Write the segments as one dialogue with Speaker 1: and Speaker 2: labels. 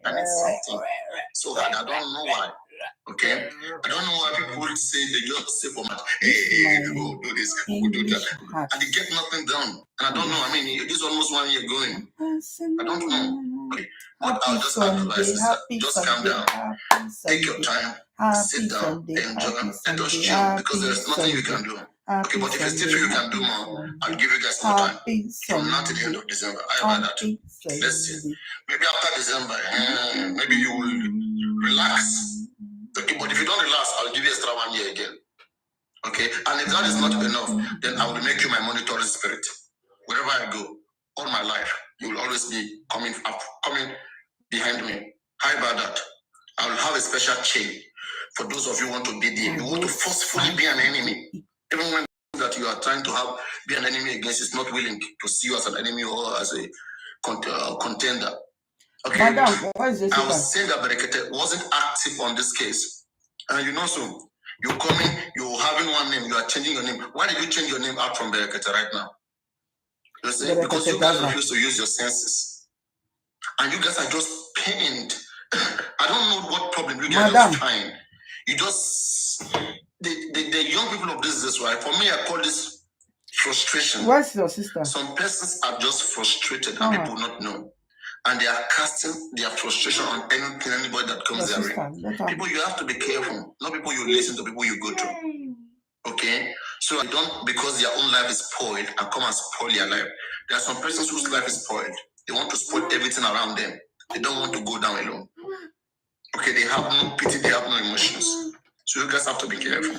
Speaker 1: and it's something so hard. I don't know why. Okay, I don't know why people say they just say for much. Hey, we will do this, we will do that, and they get nothing done. And I don't know. I mean, this is almost 1 year going. I don't know. Okay, but I'll just advise this: just calm down, take your time, sit down, enjoy, and just chill because there's nothing you can do. Okay, but if you still feel you can do more, I'll give you guys more time from now to the end of December. How about that? Let's see. Maybe after December, maybe you will relax. Okay, but if you don't relax, I'll give you extra 1 year again. Okay, and if that is not enough, then I will make you my monitoring spirit. Wherever I go, all my life, you will always be coming behind me. How about that? I will have a special chain for those of you who want to be there. You want to forcefully be an enemy, even when that you are trying to be an enemy against is not willing to see you as an enemy or as a contender. Okay,
Speaker 2: Madam, what is this?
Speaker 1: I was saying that Berekete wasn't active on this case. And you know, so you're coming, you're having one name, you are changing your name. Why did you change your name out from Berekete right now? You see, because you guys refuse to use your senses. And you guys are just pained. I don't know what problem you guys are trying. You just, the young people of this right? For me, I call this frustration.
Speaker 2: What's your sister?
Speaker 1: Some persons are just frustrated and people not know. And they are casting their frustration on anybody that comes their way. People, you have to be careful. Not people you listen to, people you go to. Okay? So you don't, because their own life is spoiled, and come and spoil your life. There are some persons whose life is spoiled. They want to spoil everything around them. They don't want to go down alone. Okay, they have no pity, they have no emotions. So you guys have to be careful.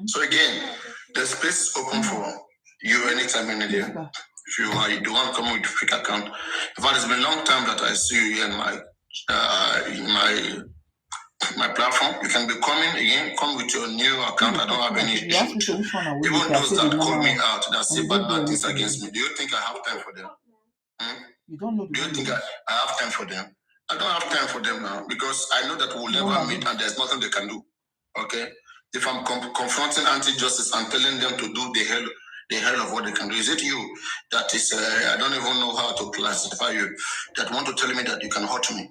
Speaker 1: So again, the space is open for you anytime, any day. If you want to come with a fake account. In fact, it's been a long time that I see you here in my platform. You can be coming again, come with your new account. I don't have any issue. Even those that call me out, that say bad things against me, do you think I have time for them? Do you think I have time for them? I don't have time for them now because I know that we'll never meet and there's nothing they can do. Okay? If I'm confronting anti-justice and telling them to do the hell of what they can do, is it you that is, I don't even know how to classify you, that want to tell me that you can hurt me?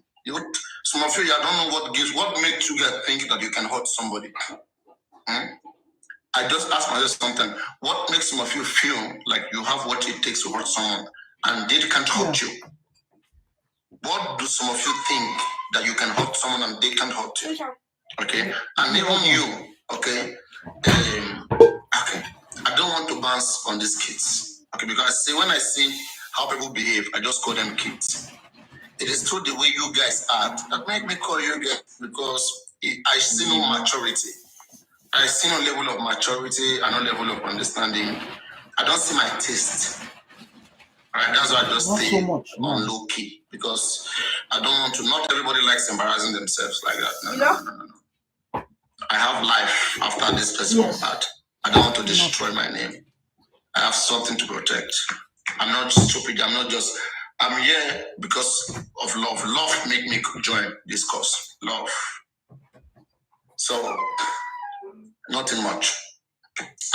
Speaker 1: Some of you, I don't know what makes you guys think that you can hurt somebody. I just ask myself something. What makes some of you feel like you have what it takes to hurt someone and they can't hurt you? What do some of you think that you can hurt someone and they can't hurt you? Okay? And even you, okay? Okay. I don't want to bounce on these kids. Okay, because when I see how people behave, I just call them kids. It is through the way you guys act that make me call you guys because I see no maturity. I see no level of maturity and no level of understanding. I don't see my taste. Right? That's why I just stay on low key because I don't want to. Not everybody likes embarrassing themselves like that. No. I have life after this festival part. I don't want to destroy my name. I have something to protect. I'm not stupid. I'm here because of love. Love make me join this cause. Love. So, nothing much.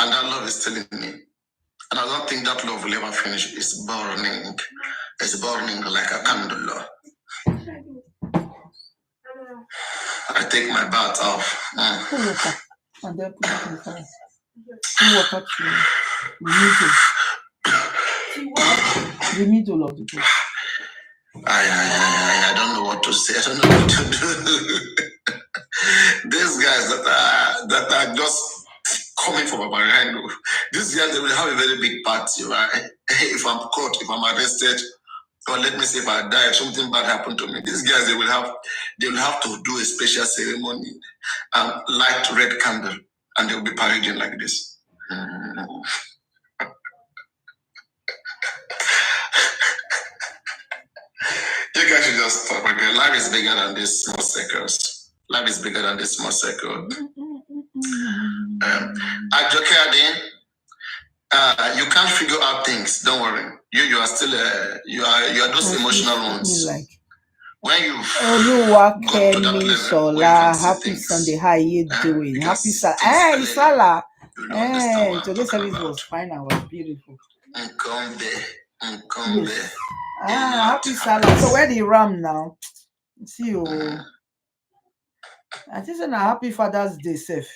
Speaker 1: And that love is still in me. And I don't think that love will ever finish. It's burning. It's burning like a candle. I take my bath off.
Speaker 2: And then put it in the fire. Water to the middle of the book.
Speaker 1: I don't know what to say. I don't know what to do. These guys that are just coming from Papariano, these guys, they will have a very big party, right? If I'm caught, if I'm arrested, or let me say if I die, if something bad happened to me, these guys, they will have to do a special ceremony and light red candle, and they will be parading like this. You guys should just stop. Okay? Life is bigger than these small circles. Life is bigger than this small circle. You can't figure out things. Don't worry. You are still you are those emotional ones. When you
Speaker 2: got to that level, happy Sunday. How are you doing? Happy Salah. Hey, Salah. Hey, today's service was fine and was beautiful.
Speaker 1: Yes.
Speaker 2: Happy Salah. So where the ram now? See you. I think it's a happy Father's Day safe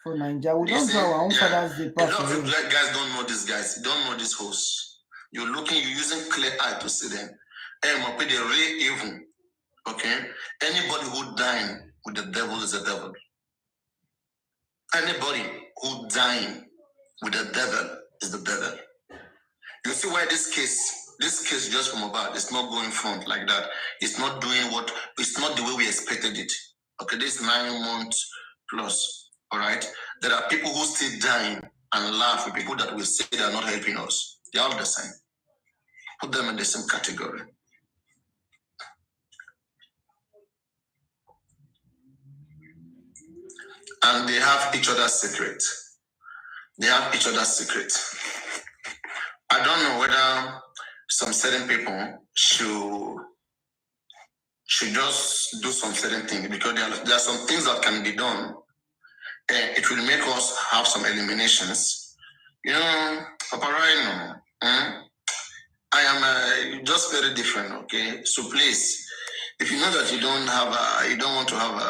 Speaker 2: for Nigeria. We don't do our own Father's Day.
Speaker 1: A lot of guys don't know these guys. You don't know these hosts. You're using clear eye to see them. And the real evil. Okay? Anybody who dine with the devil is a devil. Anybody who dine with the devil is the devil. You see why this case just from about, it's not going front like that. It's not doing it's not the way we expected it. Okay, this 9 months plus, all right? There are people who still dying and laugh with people that will say they are not helping us. They're all the same. Put them in the same category. And they have each other's secret. I don't know whether some certain people should just do some certain things, because there are some things that can be done. It will make us have some eliminations. You know, Papariano, I am just very different, okay? So please, if you know that you don't want to have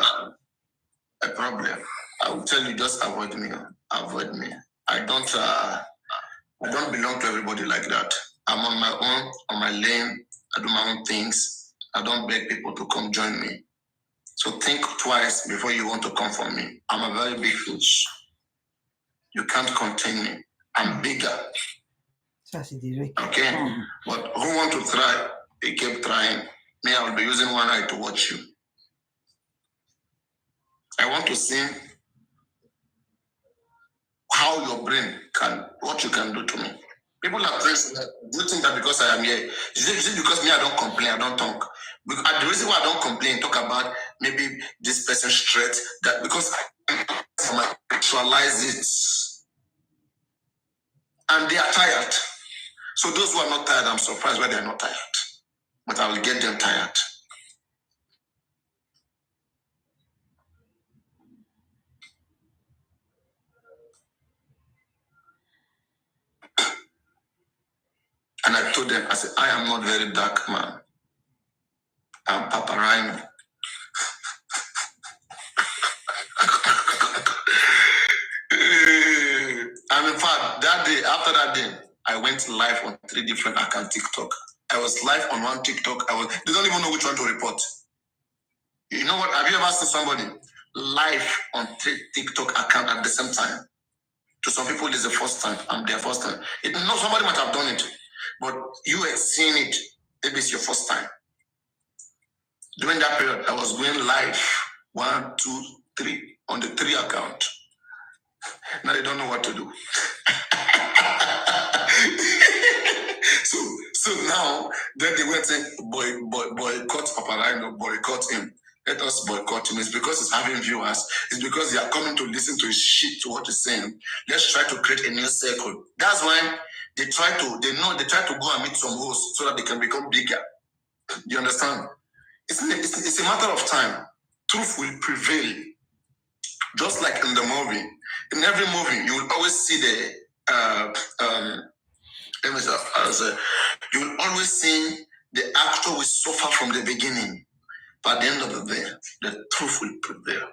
Speaker 1: a problem, I will tell you, just avoid me. Avoid me. I don't belong to everybody like that. I'm on my own, on my lane. I do my own things. I don't beg people to come join me. So think twice before you want to come for me. I'm a very big fish. You can't contain me. I'm bigger. Okay? But who want to try? They keep trying. Me, I will be using one eye to watch you. I want to see how your brain what you can do to me. People are saying that, do you think that because I am here, is it because me, I don't complain, I don't talk? Because the reason why I don't complain, talk about maybe this person's threat, that because I actualize it. And they are tired. So those who are not tired, I'm surprised why they are not tired. But I will get them tired. And I told them, I said, I am not very dark, man. I'm Papariano. And in fact, that day, after that day, I went live on 3 different accounts TikTok. I was live on one TikTok. They don't even know which one to report. You know what? Have you ever seen somebody live on 3 TikTok accounts at the same time? To some people, it's the first time. I'm their first time. Somebody might have done it, but you had seen it. Maybe it's your first time. During that period, I was going live 1, 2, 3 on the 3 account. Now they don't know what to do. So now, then they went and boycott Papariano, boycott him. Let us boycott him. It's because he's having viewers. It's because they are coming to listen to his shit, to what he's saying. Let's try to create a new circle. That's why they try to go and meet some hosts so that they can become bigger. You understand? It's a matter of time. Truth will prevail. Just like in the movie. In every movie, you will always see you will always see the actor will suffer from the beginning. But at the end of the day, the truth will prevail.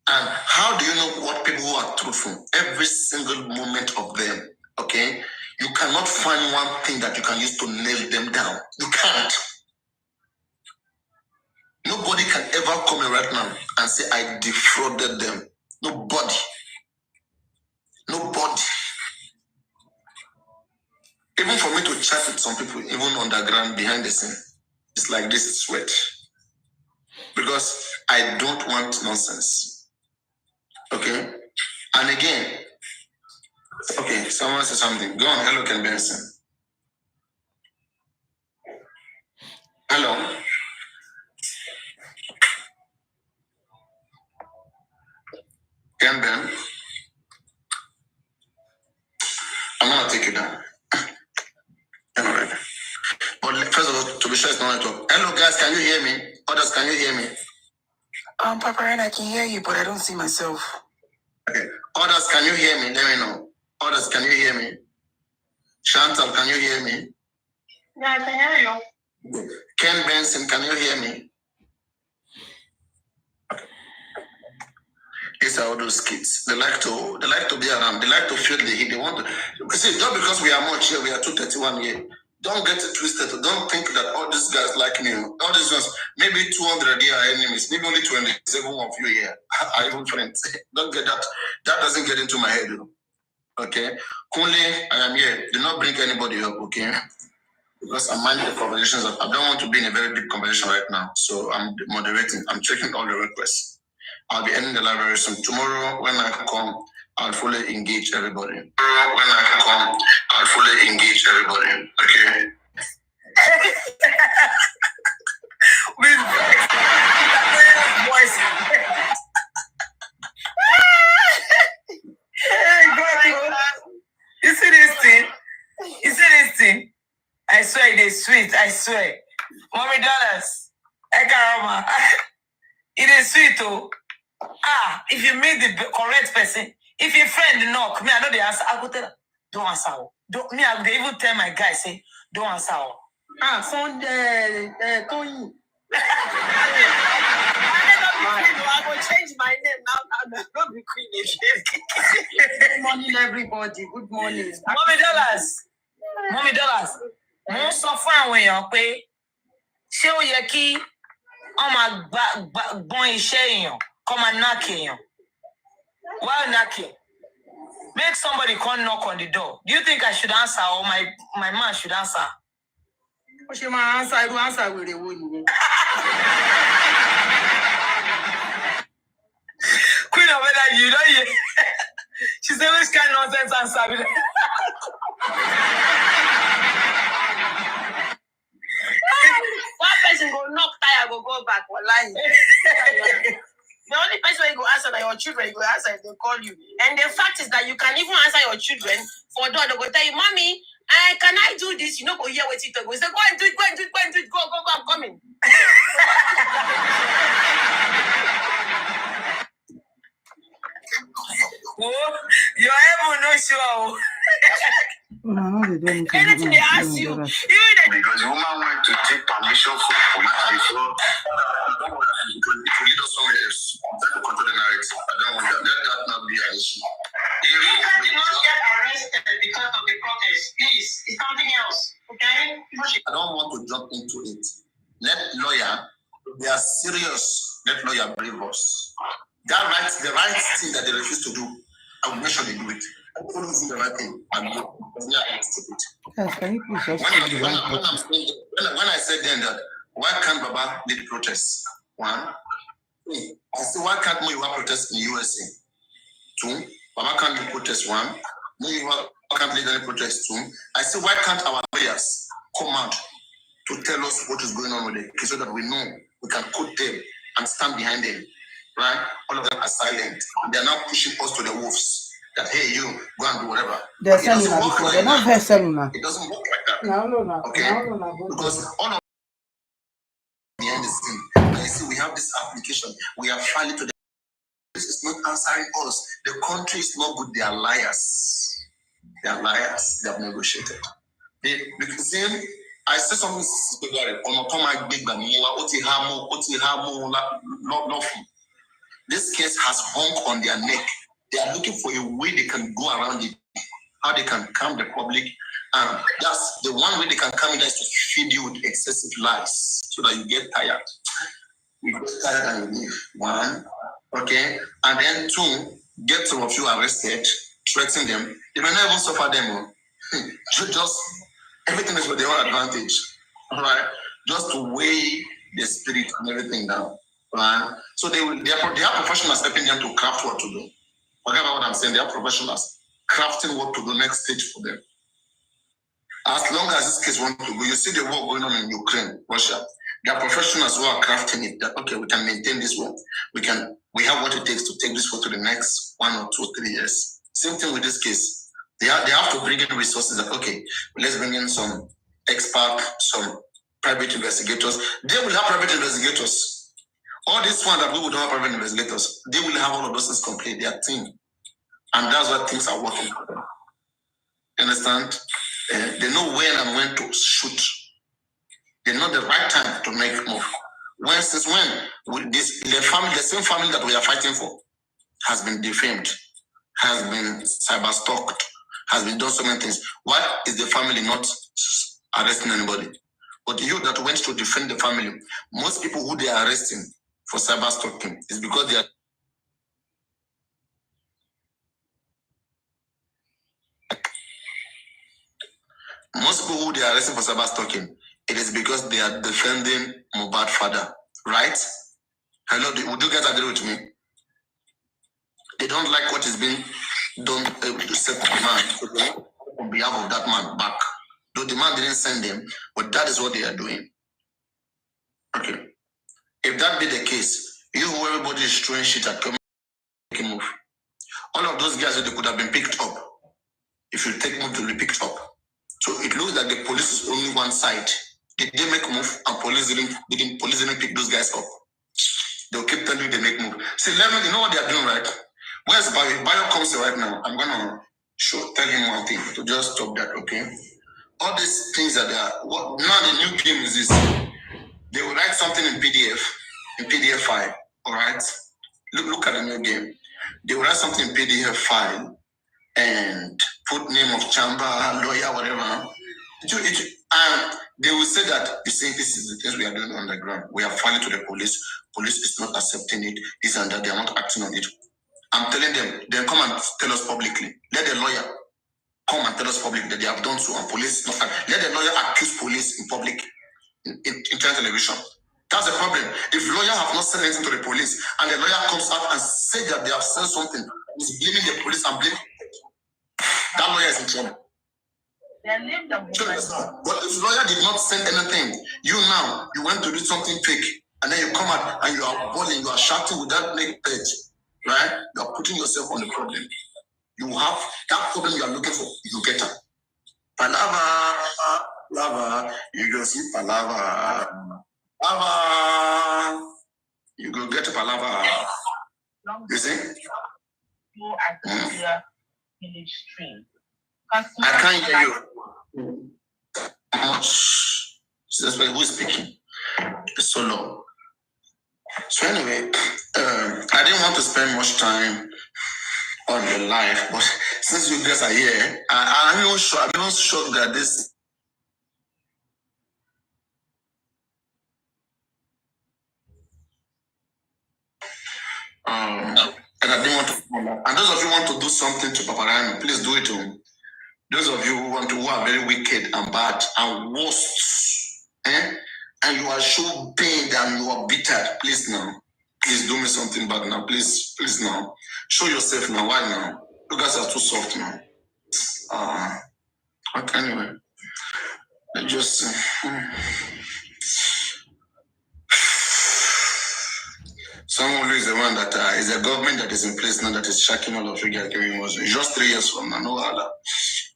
Speaker 1: And how do you know what people who are truthful? Every single moment of them, okay? You cannot find one thing that you can use to nail them down. You can't. Nobody can ever come in right now and say, I defrauded them. Nobody. Even for me to chat with some people, even underground, behind the scene, it's like this, it's sweat. Because I don't want nonsense. Okay? And again, okay, someone said something. Go on, hello, Ken Benson. Hello. Ken Ben. I'm gonna take you down. Alright. But first of all, to be sure it's not network. Hello guys, can you hear me? Others, can you hear me?
Speaker 3: Papariano, I can hear you, but I don't see myself.
Speaker 1: Okay. Others, can you hear me? Let me know. Others, can you hear me? Chantal, can you hear me? Yeah, I can hear you. Ken Benson, can you hear me? These are all those kids. They like to be around. They like to feel the heat. They want to see, just because we are much here, we are 231 here. Don't get it twisted. Don't think that all these guys like me. All these ones, maybe 200 here are enemies. Maybe only 27 of you here are even friends. Don't get that. That doesn't get into my head. Okay? Kunle, I am here. Do not bring anybody up, okay? Because I'm minding the conversations. I don't want to be in a very deep conversation right now. So I'm moderating. I'm checking all the requests. I'll be ending the live very soon. Tomorrow, when I come, I'll fully engage everybody. When I come, I'll fully engage everybody. Okay? With voice. Hey, God. You see this thing? You see this thing? I swear it is sweet. I swear. Mommy dollars. Ekarama. It is sweet, oh. If you meet the correct person, if your friend knock, me, I know the answer. I go tell her, don't answer. Don't me, I they even tell my guy, say, don't answer. Sunday, Tony. I will change my name now. I'll not be queen again. Good morning, everybody. Good morning. Mommy dollars. Mommy dollars. Mo sọ fún àwọn èèyàn pé ṣé ó yẹ kí wọ́n máa gbọ́n iṣẹ́ èèyàn kó máa knock èèyàn. While knocking, make somebody come knock on the door. Do you think I should answer or my man should answer? What should my answer? I do answer with the wood. Queen of Weather, you know you. She said, which kind of nonsense answer? One person go knock tire, go back or line. The only person you go answer that your children, you go answer if they call you. And the fact is that you can even answer your children for door. They go tell you, Mommy, can I do this? You know, go hear what it go. Say, go and do it, go and do it, go and do it, go, I'm coming. Oh, your heaven no sure. Anything they ask you, because the woman went to take permission from police before to lead us somewhere else. To control the narrative. I don't want that. Let that not be an issue. If you did not get arrested because of the protest, please, it's something else. Okay? I don't want to jump into it. Let lawyer, they are serious. Let lawyer brave us. The right thing that they refuse to do, I will make sure they do it. I don't do the right thing. I'm not stupid.
Speaker 2: Yes, can you please just
Speaker 1: when I said then that why can't Baba lead protests? One, I said why can't Muiwa protest in USA? Two, Baba can't lead protests. One, Muiwa can't lead any protests. Two, I said why can't our lawyers come out to tell us what is going on with it so that we know we can quote them and stand behind them. Right? All of them are silent. They are now pushing us to the wolves. That hey, you go and do whatever.
Speaker 2: They're selling that before. They're not very selling that.
Speaker 1: It doesn't work like that.
Speaker 2: No.
Speaker 1: Okay.
Speaker 2: No.
Speaker 1: Because all of behind the scene, and you see, we have this application. We are filing to the. This is not answering us. The country is not good. They are liars. They are liars. They have negotiated. Because I said something. This case has hung on their neck. They are looking for a way they can go around it, how they can calm the public. And that's the one way they can calm it is to feed you with excessive lies so that you get tired. You get tired and you leave. One, okay? And then two, get some of you arrested, threaten them. They may not even suffer them. Just everything is for their own advantage. All right? Just to weigh the spirit and everything down. Right? So they are professionals helping them to craft what to do. Forget about what I'm saying. They are professionals crafting what to do next stage for them. As long as this case wants to go, you see the war going on in Ukraine, Russia. There are professionals who are crafting it. That okay, we can maintain this war. We have what it takes to take this war to the next 1 or 2 or 3 years. Same thing with this case. They have to bring in resources. That okay, let's bring in some experts, some private investigators. They will have private investigators. All this one that we would have private investigators, they will have all of those things complete their team. And that's why things are working for them. Understand? They know when and when to shoot They're not the right time to make move. Since when? The same family that we are fighting for has been defamed, has been cyber stalked, has been done so many things. Why is the family not arresting anybody? But you that went to defend the family, most people who they are arresting for cyber stalking is because they are most people who they are arresting for cyber stalking, it is because they are defending Mohbad father, right? Hello, would you guys agree with me? They don't like what is being done to set the man on behalf of that man back. Though the man didn't send them, but that is what they are doing. Okay. If that be the case, you who everybody is throwing shit at come make a move. All of those guys, they could have been picked up. If you take move to be picked up. So it looks like the police is only one side. Did they make a move and police didn't pick those guys up? They'll keep telling you they make move. See, you know what they are doing, right? Where's Bayo? Bayo comes right now. I'm gonna tell him one thing to just stop that, okay? All these things that they are now the new game is this. They will write something in PDF file. All right. Look at the new game. They will write something in PDF file and put name of chamber, lawyer, whatever. And they will say that you see, this is the things we are doing on the ground. We are filing to the police. Police is not accepting it. This and that. They are not acting on it. I'm telling them, then come and tell us publicly. Let the lawyer come and tell us publicly that they have done so, and police not. Let the lawyer accuse police in public, in television. That's the problem. If lawyer have not said anything to the police, and the lawyer comes out and says that they have said something, he's blaming the police and blaming that lawyer is in trouble. But if lawyer did not send anything, you went to do something fake, and then you come out and you are bawling, you are shouting with that naked edge, right? You are putting yourself on the problem. You have that problem you are looking for, you get it. Palava, you go see palava. Palava, you go get a palava. You see? You at village stream. I can't hear you. Much. Who is speaking? It's so low. So anyway, I didn't want to spend much time on the live, but since you guys are here, I'm even sure that this. And I didn't want to. And those of you who want to do something to Papariano, please do it to him. Those of you who are very wicked and bad and worst, and you are so pained and you are bitter, please do me something bad now. Please now. Show yourself now. Why now? You guys are too soft now. Okay, anyway. I just someone who is the one that is a government that is in place now that is shacking all of you guys giving us just 3 years from now. No other.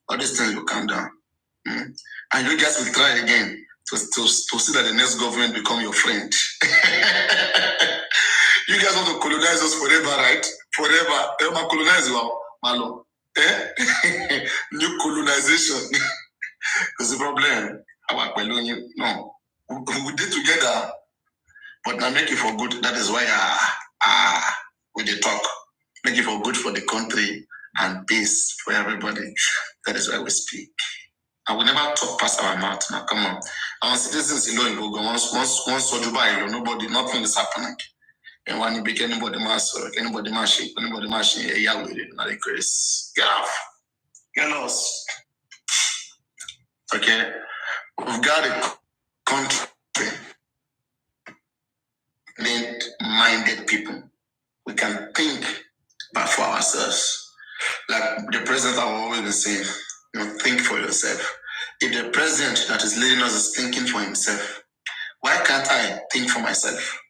Speaker 1: All these things will calm down. And you guys will try again to see that the next government become your friend. You guys want to colonize us forever, right? Forever. Colonize you, Malo. New colonization. Because the problem, no. We did together, but now make it for good. That is why we did talk. Make it for good for the country and peace for everybody. That is why we speak. And we never talk past our mouth. Now, come on. Our citizens alone will go once Dubai, nothing is happening. And when you begin anybody mass shake, anybody mass shake, yeah, with it, not a grace. Get off. Get lost. Okay? We've got a country minded people. We can think but for ourselves. Like the president have always been saying, think for yourself. If the president that is leading us is thinking for himself, why can't I think for myself?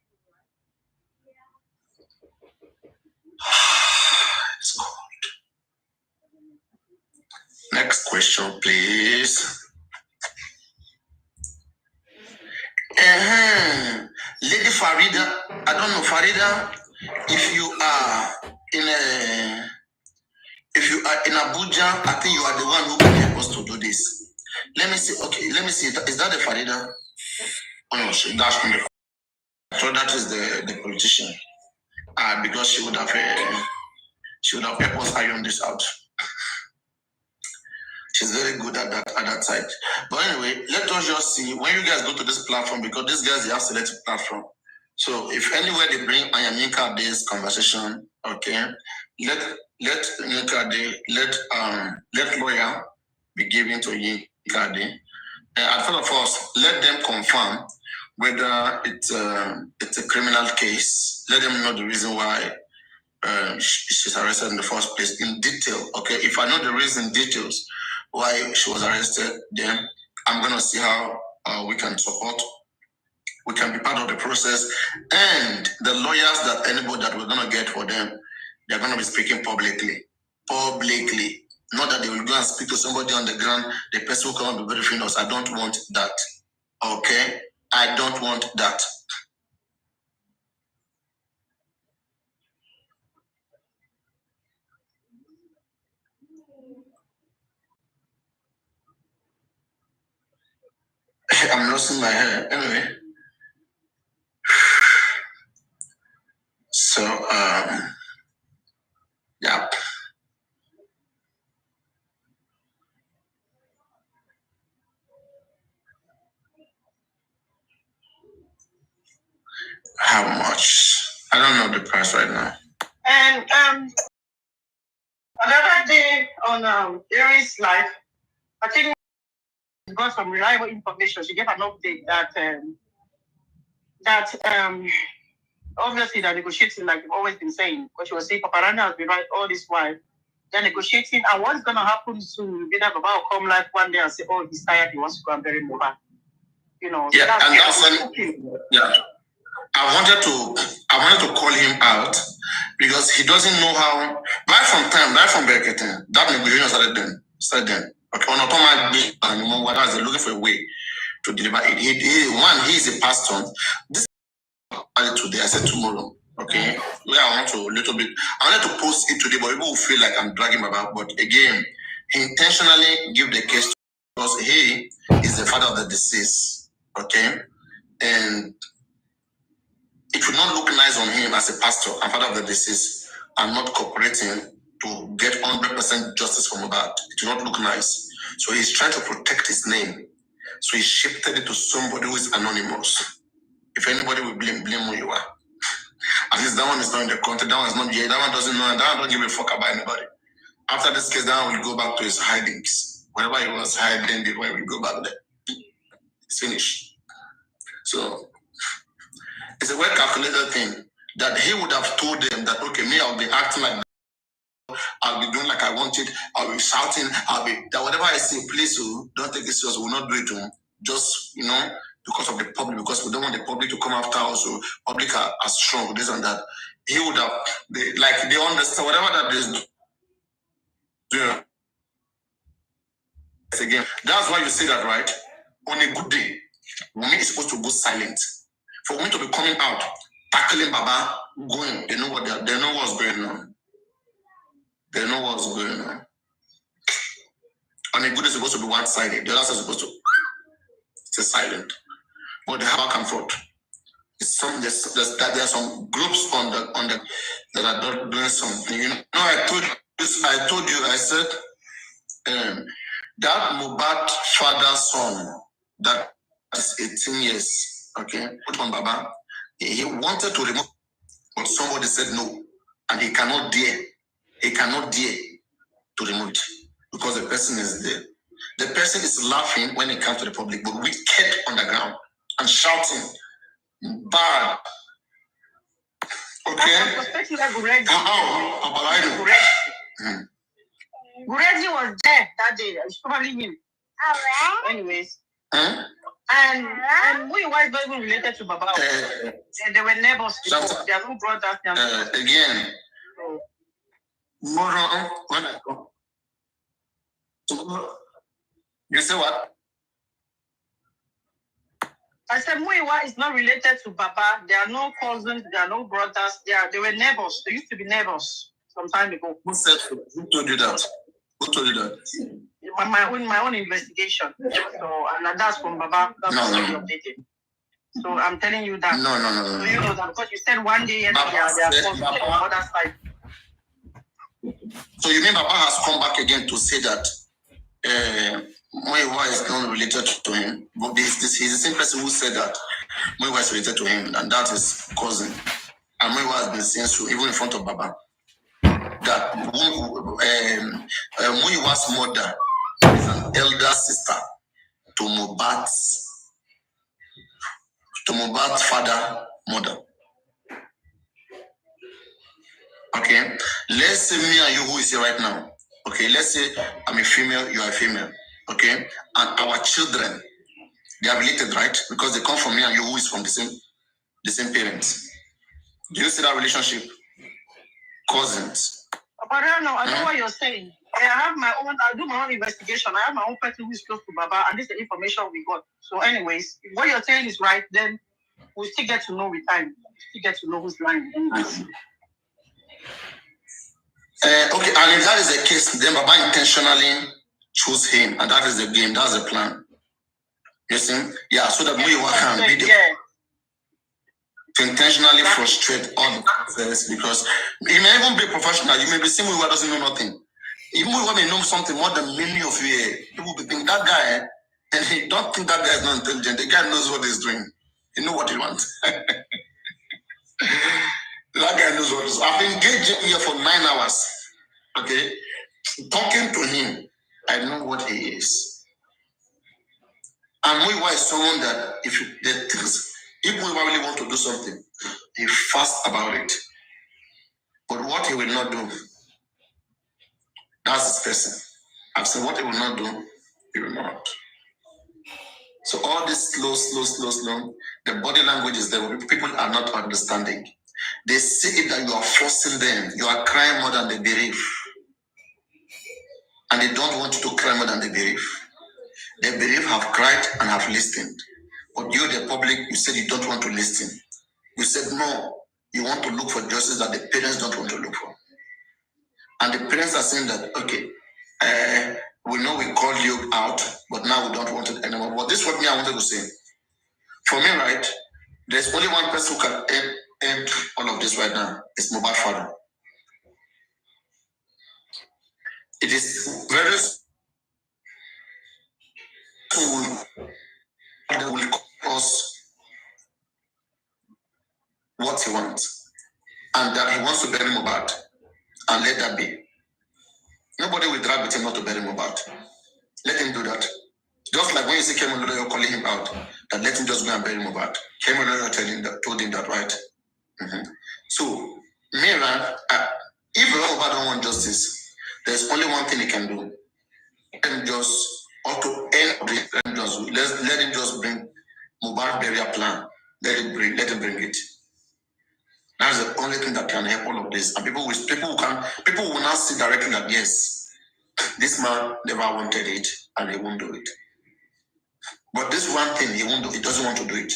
Speaker 1: It's cold. Next question, please. Lady Farida, I don't know, Farida, if you are in Abuja, I think you are the one who can help us to do this. Let me see. Okay, let me see. Is that the Farida? Oh, no, that's not the. So that is the politician. Because she would have helped us iron this out. She's very good at that side. But anyway, let us just see when you guys go to this platform, because these guys, they have selected platform. So if anywhere they bring Yinka Day's conversation, okay, let Yinka Day, let lawyer be given to Yinka Day. And first of all, let them confirm whether it's a criminal case. Let them know the reason why she's arrested in the first place in detail. Okay, if I know the reason details why she was arrested, then I'm gonna see how we can support. We can be part of the process, and the lawyers that anybody that we're gonna get for them, they're gonna be speaking publicly. Not that they will go and speak to somebody on the ground. The person will come and be very famous. I don't want that. Okay, I don't want that. I'm losing my hair anyway. So yeah. How much? I don't know the price right now. And another day on Aries Life, I think she got some reliable information. She gave an update that obviously they're negotiating, like you've always been saying, because she was saying Papariano has been right all this while. They're negotiating, and what's gonna happen soon? Baba will come like one day and say, "Oh, he's tired. He wants to go and bury Mohbad." Yeah, so that's yeah. I wanted to call him out because he doesn't know how. Right from Berketen, that negotiation started then. Okay, on automatic, they're looking for a way to deliver it. He's a pastor. This today, I said tomorrow. Okay, where I wanted to post it today, but people will feel like I'm dragging about. But again, he intentionally give the case because he is the father of the deceased. Okay, and it would not look nice on him as a pastor and father of the deceased and not cooperating to get 100% justice from Mohbad. It will not look nice. So he's trying to protect his name. So he shifted it to somebody who is anonymous. If anybody will blame who you are. At least that one is not in the content. That one is not here. That one doesn't know. And that one don't give a fuck about anybody. After this case, that one will go back to his hidings. Wherever he was hiding before, he will go back there. It's finished. So it's a well calculated thing that he would have told them that, okay, me, I'll be acting like that. I'll be doing like I want it. I'll be shouting. That whatever I say, please, don't take it serious. We'll not do it. Just, because of the public, because we don't want the public to come after us. So public are strong, this and that. He would have, they understand whatever that is. Yeah. Again, that's why you say that, right? On a good day, women is supposed to go silent. For women to be coming out, tackling Baba, going, they know what's going on. They know what's going on. On a good day, it's supposed to be one-sided. The other side is supposed to stay silent. But they have back and forth. There are some groups on the that are not doing something. I told you, I said that Mohbad father's son that is 18 years, okay, put on Baba, he wanted to remove, but somebody said no, and he cannot dare to remove it because the person is there. The person is laughing when it comes to the public, but wicked on the ground and shouting bad. Okay. Gurezi was there that day. It's probably him. Anyways. And we were not even related to Baba. They were neighbors before. They are no brothers. Again. You say what? I said Muiwa is not related to Baba. They are no cousins. They are no brothers. They were neighbors. They used to be neighbors some time ago. Who told you that? Who told you that? my own investigation. So and that's from Baba. That's already updated. So I'm telling you that. No. So you know that because you said one day and they are on the other side. So you mean Baba has come back again to say that Moiwa is not related to him? But he's the same person who said that Moiwa is related to him, and that is cousin. And Moiwa has been saying so even in front of Baba that Moiwa's mother is an elder sister to Mohbad's father, mother. Okay, let's say me and you who is here right now. Okay, let's say I'm a female, you are a female. Okay, and our children, they are related, right? Because they come from me and you who is from the same parents. Do you see that relationship? Cousins. Papariano, I know what you're saying. I do my own investigation. I have my own person who is close to Baba, and this is the information we got. So, anyways, if what you're saying is right, then we still get to know with time. We still get to know who's lying. Okay, and if that is the case, then Baba intentionally chose him, and that is the game, that's the plan. You see? Yeah, so that Moiwa can be to intentionally frustrate all the process, because he may even be professional. You may be seeing Moiwa doesn't know nothing. Even Moiwa may know something more than many of you here. People will think that guy, and he don't think that guy is not intelligent. The guy knows what he's doing. He knows what he wants. That guy knows what he's. I've been engaged here for 9 hours. Okay, talking to him, I know what he is. And Moiwa is someone that if Moiwa really want to do something, he fast about it. But what he will not do, that's his person. I've said what he will not do, he will not. So all this slow, the body language is there. People are not understanding. They see it that you are forcing them. You are crying more than they believe. And they don't want you to cry more than they believe. They believe have cried and have listened. But you, the public, you said you don't want to listen. You said no, you want to look for justice that the parents don't want to look for. And the parents are saying that, okay, we know we called you out, but now we don't want it anymore. But this is what I wanted to say. For me, right, there's only one person who can end all of this right now. It's Mohbad's father. It is very soon that will cause what he wants, and that he wants to bury Mohbad, and let that be. Nobody will drag with him not to bury Mohbad. Let him do that. Just like when you see Kemon you're calling him out, that let him just go and bury Mohbad. Kemon told him that, right? Mm-hmm. So, Mira, if Mohbad don't want justice, there's only one thing he can do. And just, or to end this, let him just bring Mohbad burial plan. Let him bring it. That's the only thing that can help all of this. And people will now see directly that yes, this man never wanted it and he won't do it. But this one thing he won't do, he doesn't want to do it.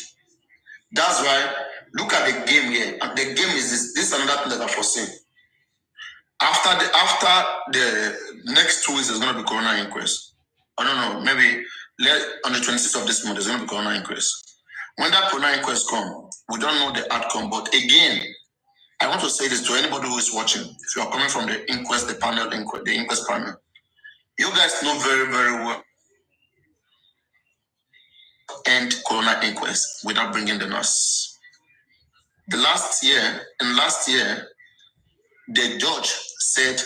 Speaker 1: That's why look at the game here. And the game is this. This is another thing that I foreseen. After the next 2 weeks, there's going to be coroner inquest. I don't know, maybe on the 26th of this month, there's going to be coroner inquest. When that coroner inquest comes, we don't know the outcome. But again, I want to say this to anybody who is watching. If you are coming from the inquest, the inquest panel, you guys know very, very well end coroner inquest without bringing the nurse. Last year, the judge said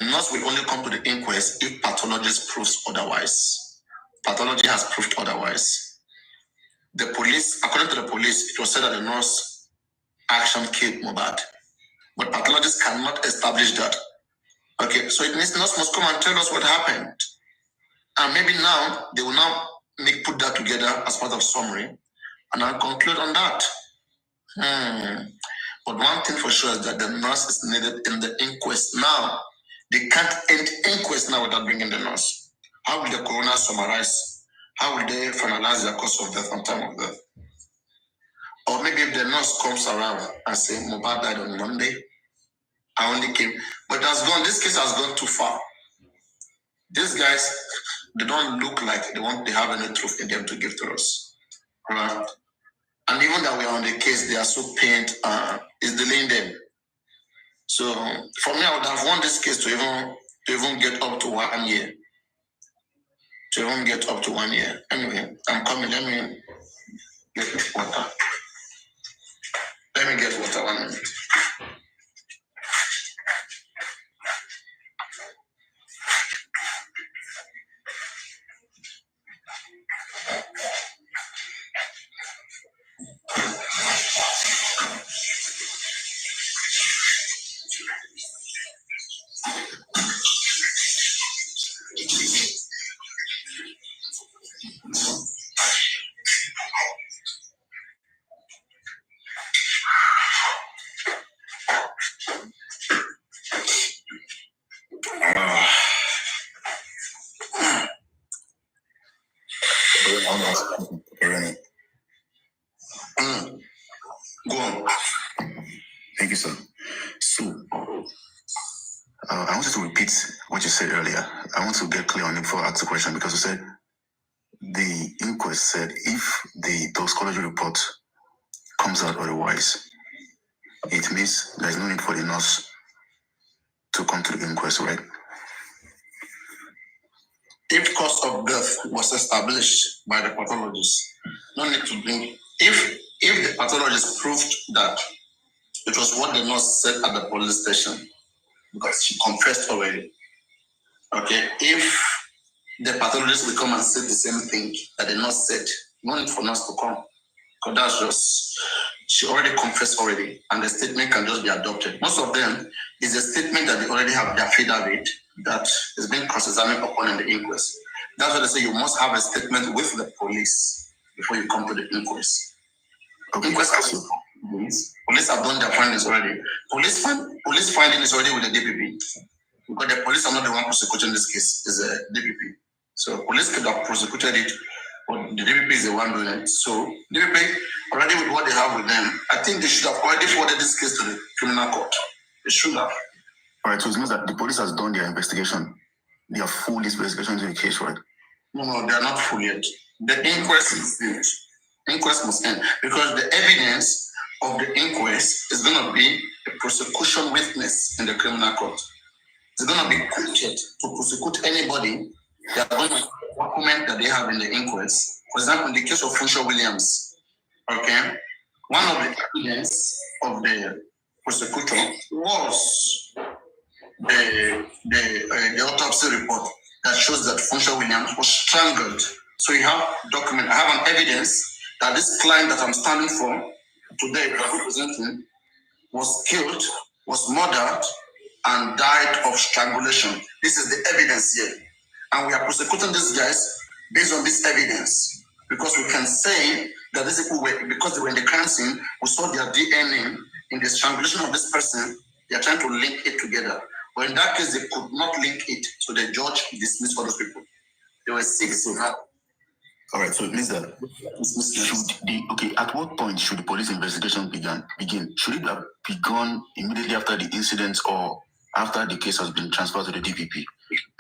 Speaker 1: nurse will only come to the inquest if pathologist proves otherwise. Pathology has proved otherwise. The police, according to the police, it was said that the nurse action killed Mohbad. But pathologists cannot establish that. Okay, so it means nurse must come and tell us what happened. And maybe now, they will now put that together as part of summary, and I'll conclude on that. But one thing for sure is that the nurse is needed in the inquest now. They can't end inquest now without bringing the nurse. How will the coroner summarize? How will they finalize the cause of death and time of death? Or maybe if the nurse comes around and say Mohbad died on Monday, I only came, but that's gone. This case has gone too far. These guys, they don't look like they have any truth in them to give to us. Right? And even that we are on the case, they are so pained, it's delaying them. So for me, I would have won this case to even get up to 1 year. To even get up to 1 year. Anyway, I'm coming. Let me get water. Let me get water 1 minute. Go on. Thank you, sir. So, I want you to repeat what you said earlier. I want to get clear on it before I ask the question, because you said the inquest said if the toxicology report comes out otherwise, it means there's no need for the nurse to come to the inquest, right? If cause of death was established by the pathologist, no need to bring. If the pathologist proved that it was what the nurse said at the police station, because she confessed already. Okay, if the pathologist will come and say the same thing that the nurse said, no need for nurse to come, because that's just, she already confessed already, and the statement can just be adopted. Most of them is a statement that they already have their affidavit that is being cross-examined upon in the inquest. That's why they say you must have a statement with the police before you come to the inquest. Okay. Inquest also. Police have done their findings already. Police finding is already with the DPP, because the police are not the one prosecuting this case, is a DPP. So police could have prosecuted it, but the DPP is the one doing it. So DPP, already with what they have with them, I think they should have already forwarded this case to the criminal court. They should have. All right, so it means that the police has done their investigation. They are full investigation into the case, right? No, they are not full yet. The inquest is finished. Inquest must end, because the evidence of the inquest is going to be a prosecution witness in the criminal court. It's going to be quoted to prosecute anybody. They are going to document that they have in the inquest. For example, in the case of Funshaw Williams, okay, one of the evidence of the prosecutor was the autopsy report that shows that Funshaw Williams was strangled. So you have document. I have an evidence that this client that I'm standing for today, representing, was killed, was murdered, and died of strangulation. This is the evidence here. And we are prosecuting these guys based on this evidence, because we can say that these people were, because they were in the crime scene, we saw their DNA in the strangulation of this person. They are trying to link it together. But in that case, they could not link it, so the judge dismissed all those people. There were 6 in that. All right, so it means that at what point should the police investigation begin? Should it have begun immediately after the incident or after the case has been transferred to the DPP?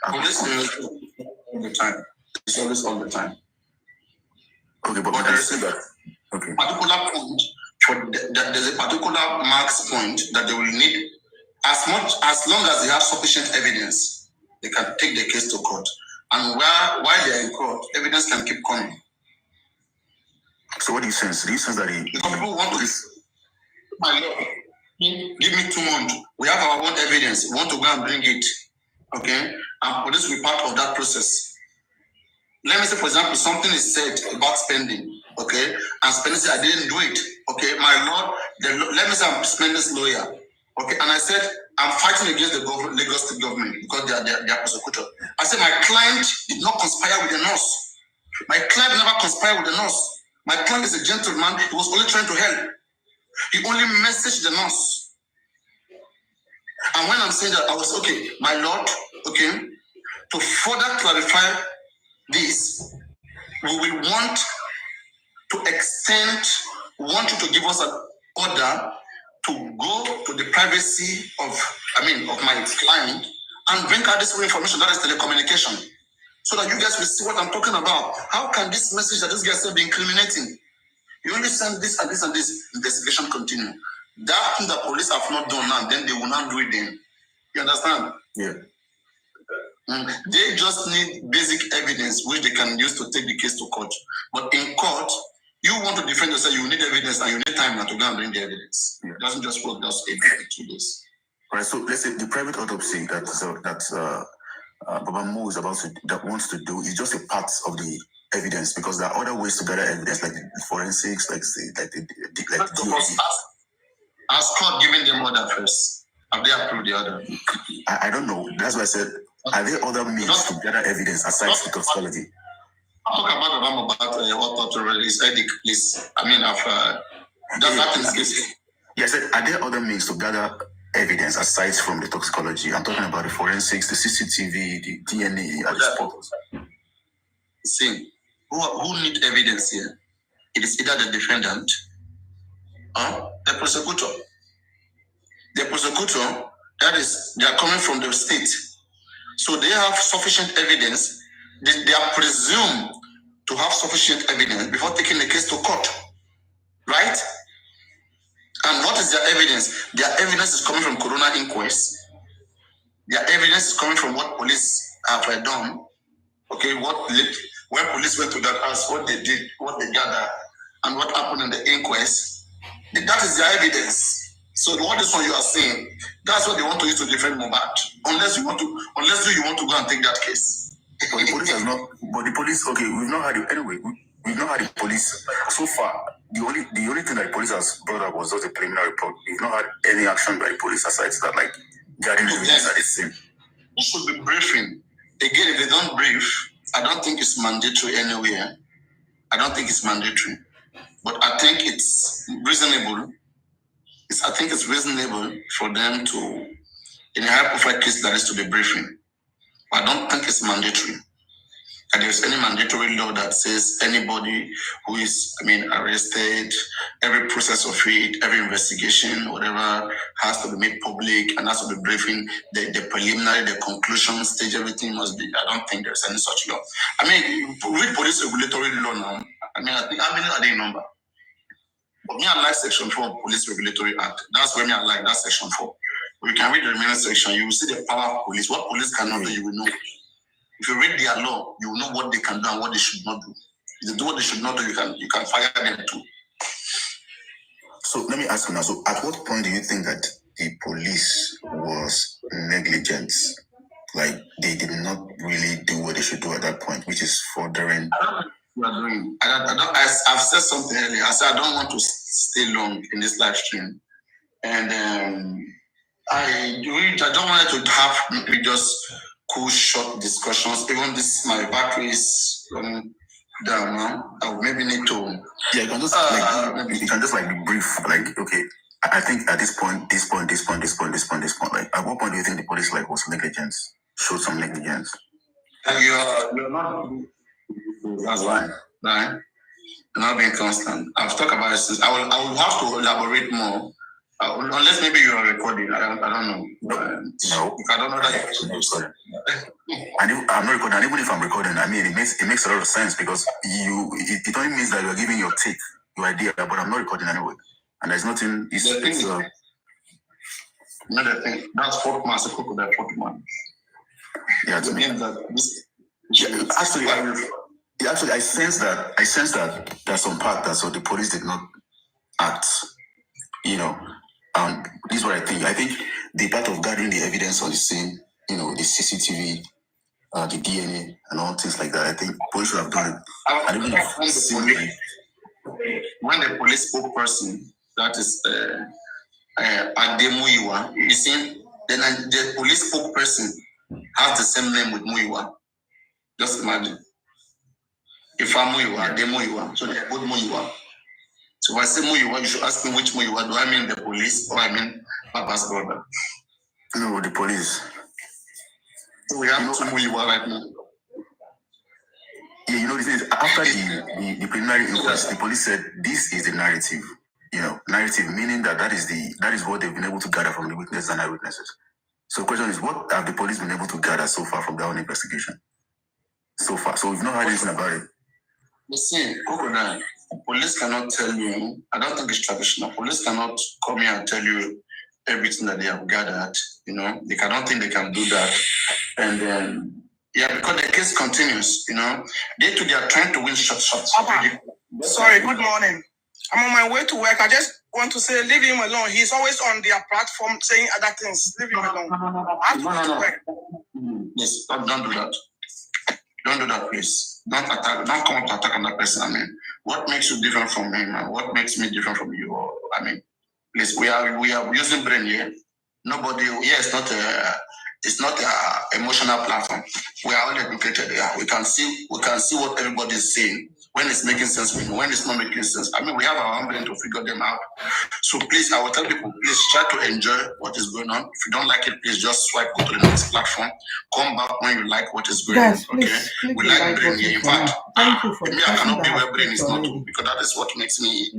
Speaker 1: Police all the time. It's always all the time. Okay, but there is that. Okay. Particular point there's a particular marks point that they will need, as long as they have sufficient evidence, they can take the case to court. And while they are in court, evidence can keep coming. So what do you sense? Do you sense that because people want to, my Lord, give me 2 months. We have our own evidence. We want to go and bring it. Okay? And police will be part of that process. Let me say, for example, something is said about spending. Okay? And spending said, I didn't do it. Okay? My Lord, let me say I'm spending's lawyer. Okay? And I said, I'm fighting against the Lagos State government because they are prosecutor. I said, my client did not conspire with the nurse. My client never conspired with the nurse. My client is a gentleman. He was only trying to help. He only messaged the nurse. And when I'm saying that, I was, okay, my Lord, okay, to further clarify this, we will want to extend, we want you to give us an order to go to the privacy of my client and bring out this information that is telecommunication, so that you guys will see what I'm talking about. How can this message that this guy said be incriminating? You only send this and this and this, investigation continue. That thing the police have not done now, then they will not do it then. You understand?
Speaker 4: Yeah.
Speaker 1: They just need basic evidence which they can use to take the case to court. But in court, you want to defend yourself, you need evidence and you need time now to go and bring the evidence.
Speaker 4: Yeah.
Speaker 1: It doesn't just work just 2 days.
Speaker 4: Right. So let's say the private autopsy that Baba Mo is about to wants to do is just a part of the evidence, because there are other ways to gather evidence, like the forensics,
Speaker 1: Has court given them order first? Have they approved the order?
Speaker 4: I don't know. That's why I said, are there other means to gather evidence aside the toxicology?
Speaker 1: I'll talk about what to release ethic, please. I mean, that is case.
Speaker 4: Yes, are there other means to gather evidence aside from the toxicology? I'm talking about the forensics, the CCTV, the DNA, and the sports.
Speaker 1: See, who need evidence here? It is either the defendant or the prosecutor. The prosecutor, that is, they are coming from the state. So they have sufficient evidence. They are presumed to have sufficient evidence before taking the case to court. Right? And what is their evidence? Their evidence is coming from coroner inquest. Their evidence is coming from what police have done. Okay, when police went to that house, what they did, what they gathered, and what happened in the inquest. That is their evidence. So what this one you are saying, that's what they want to use to defend Mohbad. Unless you want to go and take that case.
Speaker 4: But the police has not. But the police, okay, we've not had it anyway. We've not had the police so far. The only thing that the police has brought up was just a preliminary report. We've not had any action by the police aside that, like, gathering evidence at the scene.
Speaker 1: This should be briefing. Again, if they don't brief, I don't think it's mandatory anywhere. I don't think it's mandatory. But I think it's reasonable. I think it's reasonable for them to, in a high-profile case, that is to be briefing. But I don't think it's mandatory. And there's any mandatory law that says anybody who is, arrested, every process of it, every investigation, whatever, has to be made public and has to be briefing. The preliminary, the conclusion stage, everything must be. I don't think there's any such law. Read police regulatory law now. I think how many are they in number? But me, I like Section 4 Police Regulatory Act. That's where I like that Section 4. You can read the remaining section, you will see the power of police. What police cannot do, you will know. If you read their law, you will know what they can do and what they should not do. If they do what they should not do, you can fire them too.
Speaker 4: So let me ask you now. So at what point do you think that the police was negligent? Like they did not really do what they should do at that point, which is furthering.
Speaker 1: I've said something earlier. I said I don't want to stay long in this live stream, and I don't want to have maybe just cool, short discussions. Even this, my battery is running down now. I would maybe need to.
Speaker 4: Yeah, you can just be brief. Like, okay, I think at this point. Like, at what point do you think the police was negligent? Showed some negligence.
Speaker 1: You're not. That's right. Right. You're not being constant. I've talked about it since. I will have to elaborate more. Unless maybe you are recording. I don't know.
Speaker 4: No.
Speaker 1: I don't know that.
Speaker 4: I'm not recording. And even if I'm recording, it makes a lot of sense because it only means that you're giving your take, your idea, but I'm not recording anyway. And there's nothing.
Speaker 1: Another thing. That's 4th man. That 4th man.
Speaker 4: Yeah, to me. Actually, I sense that there's some part that the police did not act. This is what I think. I think the part of gathering the evidence on the scene, the CCTV, the DNA, and all things like that, I think police should have done it.
Speaker 1: When the police spokesperson, that is Ademuyiwa, you see, then the police spokesperson has the same name with Muyiwa. Just imagine. If I'm Muyiwa, Ademuyiwa, so they're both Muyiwa. So if I say Muyiwa, you should ask me which Muyiwa. Do I mean the police or I mean Papa's brother?
Speaker 4: No, the police.
Speaker 1: So we have two Muyiwa right now.
Speaker 4: Yeah, the thing is, after the preliminary inquest, the police said this is the narrative. Narrative meaning that is what they've been able to gather from the witnesses and eyewitnesses. So the question is, what have the police been able to gather so far from their own investigation? So far. So we've not heard anything about it.
Speaker 1: Listen, police cannot tell you, I don't think it's traditional. Police cannot come here and tell you everything that they have gathered. You know, they don't think they can do that. And then, because the case continues, you know, they are trying to win shots.
Speaker 3: Sorry, good morning. I'm on my way to work. I just want to say, leave him alone. He's always on their platform saying other things. Leave him alone. I have to go to work.
Speaker 1: Yes, don't do that. Don't do that, please. Don't attack. Don't come up to attack another person. I mean, what makes you different from him? What makes me different from you? I mean, please, we are using brain here. Nobody. It's not a emotional platform. We are all educated. Yeah, we can see what everybody is saying. When it's making sense, when it's not making sense. I mean, we have our own brain to figure them out. So please, I will tell people, please try to enjoy what is going on. If you don't like it, please just swipe go to the next platform. Come back when you like what is going on. Okay? We like brain here. In fact,
Speaker 2: thank you for
Speaker 1: me, I cannot be where brain is not, because that is what makes me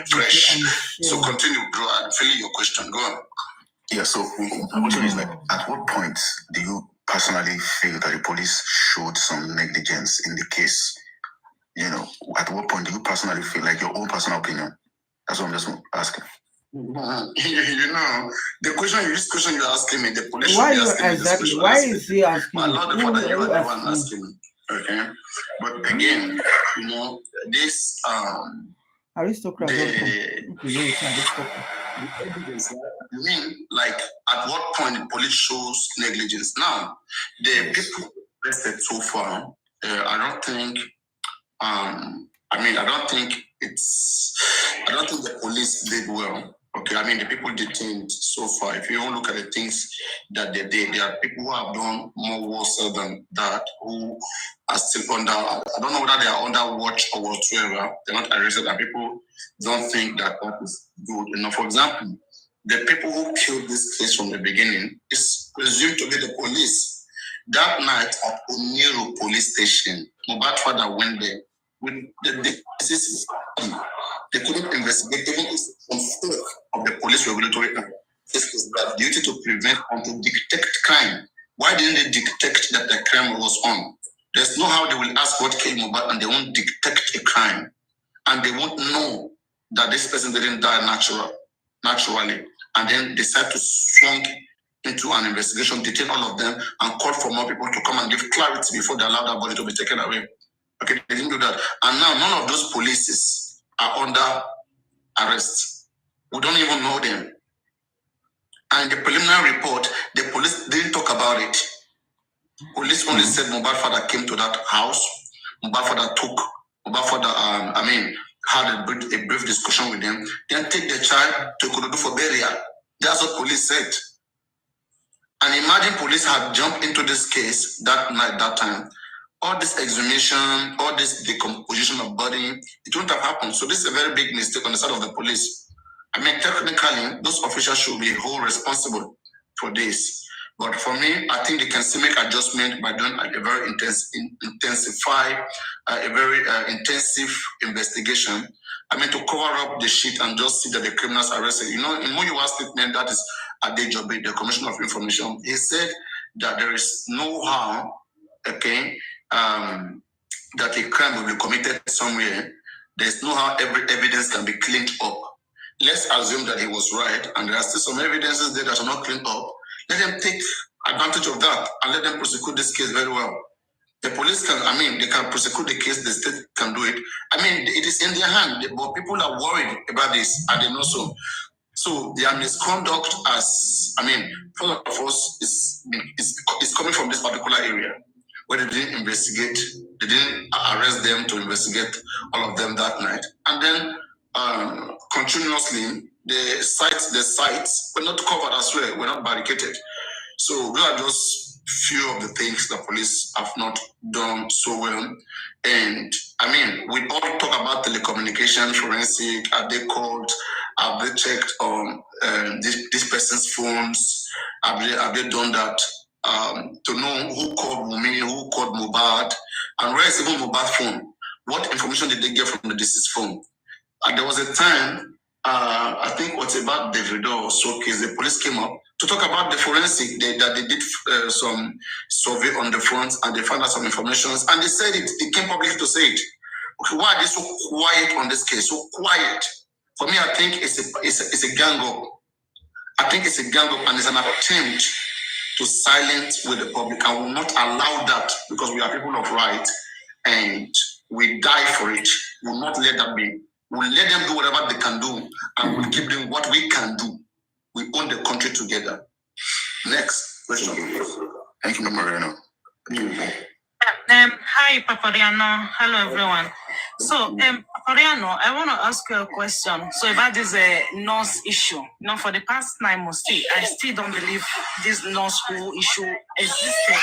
Speaker 1: fresh. So continue, bro. I'm feeling your question. Go on.
Speaker 4: Yeah, so the question is, like, at what point do you personally feel that the police showed some negligence in the case? You know, at what point do you personally feel, like, your own personal opinion? That's what I'm just asking.
Speaker 1: You know, this question you're asking me, the police
Speaker 2: why
Speaker 1: should be asking
Speaker 2: exactly?
Speaker 1: me.
Speaker 2: Why is he asking?
Speaker 1: I love the fact that you are the one asking me. Okay, but again, you know, this
Speaker 2: aristocrat.
Speaker 1: You mean, like, at what point the police shows negligence? Now, the people arrested so far, I don't think the police did well. Okay, I mean, the people detained so far, if you don't look at the things that they did, there are people who have done more worse than that, who are still under, I don't know whether they are under watch or whatsoever. They're not arrested, and people don't think that is good enough. For example, the people who killed this case from the beginning is presumed to be the police. That night at Oniru police station, Mohbad father went there. They couldn't investigate even some sort of the police regulatory act. This is their duty to prevent and to detect crime. Why didn't they detect that the crime was on? There's no how they will ask what killed Mohbad and they won't detect a crime. And they won't know that this person didn't die naturally. And then decide to swing into an investigation, detain all of them, and call for more people to come and give clarity before they allow that body to be taken away. Okay, they didn't do that. And now none of those polices are under arrest. We don't even know them. And in the preliminary report, the police didn't talk about it. Police only said Mohbad father came to that house. Mohbad father had a brief discussion with them. Then take the child to Kududu for burial. That's what police said. And imagine police had jumped into this case that night, that time. All this exhumation, all this decomposition of body, it wouldn't have happened. So this is a very big mistake on the side of the police. I mean, technically, those officials should be wholly responsible for this. But for me, I think they can still make adjustment by doing a very intensive investigation. I mean, to cover up the shit and just see that the criminals are arrested. You know, in Muyiwa's statement, that is Adejobi, the Commissioner of Information, he said that there is no harm, okay, that a crime will be committed somewhere. There's no how every evidence can be cleaned up. Let's assume that he was right, and there are still some evidences there that are not cleaned up. Let them take advantage of that and let them prosecute this case very well. The police they can prosecute the case, the state can do it. I mean, it is in their hand, but people are worried about this, and they know so. So their misconduct for of us is coming from this particular area where they didn't investigate, they didn't arrest them to investigate all of them that night. And then continuously, the sites were not covered as well, were not barricaded. So those are just few of the things the police have not done so well. And we all talk about telecommunication forensic. Have they called? Have they checked on this person's phones? Have they done that to know who called Wumi, who called Mohbad, and where is even Mohbad's phone? What information did they get from the deceased phone? And there was a time, I think what's about Davido or so case, the police came up to to talk about the forensic, that they did some survey on the front and they found out some information and they said it. They came publicly to say it. Okay, why are they so quiet on this case? So quiet. For me, I think it's a gang up. I think it's a gang up and it's an attempt to silence with the public. I will not allow that because we are people of right and we die for it. We will not let that be. We'll let them do whatever they can do and we'll give them what we can do. We own the country together. Next question.
Speaker 4: Thank you, Papariano.
Speaker 3: Hi, Papariano. Hello, everyone. So, Papariano, I want to ask you a question. So, about this nurse issue. You know, for the past 9 months, I still don't believe this nurse school issue existed.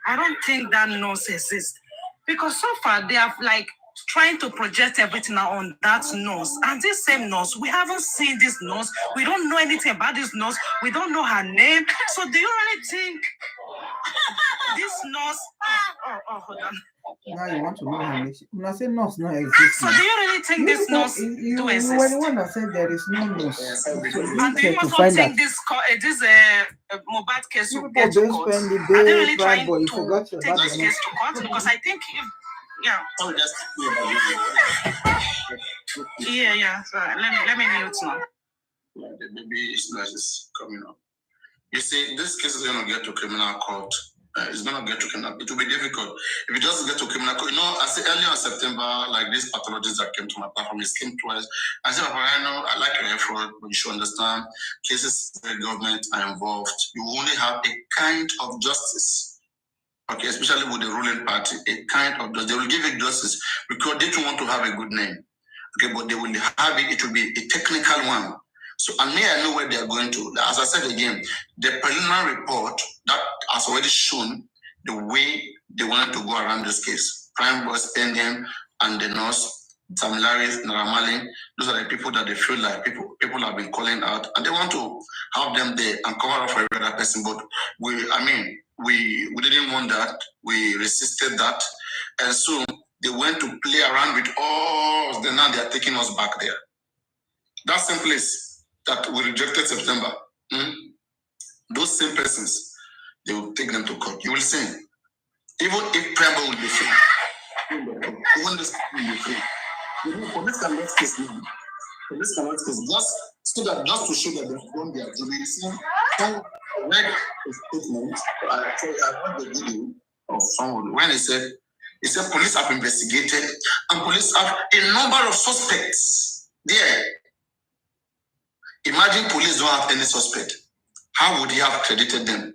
Speaker 3: I don't think that nurse exists. Because so far, they have like trying to project everything on that nurse. And this same nurse, we haven't seen this nurse. We don't know anything about this nurse. We don't know her name. So do you really think this nurse... hold on.
Speaker 2: Now you want to know her name. When I say nurse not exists.
Speaker 3: So do you really think this nurse do exist?
Speaker 2: You were the one that said there is no nurse.
Speaker 3: And do you also think this Mobad case will get to court? Are they really trying to take this case to court? Because I think yeah. Yeah. So let me mute now.
Speaker 1: Yeah, the baby is coming up. You see, this case is going to get to criminal court. It's going to get to criminal. It will be difficult if it doesn't get to criminal court. You know, I said earlier in September, like these pathologists that came to my platform, it came twice. I said, I know I like your effort, but you should understand cases where government are involved. You only have a kind of justice. Okay, especially with the ruling party, a kind of justice. They will give it justice because they don't want to have a good name. Okay, but they will have it. It will be a technical one. So, and may I know where they are going to. As I said again, the preliminary report that has already shown the way they wanted to go around this case. Prime Boss, NDM, and the nurse, Tamilaris, Naramali, those are the people that they feel like people have been calling out, and they want to have them there and cover up for every other person. But we didn't want that. We resisted that, and so they went to play around with us. Then now they are taking us back there. That same place that we rejected September, those same persons, they will take them to court. You will see, even if Prembo will be free, even this will be free. You know, police cannot case now. Police cannot case just to show that they've done their job. You see, I read a statement. I read the video of someone when he said police have investigated and police have a number of suspects there. Imagine police don't have any suspect. How would he have credited them?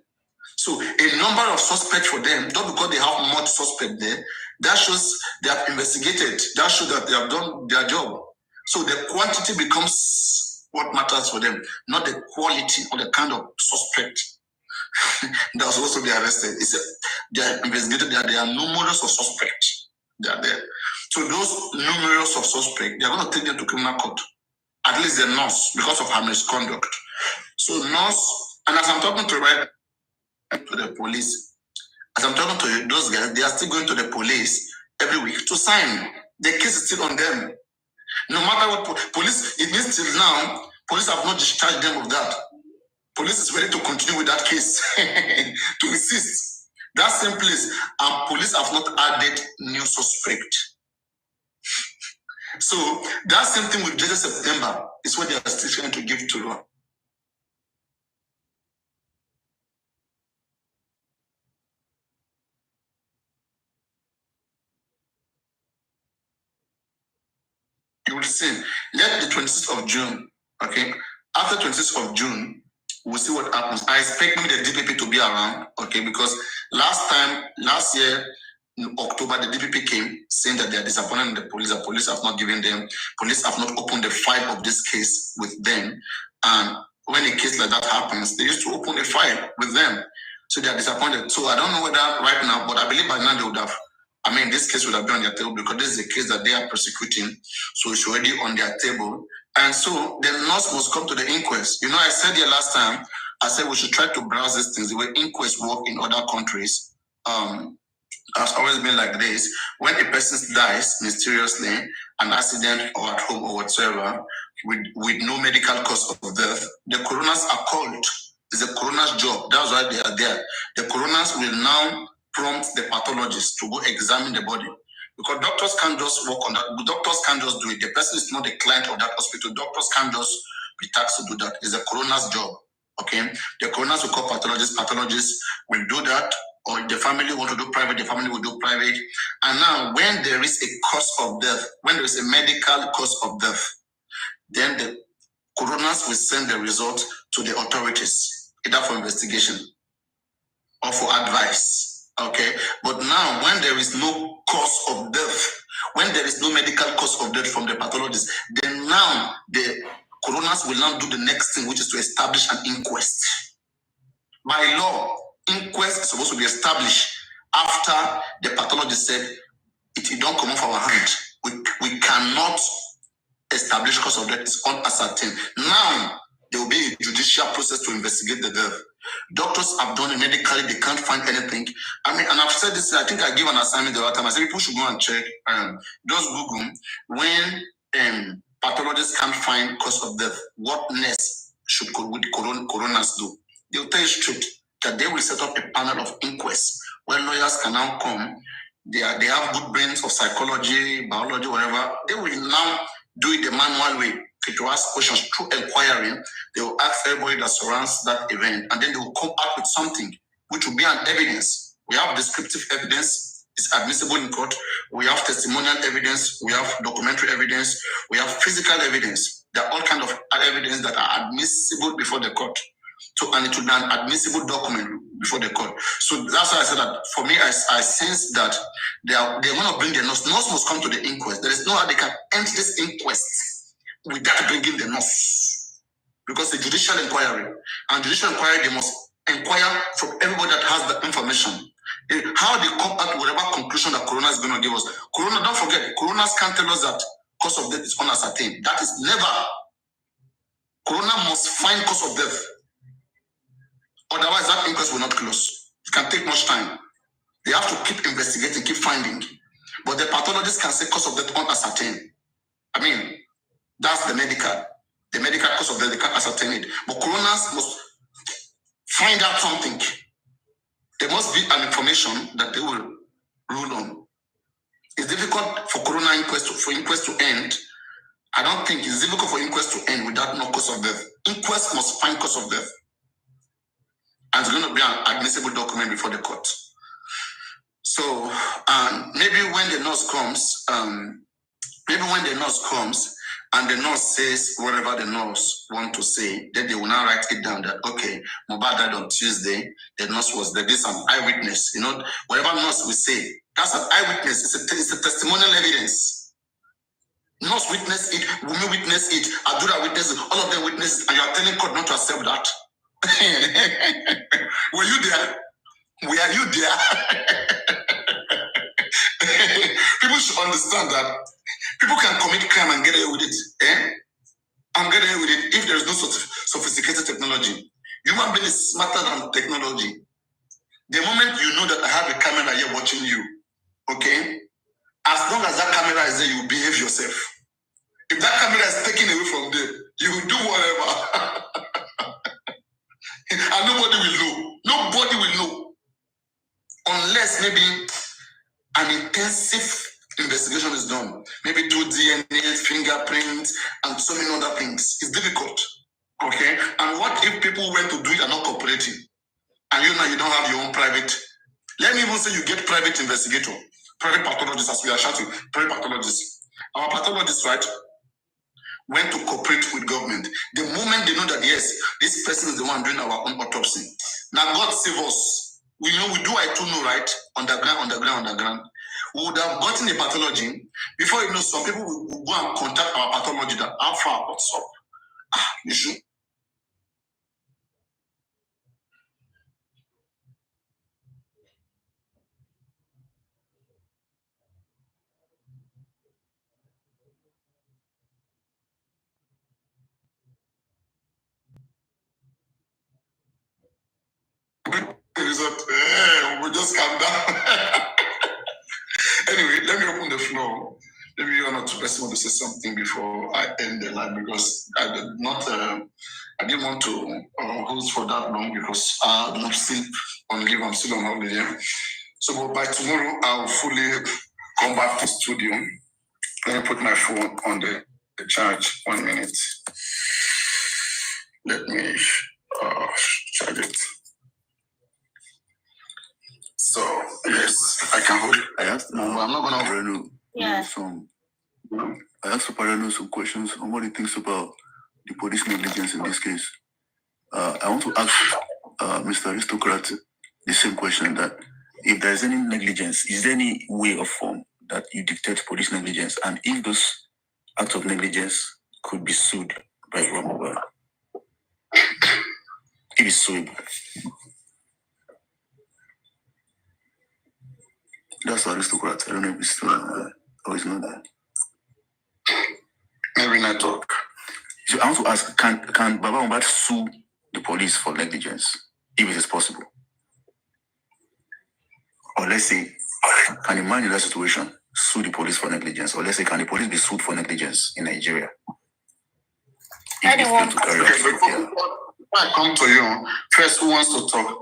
Speaker 1: So a number of suspects for them, not because they have much suspect there, that shows they have investigated. That shows that they have done their job. So the quantity becomes what matters for them, not the quality or the kind of suspect that was supposed to be arrested. They are investigated. There are numerous of suspects. They are there. So those numerous of suspects, they are going to take them to criminal court. At least the nurse, because of her misconduct. So nurse, and as I'm talking to the police, as I'm talking to those guys, they are still going to the police every week to sign. The case is still on them. No matter what police, it means till now, police have not discharged them of that. Police is ready to continue with that case, to insist. That same place, and police have not added new suspect. So that same thing with Judge September is what they are still trying to give to them. You will see. Let the 26th of June, okay? After 26th of June, we'll see what happens. I expect maybe the DPP to be around, okay? Because last year, in October, the DPP came saying that they are disappointed in the police. The police have not given them, police have not opened the file of this case with them. And when a case like that happens, they used to open a file with them. So they are disappointed. So I don't know whether right now, but I believe by now they would have, this case would have been on their table because this is a case that they are prosecuting. So it's already on their table. And so the nurse must come to the inquest. You know, I said here last time, I said we should try to browse these things the way inquests work in other countries. Has always been like this. When a person dies mysteriously, an accident or at home or whatsoever, with no medical cause of death, the coroners are called It's the coroner's job. That's why they are there. The coroners will now prompt the pathologist to go examine the body. Because doctors can't just work on that. Doctors can't just do it. The person is not the client of that hospital. Doctors can't just be tasked to do that. It's the coroner's job. Okay? The coroners will call pathologists. Pathologists will do that. Or if the family want to do private, the family will do private. And now, when there is a cause of death, when there is a medical cause of death, then the coroners will send the result to the authorities, either for investigation or for advice. Okay? But now, when there is no cause of death, when there is no medical cause of death from the pathologist, then now the coroners will now do the next thing, which is to establish an inquest. By law, inquest is supposed to be established after the pathologist said, it don't come off our hand. We cannot establish cause of death. It's unascertained. Now, there will be a judicial process to investigate the death. Doctors have done it medically, they can't find anything. I mean, and I've said this, I think I gave an assignment the other time. I said people should go and check, just Google, when pathologists can't find cause of death, what next would coroners do? They'll tell you straight that they will set up a panel of inquest where lawyers can now come. They have good brains of psychology, biology, whatever. They will now do it the manual way. To ask questions through inquiring. They will ask everybody that surrounds that event, and then they will come up with something which will be an evidence. We have descriptive evidence, it's admissible in court. We have testimonial evidence, we have documentary evidence, we have physical evidence. There are all kinds of evidence that are admissible before the court. So, and it will be an admissible document before the court. So that's why I said that for me, I sense that they're going to bring the nurse. Nurse must come to the inquest. There is no how they can end this inquest without bringing the nurse. Because it's a judicial inquiry. And judicial inquiry, they must inquire from everybody that has the information. How they come out with whatever conclusion that Corona is going to give us. Corona, don't forget, Coronas can't tell us that cause of death is unascertained. That is never. Corona must find cause of death. Otherwise, that inquest will not close. It can take much time. They have to keep investigating, keep finding. But the pathologist can say cause of death unascertained. I mean, that's the medical. The medical cause of death, they can't ascertain it. But coroners must find out something. There must be an information that they will rule on. It's difficult for corona inquest to end. I don't think it's difficult for inquest to end without no cause of death. Inquest must find cause of death. And it's going to be an admissible document before the court. So maybe when the nurse comes, and the nurse says whatever the nurse want to say, then they will now write it down that, okay, Mohbad died on Tuesday, the nurse was there, this is an eyewitness. You know, whatever nurse will say, that's an eyewitness, it's a testimonial evidence. Nurse witness it, women witness it, Adura witness it, all of them witness it, and you are telling court not to accept that. Were you there? Were you there? People should understand that people can commit crime and get away with it. And get away with it if there is no sophisticated technology. Human being is smarter than technology. The moment you know that I have a camera here watching you, okay? As long as that camera is there, you behave yourself. If that camera is taken away from there, you will do whatever. And nobody will know. Nobody will know. Unless maybe an intensive investigation is done. Maybe through DNA, fingerprints, and so many other things. It's difficult. Okay? And what if people went to do it and not cooperating? And you know you don't have your own private. Let me even say you get private investigator, private pathologist, as we are shouting, private pathologist. Our pathologist, right, went to cooperate with government. The moment they know that, yes, this person is the one doing our own autopsy. Now, God save us. We know we do I too know, right? Underground. We would have gotten a pathology. Before you know, some people will go and contact our pathology that how far, what's up? You should. We just calm down. Anyway, let me open the floor. maybe one or two person want to say something before I end the live, because I did not. I didn't want to host for that long because I'm still on leave. I'm still on holiday. So by tomorrow, I'll fully come back to studio. Let me put my phone on the charge. 1 minute. Let me charge it. So yes, I can hold it.
Speaker 4: I asked.
Speaker 1: I'm not gonna.
Speaker 4: Papariano, I asked Papariano some questions on what he thinks about the police negligence in this case. I want to ask Mr. Aristocrat the same question, that if there is any negligence, is there any way or form that you dictate police negligence, and if those acts of negligence could be sued by Romova? It is suable. That's Aristocrat. I don't know if it's still or it's not there.
Speaker 1: Maybe network.
Speaker 4: So I want to ask, can Baba Mohbad sue the police for negligence, if it is possible? Or let's say, can a man in that situation sue the police for negligence? Or let's say, can the police be sued for negligence in Nigeria?
Speaker 1: Before I come to you, first, who wants to talk?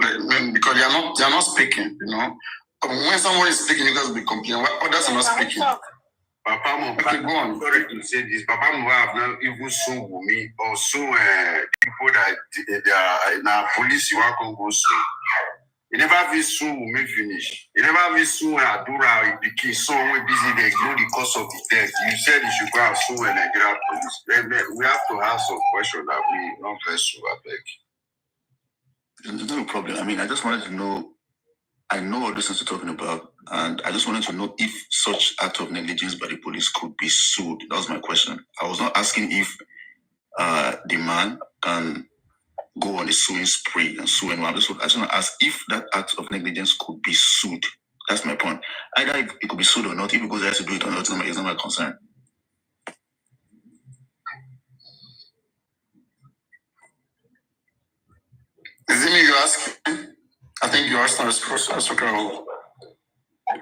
Speaker 1: Because they are not speaking, you know. When someone is speaking, you guys be complaining. Others are not speaking.
Speaker 5: Papa Mohbad,
Speaker 1: okay, go on.
Speaker 5: Sorry to say this. Papa Mohbad have not even sue Wumi or sue people that they are in our police. You want to go sue? You never be sue Wumi finish. You never be sue Adura if the kid so we busy they ignore the cause of the death. You said you should go and sue a Nigerian police. We have to ask some questions that we not first sue. I beg.
Speaker 4: There's no problem. I mean, I just wanted to know. I know what this is talking about, and I just wanted to know if such act of negligence by the police could be sued. That was my question. I was not asking if the man can go on a suing spree and sue anyone. I just want to ask if that act of negligence could be sued. That's my point. Either it could be sued or not. If it goes there to do it or not, it's not my concern.
Speaker 1: Is it me you ask? I think you asked Aristocrat.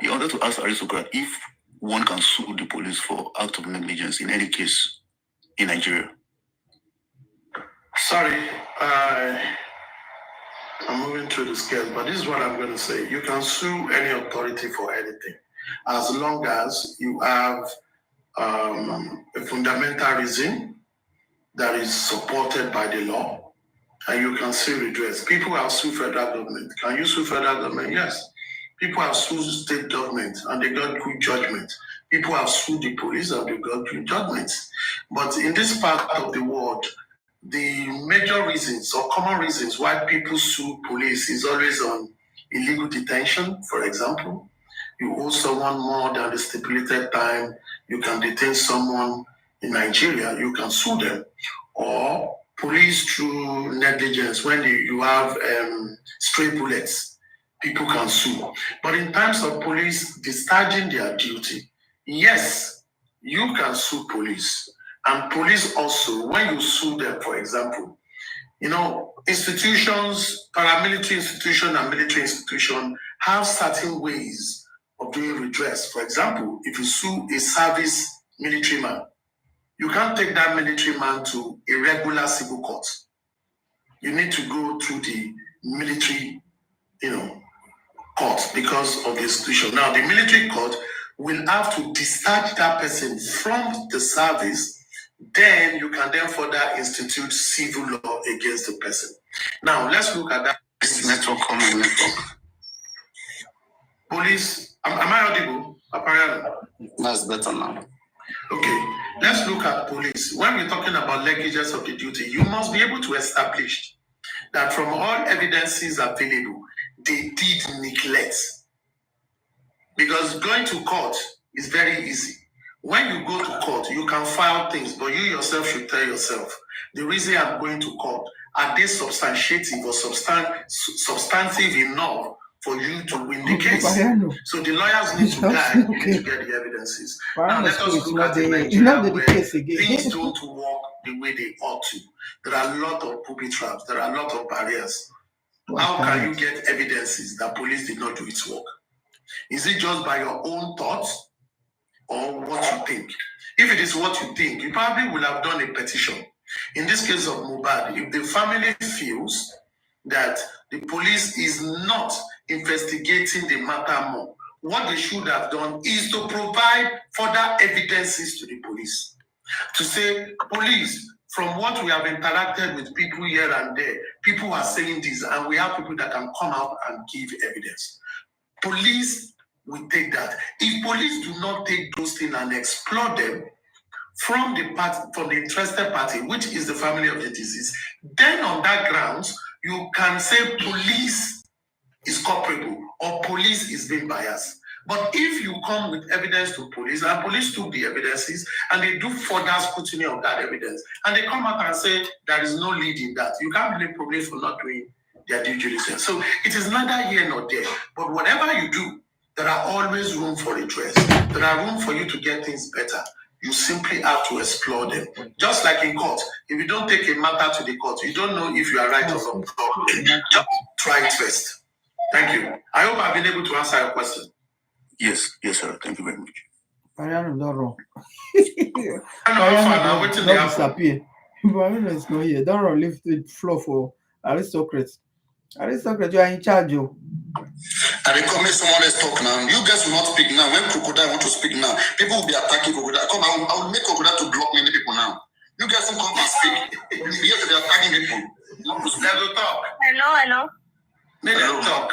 Speaker 4: You wanted to ask Aristocrat if one can sue the police for act of negligence in any case in Nigeria.
Speaker 6: Sorry, I'm moving through the scale, but this is what I'm going to say. You can sue any authority for anything, as long as you have a fundamental reason that is supported by the law, and you can still redress. People have sued federal government. Can you sue federal government? Yes. People have sued state government, and they got good judgment. People have sued the police, and they got good judgments. But in this part of the world, the major reasons or common reasons why people sue police is always on illegal detention, for example. You owe someone more than the stipulated time you can detain someone in Nigeria, you can sue them. Or police through negligence, when you have stray bullets, people can sue. But in terms of police discharging their duty, yes, you can sue police. And police also, when you sue them, for example, you know, institutions, paramilitary institution and military institution have certain ways of doing redress. For example, if you sue a service military man, you can't take that military man to a regular civil court. You need to go through the military, court because of the institution. Now, the military court will have to discharge that person from the service. Then you can then further institute civil law against the person. Now, let's look at that.
Speaker 1: Network.
Speaker 6: Police, am I audible? Papariano?
Speaker 1: That's better now.
Speaker 6: Okay, let's look at police. When we're talking about negligence of the duty, you must be able to establish that from all evidences available, they did neglect. Because going to court is very easy. When you go to court, you can file things, but you yourself should tell yourself, the reason I'm going to court, are they substantiative or substantive enough for you to win the case? So the lawyers need to guide you to get the evidences. Now let us look at the Nigeria where things don't work the way they ought to. There are a lot of booby traps. There are a lot of barriers. How can you get evidences that police did not do its work? Is it just by your own thoughts? or what you think. If it is what you think, you probably will have done a petition. In this case of Mohbad, if the family feels that the police is not investigating the matter more, what they should have done is to provide further evidences to the police. To say, police, from what we have interacted with people here and there, people are saying this, and we have people that can come out and give evidence. Police will take that. If police do not take those things and explore them from the interested party, which is the family of the deceased, then on that grounds, you can say police is culpable or police is being biased. But if you come with evidence to police, and police took the evidences and they do further scrutiny of that evidence, and they come out and say there is no lead in that, you can't blame police for not doing their due diligence. So it is neither here nor there. But whatever you do, there are always room for redress. There are room for you to get things better. You simply have to explore them. Just like in court, if you don't take a matter to the court, you don't know if you are right or wrong. Just try it first. Thank you. I hope I've been able to answer your question.
Speaker 4: Yes, sir. Thank you very much.
Speaker 2: Papariano not wrong.
Speaker 6: Papariano
Speaker 2: don't disappear. Papariano is not here. Don't run, leave the floor for aristocrats. Aristocrats, you are in charge.
Speaker 1: I recommend someone else talk now. You guys will not speak now. When Crocodile want to speak now, people will be attacking Crocodile. Come, I will make Crocodile to block many people now. You guys will come and speak. Yes, they are attacking people. Let them talk.
Speaker 3: Hello.
Speaker 6: Let them talk.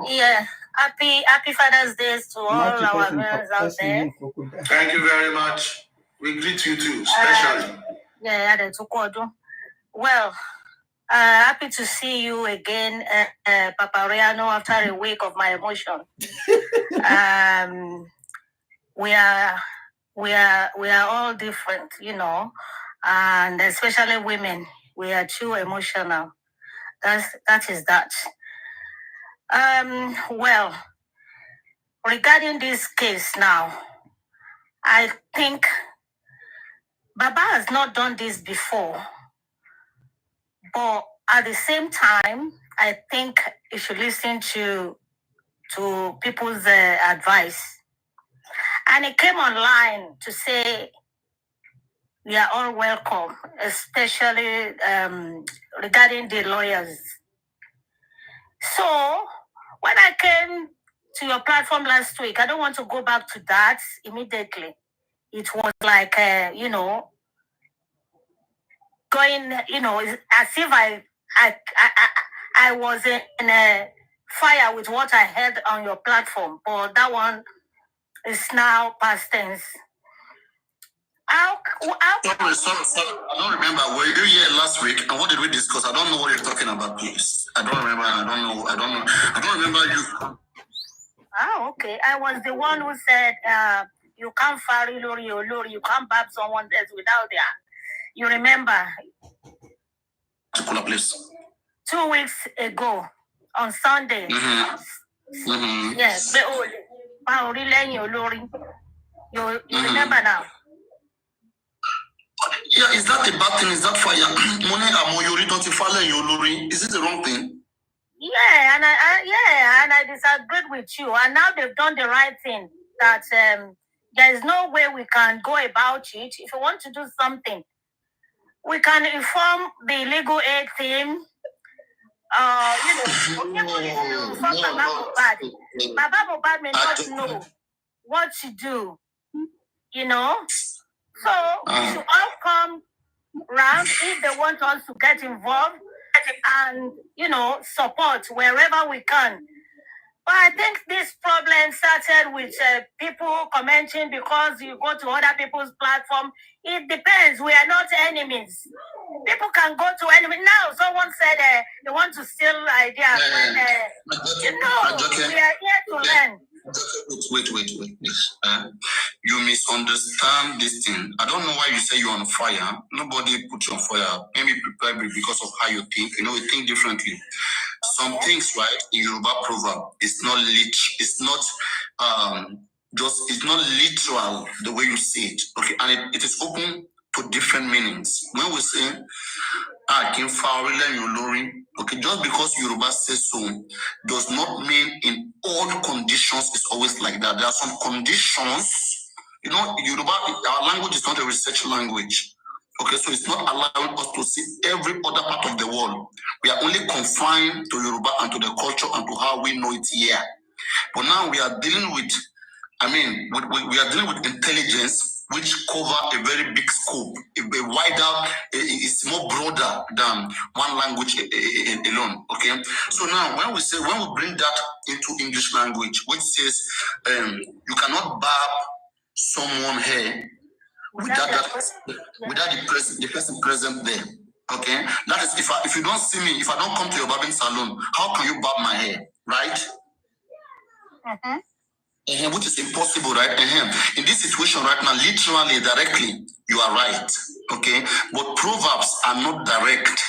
Speaker 3: Yeah. Happy Father's Day to all our viewers out there.
Speaker 6: Thank you very much. We greet you too, especially.
Speaker 3: Well, happy to see you again, Papariano, after a week of my emotion. We are all different, and especially women. We are too emotional. That is that. Well, regarding this case now, I think Baba has not done this before, but at the same time, I think you should listen to people's advice. And he came online to say we are all welcome, especially regarding the lawyers. So when I came to your platform last week, I don't want to go back to that immediately. It was like, going, as if I was in a fire with what I heard on your platform. But that one is now past tense.
Speaker 1: Sorry. I don't remember. Were you here last week? And what did we discuss? I don't know what you're talking about, please. I don't remember. I don't remember you.
Speaker 3: Okay. I was the one who said you can't fire Lori, you can't bab someone else without their. You remember?
Speaker 1: Particular place.
Speaker 3: 2 weeks ago on Sunday.
Speaker 1: Mm-hmm.
Speaker 3: Yes. You remember now?
Speaker 1: Yeah, is that a bad thing? Is that fire? Is it the wrong thing?
Speaker 3: Yeah, and I disagreed with you. And now they've done the right thing. That there is no way we can go about it. If you want to do something, we can inform the legal aid team. Baba Mohbad may not know what to do. So we should all come round if they want us to get involved and, support wherever we can. But I think this problem started with people commenting because you go to other people's platform. It depends. We are not enemies. People can go to enemies. Now, someone said they want to steal ideas. We are here to learn.
Speaker 1: Wait. You misunderstand this thing. I don't know why you say you're on fire. Nobody put you on fire. Maybe prepare because of how you think. We think differently. Some things, right, in Yoruba proverb, it's not literal the way you say it. Okay, and it is open to different meanings. When we say okay, just because Yoruba says so does not mean in all conditions it's always like that. There are some conditions You know, Yoruba, our language is not a research language. Okay, so it's not allowing us to see every other part of the world. We are only confined to Yoruba and to the culture and to how we know it here. But now we are dealing with, we are dealing with intelligence, which cover a very big scope, a wider, it's more broader than one language alone. Okay, so now when we bring that into English language, which says you cannot barb someone hair without the person present there. Okay, that is if you don't see me, if I don't come to your barbing salon, how can you barb my hair, right? Which is impossible, right? In this situation right now, literally, directly, you are right. Okay, but proverbs are not direct.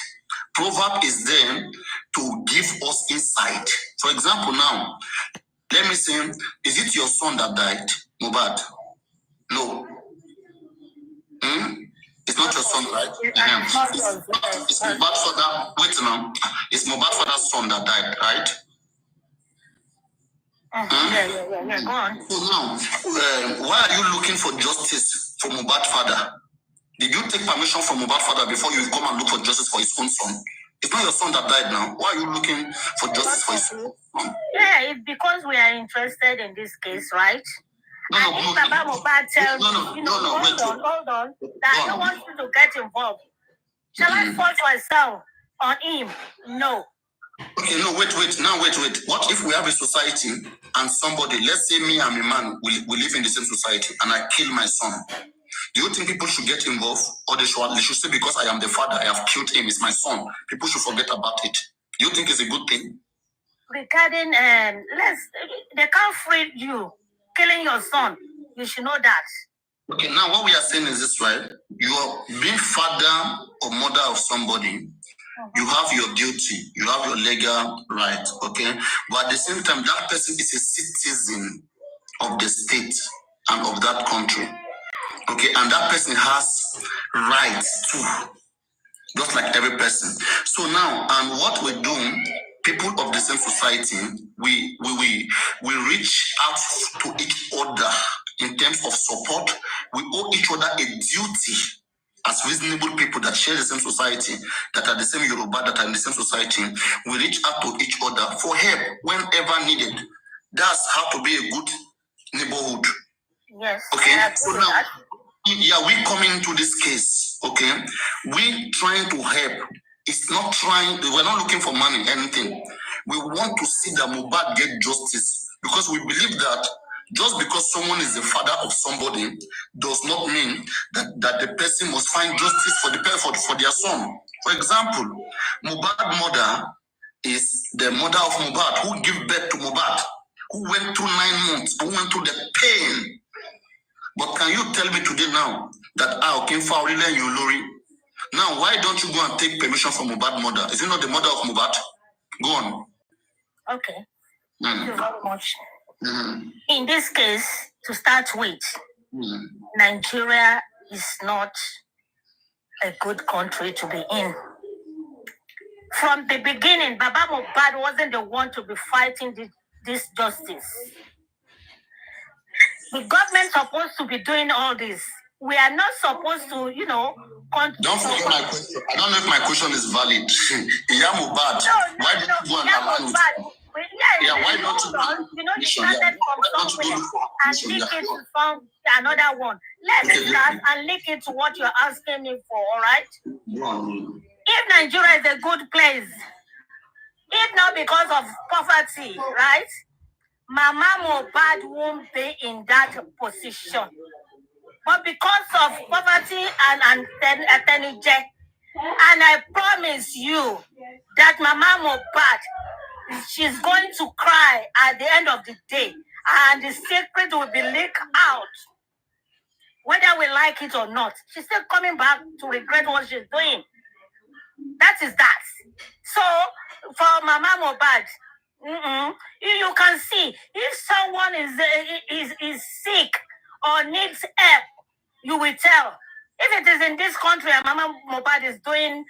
Speaker 1: Proverb is there to give us insight. For example, now, let me say, is it your son that died, Mubad? No. It's not your son, right? It's Mubad's father. Wait now. It's Mubad's father's son that died, right?
Speaker 3: Yeah. Go on.
Speaker 1: So now, why are you looking for justice for Mubad's father? Did you take permission from Mubad's father before you come and look for justice for his own son? It's not your son that died now. Why are you looking for justice for his own son?
Speaker 3: Yeah, it's because we are interested in this case, right?
Speaker 1: No,
Speaker 3: Hold on. I don't want you to get involved. Shall I force myself on him? No.
Speaker 1: Okay, no, wait. Now, wait. What if we have a society and somebody, let's say me, I'm a man, we live in the same society, and I kill my son? Do you think people should get involved, or they should say because I am the father, I have killed him, it's my son? People should forget about it. Do you think it's a good thing?
Speaker 3: Regarding, they can't free you killing your son. You should know that.
Speaker 1: Okay, now what we are saying is this, right? You are being father or mother of somebody. You have your duty, you have your legal right, okay? But at the same time, that person is a citizen of the state and of that country, okay? And that person has rights too, just like every person. So now, and what we do, people of the same society, we reach out to each other in terms of support. We owe each other a duty as reasonable people that share the same society, that are the same Yoruba, that are in the same society. We reach out to each other for help whenever needed. That's how to be a good neighborhood.
Speaker 3: Yes.
Speaker 1: Okay. So now, we coming into this case. Okay, we trying to help. It's not trying. We're not looking for money, anything. We want to see that Mohbad get justice, because we believe that just because someone is the father of somebody does not mean that the person must find justice for their son. For example, Mohbad's mother is the mother of Mohbad, who gave birth to Mohbad, who went through 9 months, who went through the pain. But can you tell me today now that I came for you, Lori? Now, why don't you go and take permission from Mohbad's mother? Is it not the mother of Mohbad? Go on.
Speaker 3: Okay. Thank you very much. In this case, to start with, Nigeria is not a good country to be in. From the beginning, Baba Mohbad wasn't the one to be fighting this justice. The government supposed to be doing all this. We are not supposed to,
Speaker 1: Don't forget my question. I don't know if my question is valid. Mohbad. Why don't you go and align with why don't you
Speaker 3: you started from somewhere and link it to another one. Let's start and link it to what you're asking me for, all right? If Nigeria is a good place, if not because of poverty, right? Mama Mohbad won't be in that position. But because of poverty and I promise you that Mama Mohbad, she's going to cry at the end of the day, and the secret will be leaked out. Whether we like it or not, she's still coming back to regret what she's doing. That is that. So, for Mama Mohbad, you can see if someone is sick or needs help, you will tell. If it is in this country and Mama Mohbad is doing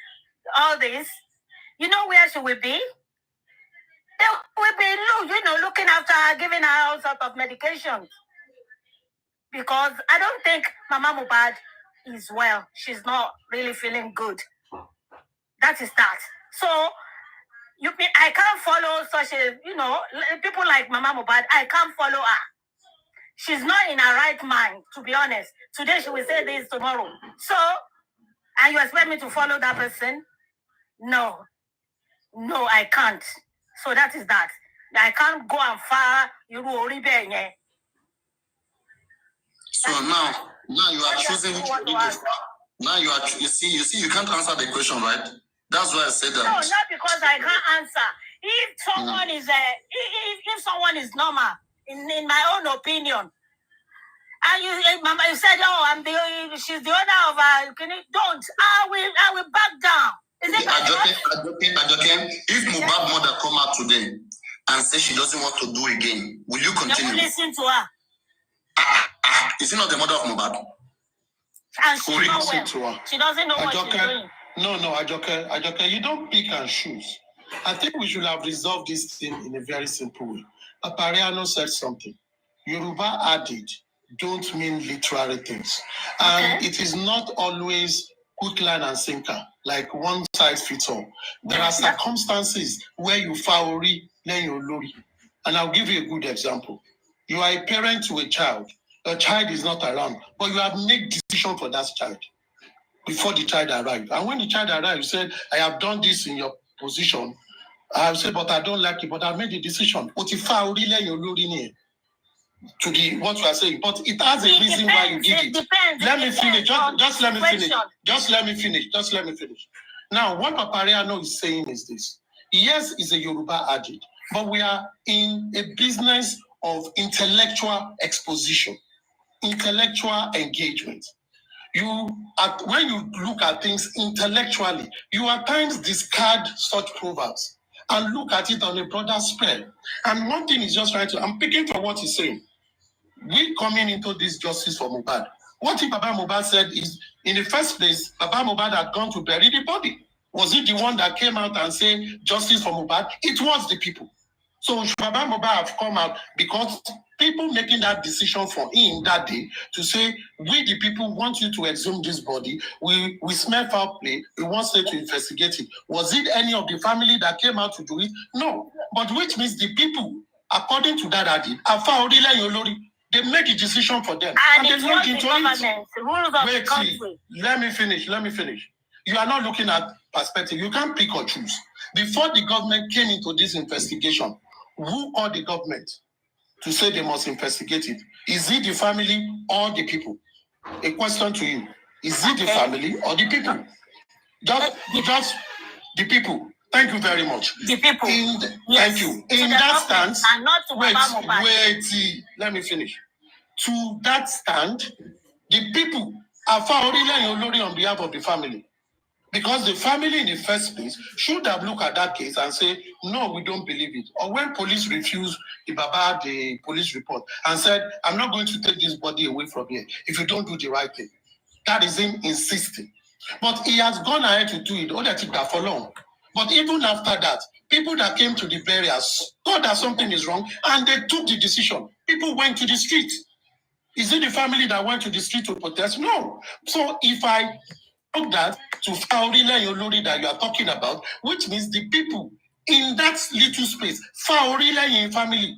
Speaker 3: all this, you know where she will be? They will be looking after her, giving her all sorts of medications. because I don't think Mama Mohbad is well. She's not really feeling good. That is that. So I can't follow such a, people like Mama Mohbad. I can't follow her. She's not in her right mind, to be honest. Today she will say this, tomorrow. So, and you expect me to follow that person? No, I can't. So that is that. I can't go and far.
Speaker 1: So now you are choosing which body to. Now you see, you can't answer the question, right? That's why I said that.
Speaker 3: No, not because I can't answer. If someone is if someone is normal, in my own opinion, and you said, oh, she's the owner of don't. I will back down. Is it
Speaker 1: Ajoke, if Mohbad mother come out today and say she doesn't want to do again, will you continue?
Speaker 3: You will listen to her.
Speaker 1: Is it not the mother of Mohbad?
Speaker 3: And she doesn't know what she's doing.
Speaker 6: No, Ajoke, you don't pick and choose. I think we should have resolved this thing in a very simple way. Papariano said something. Yoruba added, don't mean literary things. And it is not always hook, line, and sinker, like one size fits all. There are circumstances where you faori, then you lori. And I'll give you a good example. You are a parent to a child. Your child is not around, but you have made decision for that child before the child arrived. And when the child arrived, you said, I have done this in your position. I will say, but I don't like it, but I made the decision. To the what you are saying, but it has a reason why you did it.
Speaker 3: Depends.
Speaker 6: Let me finish. Just let me finish. Just let me finish. Now, what Papariano is saying is this. Yes, it's a Yoruba adage, but we are in a business of intellectual exposition, intellectual engagement. When you look at things intellectually, you at times discard such proverbs and look at it on a broader spread. And one thing is just I'm picking from what he's saying. We coming into this justice for Mohbad. What if Baba Mohbad said is, in the first place, Baba Mohbad had gone to bury the body. Was it the one that came out and said justice for Mohbad? It was the people. So should Baba Mohbad have come out because people making that decision for him that day to say, we the people want you to exhume this body, we smell foul play, we want you to investigate it. Was it any of the family that came out to do it? No. But which means the people, according to that adage, they made the decision for them.
Speaker 3: And they looked into it.
Speaker 6: Wait, let me finish. You are not looking at perspective. You can't pick or choose. Before the government came into this investigation, who called the government to say they must investigate it? Is it the family or the people? A question to you. Is it the family or the people? Just the people. Thank you very much.
Speaker 3: The people.
Speaker 6: Thank you. In that stance,
Speaker 3: and not to
Speaker 6: wait, let me finish. To that stand, the people are on behalf of the family. Because the family in the first place should have looked at that case and say, no, we don't believe it. Or when police refused the police report and said, I'm not going to take this body away from here if you don't do the right thing. That is him insisting. But he has gone ahead to do it, all that it for long. But even after that, people that came to the burials thought that something is wrong and they took the decision. People went to the street. Is it the family that went to the street to protest? No. So if I took that to Faorila Yolori that you are talking about, which means the people in that little space, Faorila family,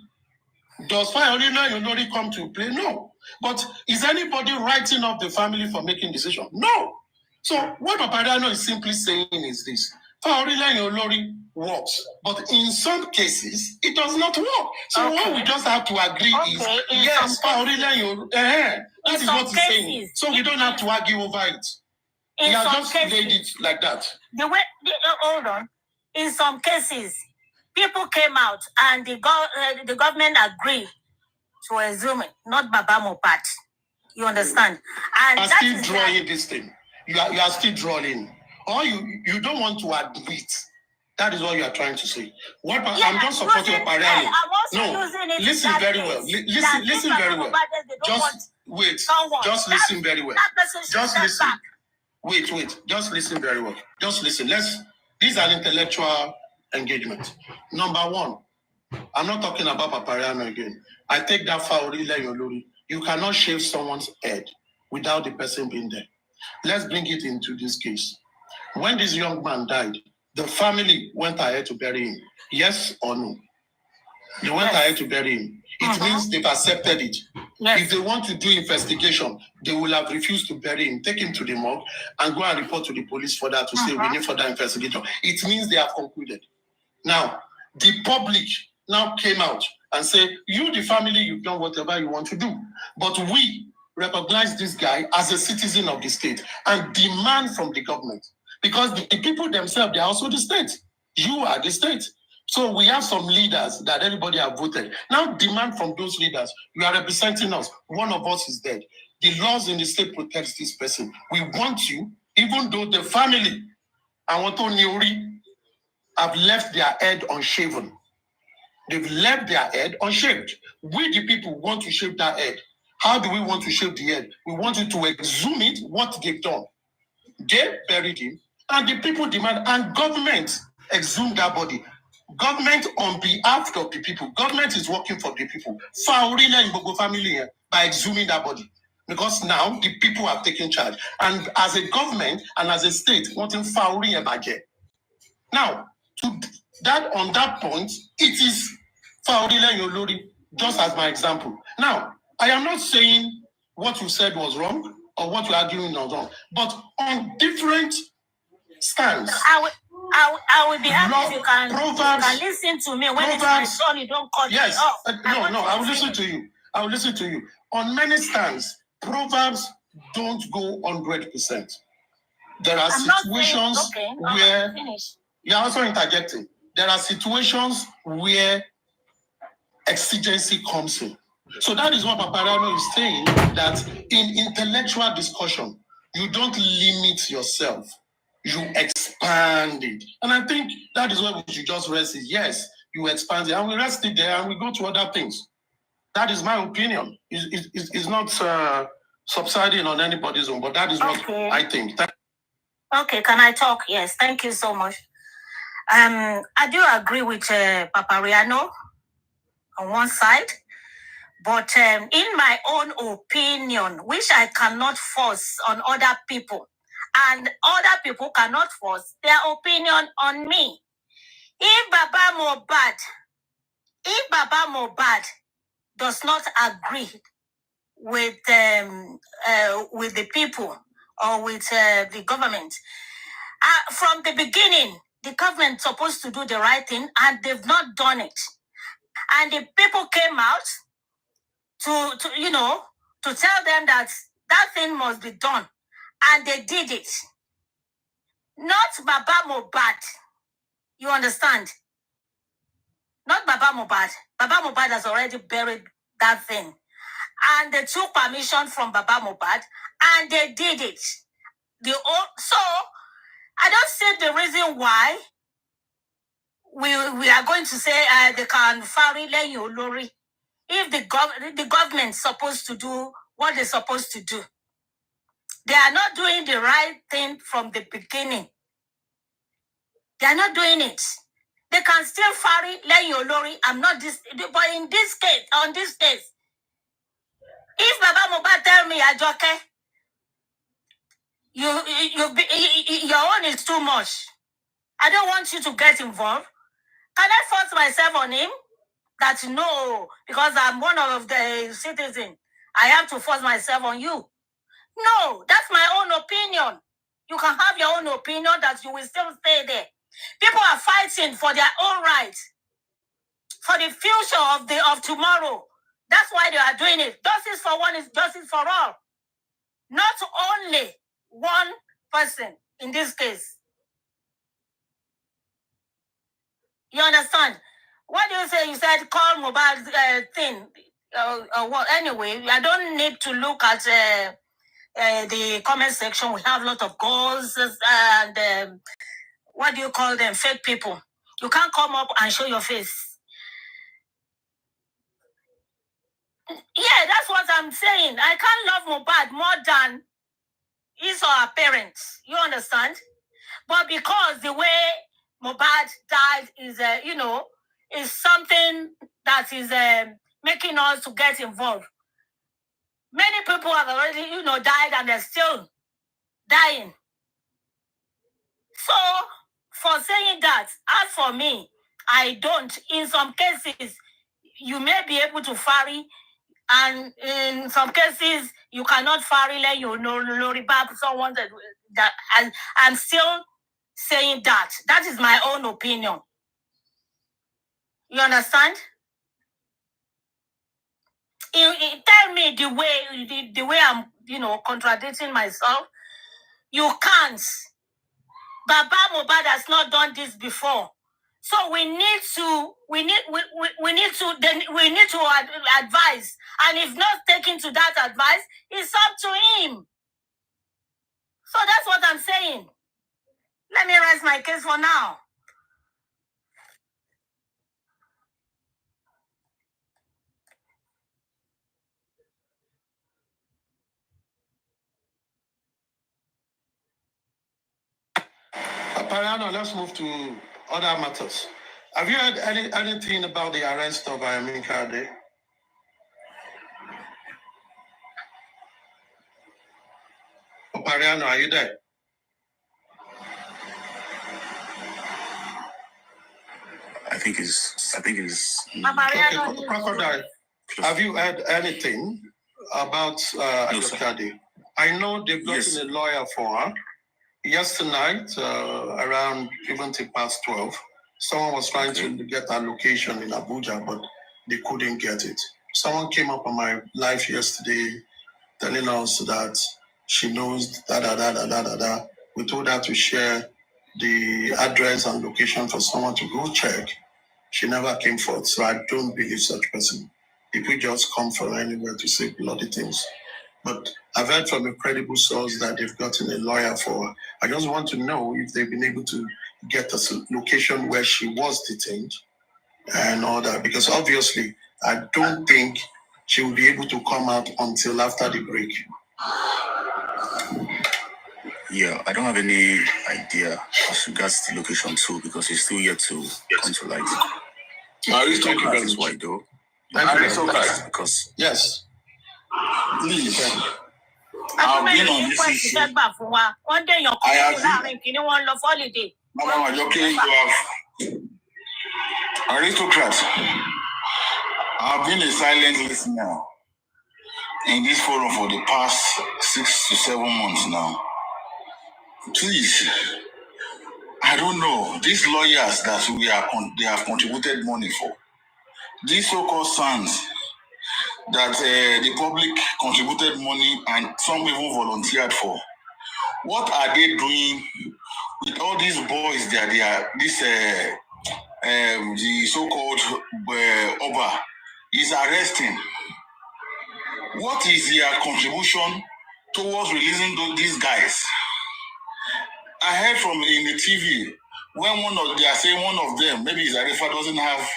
Speaker 6: does Faorila Yolori come to play? No. But is anybody writing up the family for making decision? No. So what Papariano is simply saying is this. Faorila Yolori works, but in some cases, it does not work. So what we just have to agree is, yes, Faorila Yolori, that is what he's saying. So we don't have to argue over it. He has just laid it like that.
Speaker 3: Hold on. In some cases, people came out and the government agreed to exhume it, not Baba Mohbad. You understand? And
Speaker 6: I'm still drawing this thing. You are still drawing. Or you don't want to admit. That is what you are trying to say. I'm just supporting Papariano. No, listen very well. Listen very well. Just wait. Just listen very well. Just listen. Wait. Just listen very well. Just listen. This is an intellectual engagement. Number one, I'm not talking about Papariano again. I take that Faorila Yolori You cannot shave someone's head without the person being there. Let's bring it into this case. When this young man died, the family went ahead to bury him. Yes or no? They went ahead to bury him. It means they've accepted it. Yes. If they want to do investigation, they will have refused to bury him, take him to the morgue, and go and report to the police for that to say we need further investigation. It means they have concluded. Now, the public now came out and said, you, the family, you've done whatever you want to do. But we recognize this guy as a citizen of the state and demand from the government. Because the people themselves, they are also the state. You are the state. So we have some leaders that everybody have voted. Now demand from those leaders, you are representing us. One of us is dead. The laws in the state protects this person. We want you, even though the family, have left their head unshaven. They've left their head unshaved. We, the people, want to shave that head. How do we want to shave the head? We want you to exhume it, what they've done. They buried him, and the people demand, and government exhumed that body. Government on behalf of the people. Government is working for the people. Faurila in Bogo family by exhuming that body. Because now the people have taken charge. And as a government and as a state, wanting Faurila budget. Now, to that on that point, it is Faurila Yolori, just as my example. Now, I am not saying what you said was wrong or what you're arguing was wrong, but on different stands.
Speaker 3: I will be happy if you can listen to me. When it's my son, you don't call me off.
Speaker 6: I will listen to you. I will listen to you. On many stands, Proverbs don't go 100%. There are situations where you're also interjecting. There are situations where exigency comes in. So that is what Papariano is saying, that in intellectual discussion, you don't limit yourself. You expand it. And I think that is where we should just rest it. Yes, you expand it. And we rest it there and we go to other things. That is my opinion. It's not subsiding on anybody's own, but that is what I think.
Speaker 3: Okay, can I talk? Yes, thank you so much. I do agree with Papariano on one side, but in my own opinion, which I cannot force on other people, and other people cannot force their opinion on me. If Baba Mohbad does not agree with the people or with the government, from the beginning, the government supposed to do the right thing, and they've not done it. And the people came out to tell them that that thing must be done, and they did it. Not Baba Mohbad. You understand? Not Baba Mohbad. Baba Mohbad has already buried that thing. And they took permission from Baba Mohbad, and they did it. So, I don't see the reason why we are going to say they can Farile Yolori if the government is supposed to do what they're supposed to do. They are not doing the right thing from the beginning. They are not doing it. They can still Farile Yolori. I'm not this, but in this case, on this case, if Baba Mohbad tell me, Ajoke, your own is too much. I don't want you to get involved. Can I force myself on him? That no, because I'm one of the citizens, I have to force myself on you. No, that's my own opinion. You can have your own opinion that you will still stay there. People are fighting for their own rights, for the future of tomorrow. That's why they are doing it. Justice for one is justice for all. Not only one person in this case. You understand? What do you say? You said call mobile thing. Well, anyway, I don't need to look at the comment section. We have a lot of goals and what do you call them? Fake people. You can't come up and show your face. Yeah, that's what I'm saying. I can't love Mohbad more than his or her parents. You understand? But because the way Mohbad died is, is something that is making us to get involved. Many people have already, died and they're still dying. So, for saying that, as for me, I don't. In some cases, you may be able to vary, and in some cases, you cannot vary, like someone that I'm still saying that. That is my own opinion. You understand? Tell me the way I'm, contradicting myself. You can't. Baba Mohbad has not done this before. So we need to advise. And if not taking to that advice, it's up to him. So that's what I'm saying. Let me rest my case for now.
Speaker 6: Papariano, let's move to other matters. Have you heard anything about the arrest of Aminka Ade? Papariano, are you there?
Speaker 4: I think it's.
Speaker 3: Papariano,
Speaker 6: okay, Crocodile, have you heard anything about Aminka Ade? I know they've gotten a lawyer for her. Yesterday night, around even past 12, someone was trying to get a location in Abuja, but they couldn't get it. Someone came up on my live yesterday telling us that she knows da. We told her to share the address and location for someone to go check. She never came forth, so I don't believe such person. People just come from anywhere to say bloody things. But I've heard from a credible source that they've gotten a lawyer for her. I just want to know if they've been able to get a location where she was detained and all that, because obviously I don't think she will be able to come out until after the break.
Speaker 4: Yeah, I don't have any idea as regards the location too, because it's still yet to come to light.
Speaker 6: Thank you very much.
Speaker 4: Why though?
Speaker 6: Because yes. Please.
Speaker 3: I've been on this issue. One day you're coming, you want to holiday.
Speaker 5: Mama, you're okay, you have aristocrats. I've been a silent listener in this forum for the past 6 to 7 months now. Please, I don't know. These lawyers that they have contributed money for, these so-called sons that the public contributed money and some even volunteered for. What are they doing with all these boys that they are? The so-called Oba is arresting. What is their contribution towards releasing these guys? I heard from in the TV when they are saying one of them, maybe Zarifa, doesn't have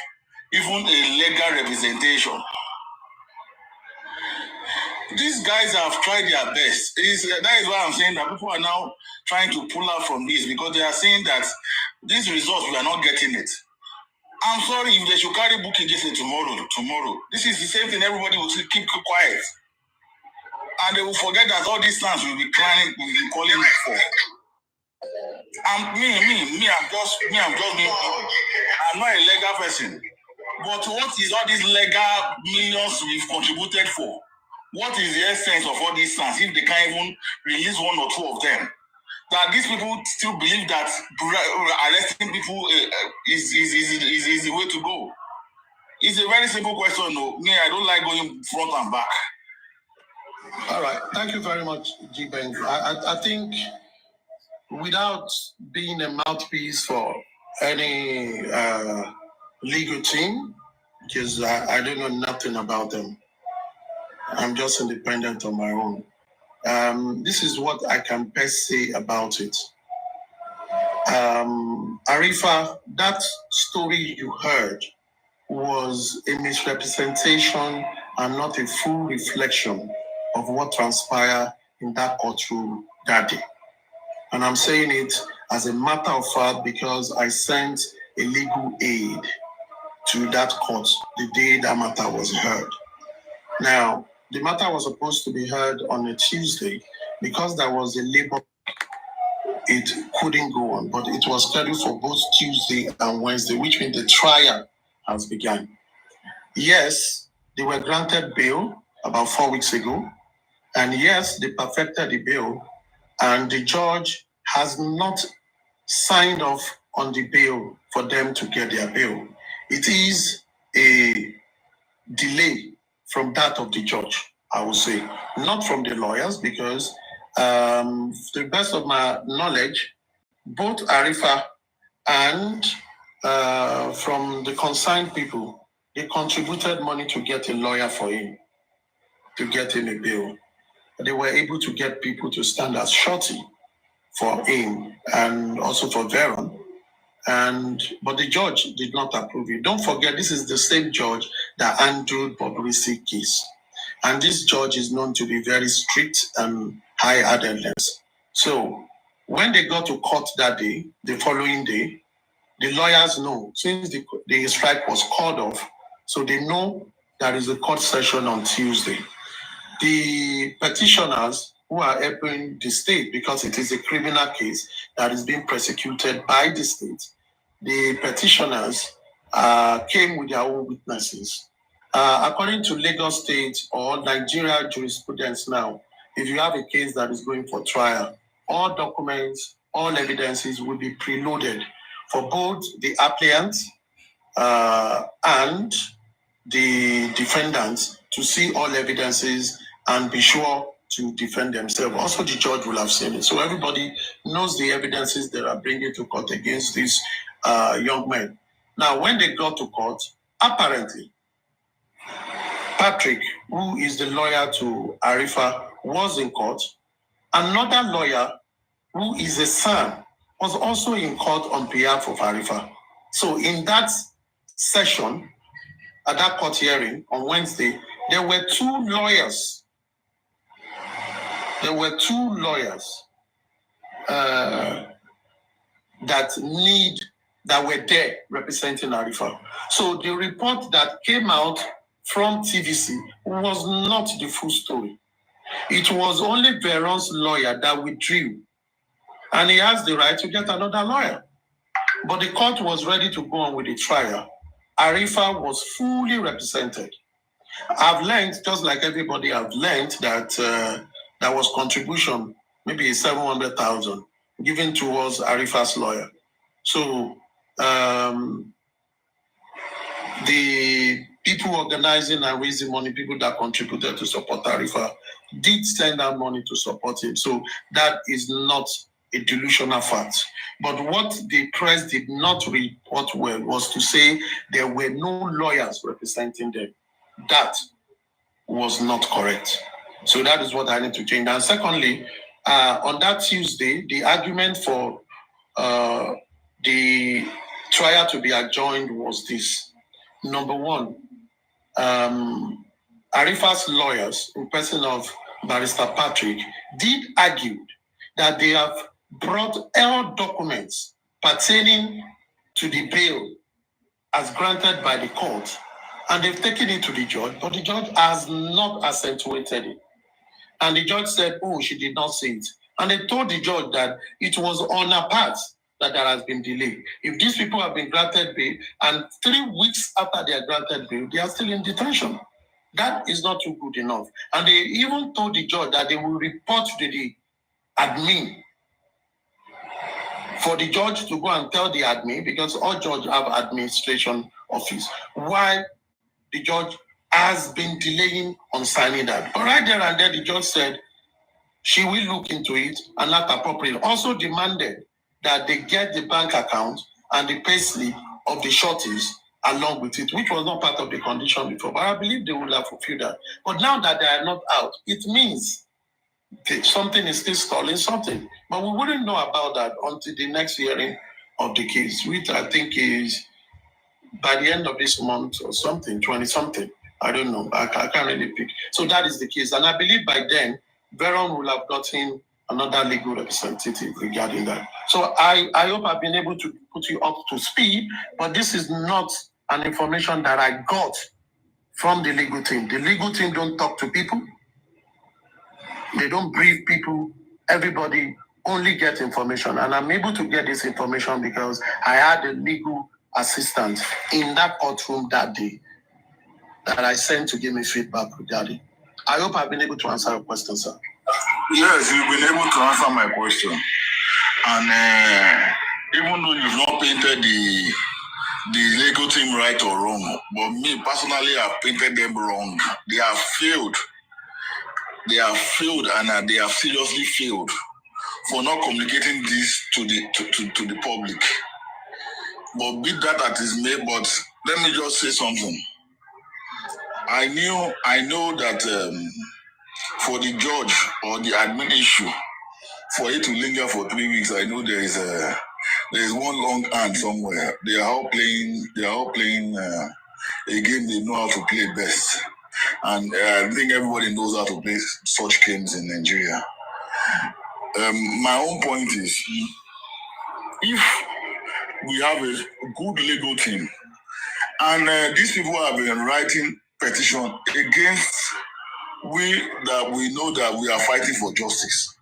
Speaker 5: even a legal representation. These guys have tried their best. That is why I'm saying that people are now trying to pull out from this, because they are saying that these results, we are not getting it. I'm sorry if they should carry Bukky Jesse tomorrow. This is the same thing. Everybody will keep quiet. And they will forget that all these lands will be calling for. I'm just me. I'm not a legal person. But what is all these legal millions we've contributed for? What is the essence of all these lands if they can't even release one or two of them? That these people still believe that arresting people is the way to go. It's a very simple question, though. Me, I don't like going front and back.
Speaker 6: All right. Thank you very much, G-Bang. I think without being a mouthpiece for any legal team, because I don't know nothing about them. I'm just independent on my own. This is what I can best say about it. Arifa, that story you heard was a misrepresentation and not a full reflection of what transpired in that courtroom that day. And I'm saying it as a matter of fact because I sent a legal aid to that court the day that matter was heard. Now, The matter was supposed to be heard on a Tuesday. Because there was a labor, it couldn't go on, but it was scheduled for both Tuesday and Wednesday, which means the trial has begun. Yes, they were granted bail about 4 weeks ago, and yes, they perfected the bail, and the judge has not signed off on the bail for them to get their bail. It is a delay from that of the judge, I would say, not from the lawyers, because to the best of my knowledge, both Arifa and from the concerned people, they contributed money to get a lawyer for him, to get him a bail. They were able to get people to stand as surety for him and also for Veron. But the judge did not approve it. Don't forget, this is the same judge that handled Bobris's case. And this judge is known to be very strict and high-handedness. So when they got to court that day, the following day, the lawyers know, since the strike was called off, so they know there is a court session on Tuesday. The petitioners who are helping the state, because it is a criminal case that is being prosecuted by the state, the petitioners came with their own witnesses. According to Lagos State or Nigeria jurisprudence now, if you have a case that is going for trial, all documents, all evidences will be preloaded for both the applicant and the defendants to see all evidences and be sure to defend themselves. Also, the judge will have seen it. So everybody knows the evidences they are bringing to court against these young men. Now, when they got to court, apparently, Patrick, who is the lawyer to Arifa, was in court. Another lawyer, who is a son, was also in court on behalf of Arifa. So in that session, at that court hearing on Wednesday, there were two lawyers. There were two lawyers that were there representing Arifa. So the report that came out from TVC was not the full story. It was only Veron's lawyer that withdrew, and he has the right to get another lawyer. But the court was ready to go on with the trial. Arifa was fully represented. I've learned, just like everybody, I've learned that there was contribution, maybe 700,000, given towards Arifa's lawyer. So the people organizing and raising money, people that contributed to support Arifa, did send out money to support him. So that is not a delusional fact. But what the press did not report well was to say there were no lawyers representing them. That was not correct. So that is what I need to change. And secondly, on that Tuesday, the argument for the trial to be adjourned was this. Number one, Arifa's lawyers, in person of Barrister Patrick, did argue that they have brought all documents pertaining to the bail as granted by the court, and they've taken it to the judge, but the judge has not accentuated it. And the judge said, oh, she did not say it. And they told the judge that it was on her part that there has been delay. If these people have been granted bail, and 3 weeks after they are granted bail, they are still in detention. That is not too good enough. And they even told the judge that they will report to the admin, for the judge to go and tell the admin, because all judges have administration office, why the judge has been delaying on signing that. But right there and there, the judge said she will look into it and not appropriate. Also demanded that they get the bank account and the payslip of the shorties along with it, which was not part of the condition before. But I believe they will have fulfilled that. But now that they are not out, it means something is still stalling something. But we wouldn't know about that until the next hearing of the case, which I think is by the end of this month or something, 20-something. I don't know. I can't really pick. So that is the case. And I believe by then, Veron will have gotten another legal representative regarding that. So I hope I've been able to put you up to speed, but this is not an information that I got from the legal team. The legal team don't talk to people. They don't brief people. Everybody only gets information. And I'm able to get this information because I had a legal assistant in that courtroom that day that I sent to give me feedback regarding. I hope I've been able to answer your question, sir.
Speaker 4: Yes, you've been able to answer my question. And even though you've not painted the legal team right or wrong, but me personally, I've painted them wrong. They have failed. They have failed, and they have seriously failed for not communicating this to the public. But be that is made, but let me just say something. I know that for the judge or the admin issue, for it to linger for 3 weeks, I know there is one long hand somewhere. They are all playing a game they know how to play best. And I think everybody knows how to play such games in Nigeria. My own point is, if we have a good legal team, and these people have been writing petition against we know that we are fighting for justice,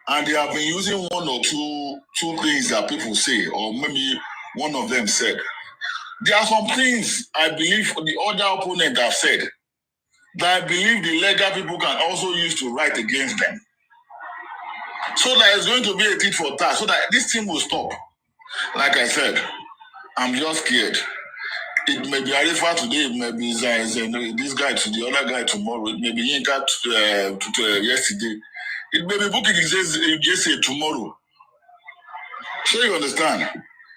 Speaker 4: and they have been using one or two things that people say, or maybe one of them said. There are some things I believe the other opponent have said that I believe the legal people can also use to write against them. So that it's going to be a tit for tat, so that this thing will stop. Like I said, I'm just scared. It may be Arifa today, it may be this guy to the other guy tomorrow, it may be Yinka yesterday. It may be Bukki Jesse tomorrow. So you understand?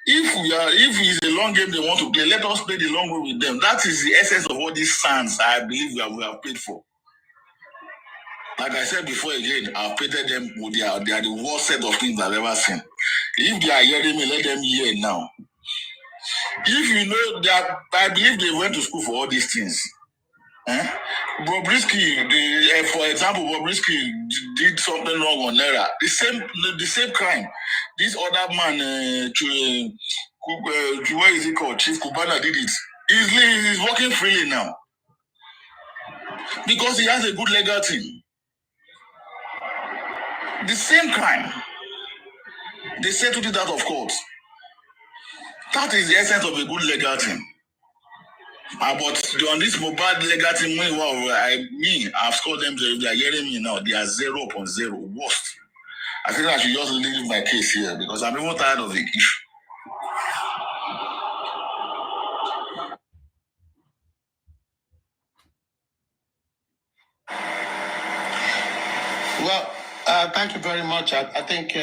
Speaker 4: If it's a long game they want to play, let us play the long way with them. That is the essence of all these fans I believe we have paid for. Like I said before again, I've painted them with they are the worst set of things I've ever seen. If they are hearing me, let them hear now. If you know that, I believe they went to school for all these things. Bobrisky, for example, Bobrisky did something wrong on Naira. The same crime. This other man, what is it called? Chief Kubana did it. He's working freely now because he has a good legal team. The same crime. They settled it out of court. That is the essence of a good legal team. But on this mobile legal team, I've scored them. They are hearing me now. They are 0 upon 0. Worst. I think I should just leave my case here because I'm even tired of the issue.
Speaker 6: Well, thank you very much. I think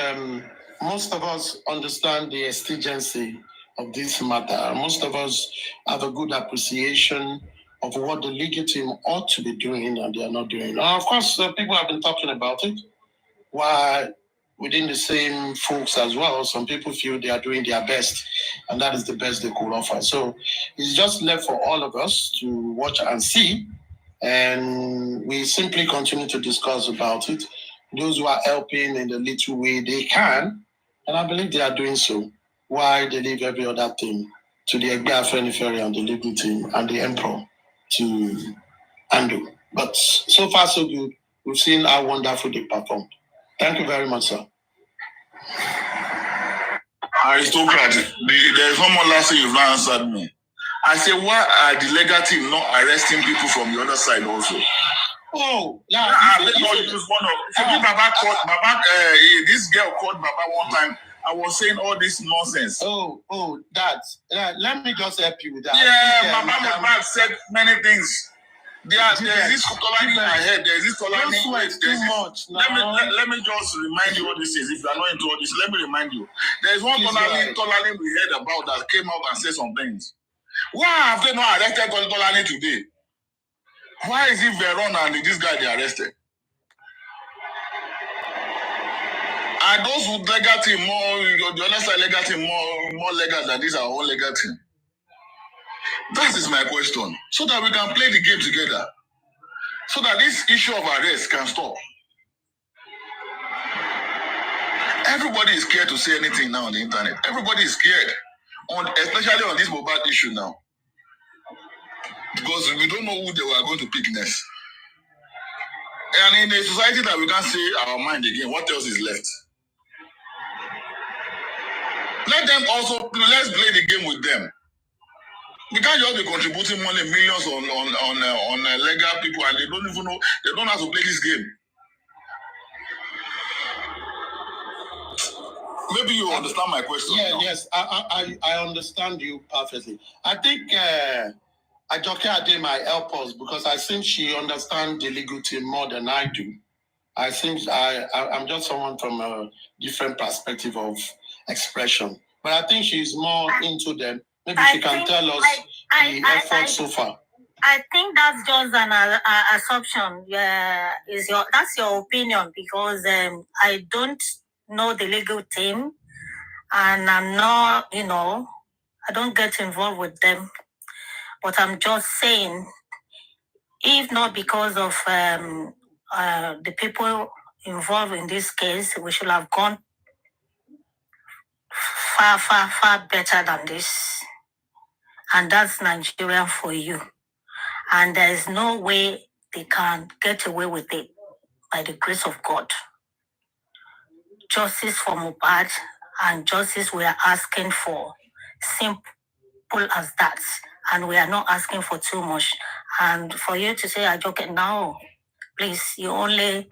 Speaker 6: most of us understand the exigency of this matter. Most of us have a good appreciation of what the legal team ought to be doing and they are not doing. Of course, people have been talking about it. While within the same folks as well, some people feel they are doing their best, and that is the best they could offer. So it's just left for all of us to watch and see, and we simply continue to discuss about it. Those who are helping in the little way they can, and I believe they are doing so, while they leave every other thing to the Egbe Ferry and the legal team and the emperor to handle. But so far so good. We've seen how wonderful they performed. Thank you very much, sir.
Speaker 4: Aristocrat, there's one more last thing you've not answered me. I say, why are the legal team not arresting people from the other side also?
Speaker 6: Oh, yeah.
Speaker 4: Let's not use one of. This girl called Baba one time. I was saying all this nonsense.
Speaker 6: Oh, that. Let me just help you with that.
Speaker 4: Yeah, Baba said many things. There's this Tolani in my head. There's this Tolani. Let me just remind you what this is. If you are not into all this, let me remind you. There's one Tolani we heard about that came out and said some things. Why have they not arrested Tolani today? Why is it Veron and this guy they arrested? Are those with legal team more, the other side legal team more legal than this our own legal team? That is my question. So that we can play the game together. So that this issue of arrest can stop. Everybody is scared to say anything now on the internet. Everybody is scared, especially on this mobile issue now.
Speaker 1: Because we don't know who they were going to pick next. And in a society that we can't say our mind again, what else is left? Let them also, let's play the game with them. We can't just be contributing money, millions on legal people, and they don't even know, they don't know how to play this game. Maybe you understand my question.
Speaker 6: Yeah, now. Yes, I understand you perfectly. I think Ajoke Ade might help us because I think she understands the legal team more than I do. I think I'm just someone from a different perspective of expression. But I think she's more into them. Maybe she can tell us the effort so far.
Speaker 3: I think that's just an assumption. Yeah, that's your opinion because I don't know the legal team, and I'm not, I don't get involved with them. But I'm just saying, if not because of the people involved in this case, we should have gone far, far, far better than this. And that's Nigeria for you. And there is no way they can get away with it by the grace of God. Justice for Mohbad and justice we are asking for. Simple as that. And we are not asking for too much. And for you to say, Ajoke, now, please, you only,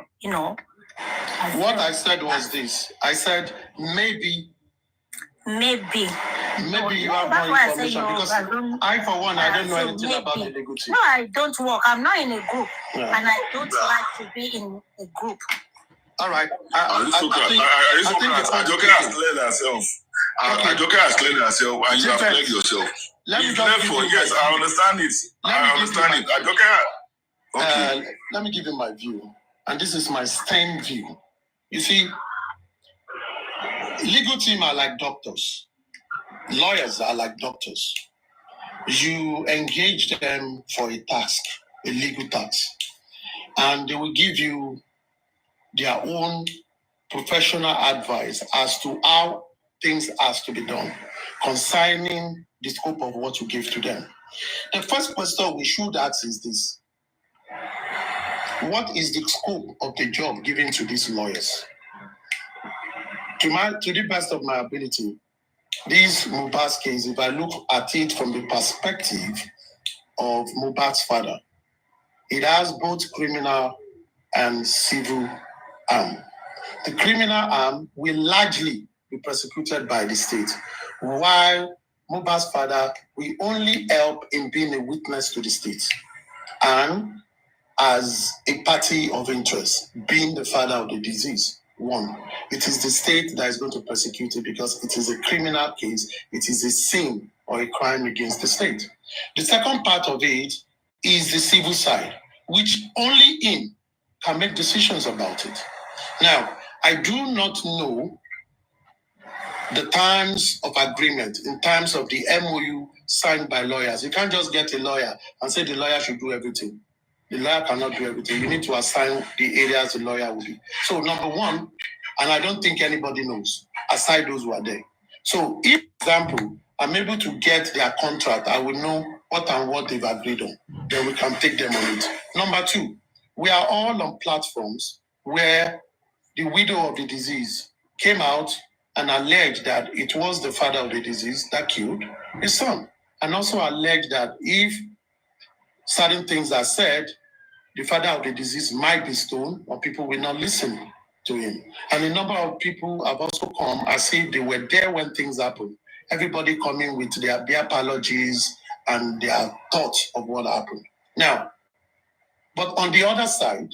Speaker 6: What I said was this. I said, maybe you have more information because I, for one, I don't know anything about the legal team.
Speaker 3: No, I don't work. I'm not in a group. Yeah. And I don't like to be in a group.
Speaker 6: All right.
Speaker 1: Ajoke has cleared herself. Ajoke has cleared herself and you have cleared yourself. Yes, I understand it. Ajoke.
Speaker 6: Okay. Let me give you my view. And this is my stern view. You see, legal team are like doctors. Lawyers are like doctors. You engage them for a task, a legal task, and they will give you their own professional advice as to how things has to be done concerning the scope of what you give to them. The first question we should ask is this. What is the scope of the job given to these lawyers? To the best of my ability, this Mohbad's case, if I look at it from the perspective of Mohbad's father, it has both criminal and civil arm. The criminal arm will largely be prosecuted by the state, while Mohbad's father will only help in being a witness to the state and as a party of interest, being the father of the disease. One, it is the state that is going to persecute it because it is a criminal case. It is a sin or a crime against the state. The second part of it is the civil side, which only him can make decisions about it. Now, I do not know the terms of agreement in terms of the MOU signed by lawyers. You can't just get a lawyer and say the lawyer should do everything. The lawyer cannot do everything. You need to assign the areas the lawyer will be. So number one, and I don't think anybody knows, aside those who are there. So if, for example, I'm able to get their contract, I will know what and what they've agreed on. Then we can take them on it. Number two, we are all on platforms where the widow of the disease came out and alleged that it was the father of the disease that killed his son. And also alleged that if certain things are said, the father of the disease might be stoned or people will not listen to him. And a number of people have also come as if they were there when things happened. Everybody coming with their apologies and their thoughts of what happened. Now, but on the other side,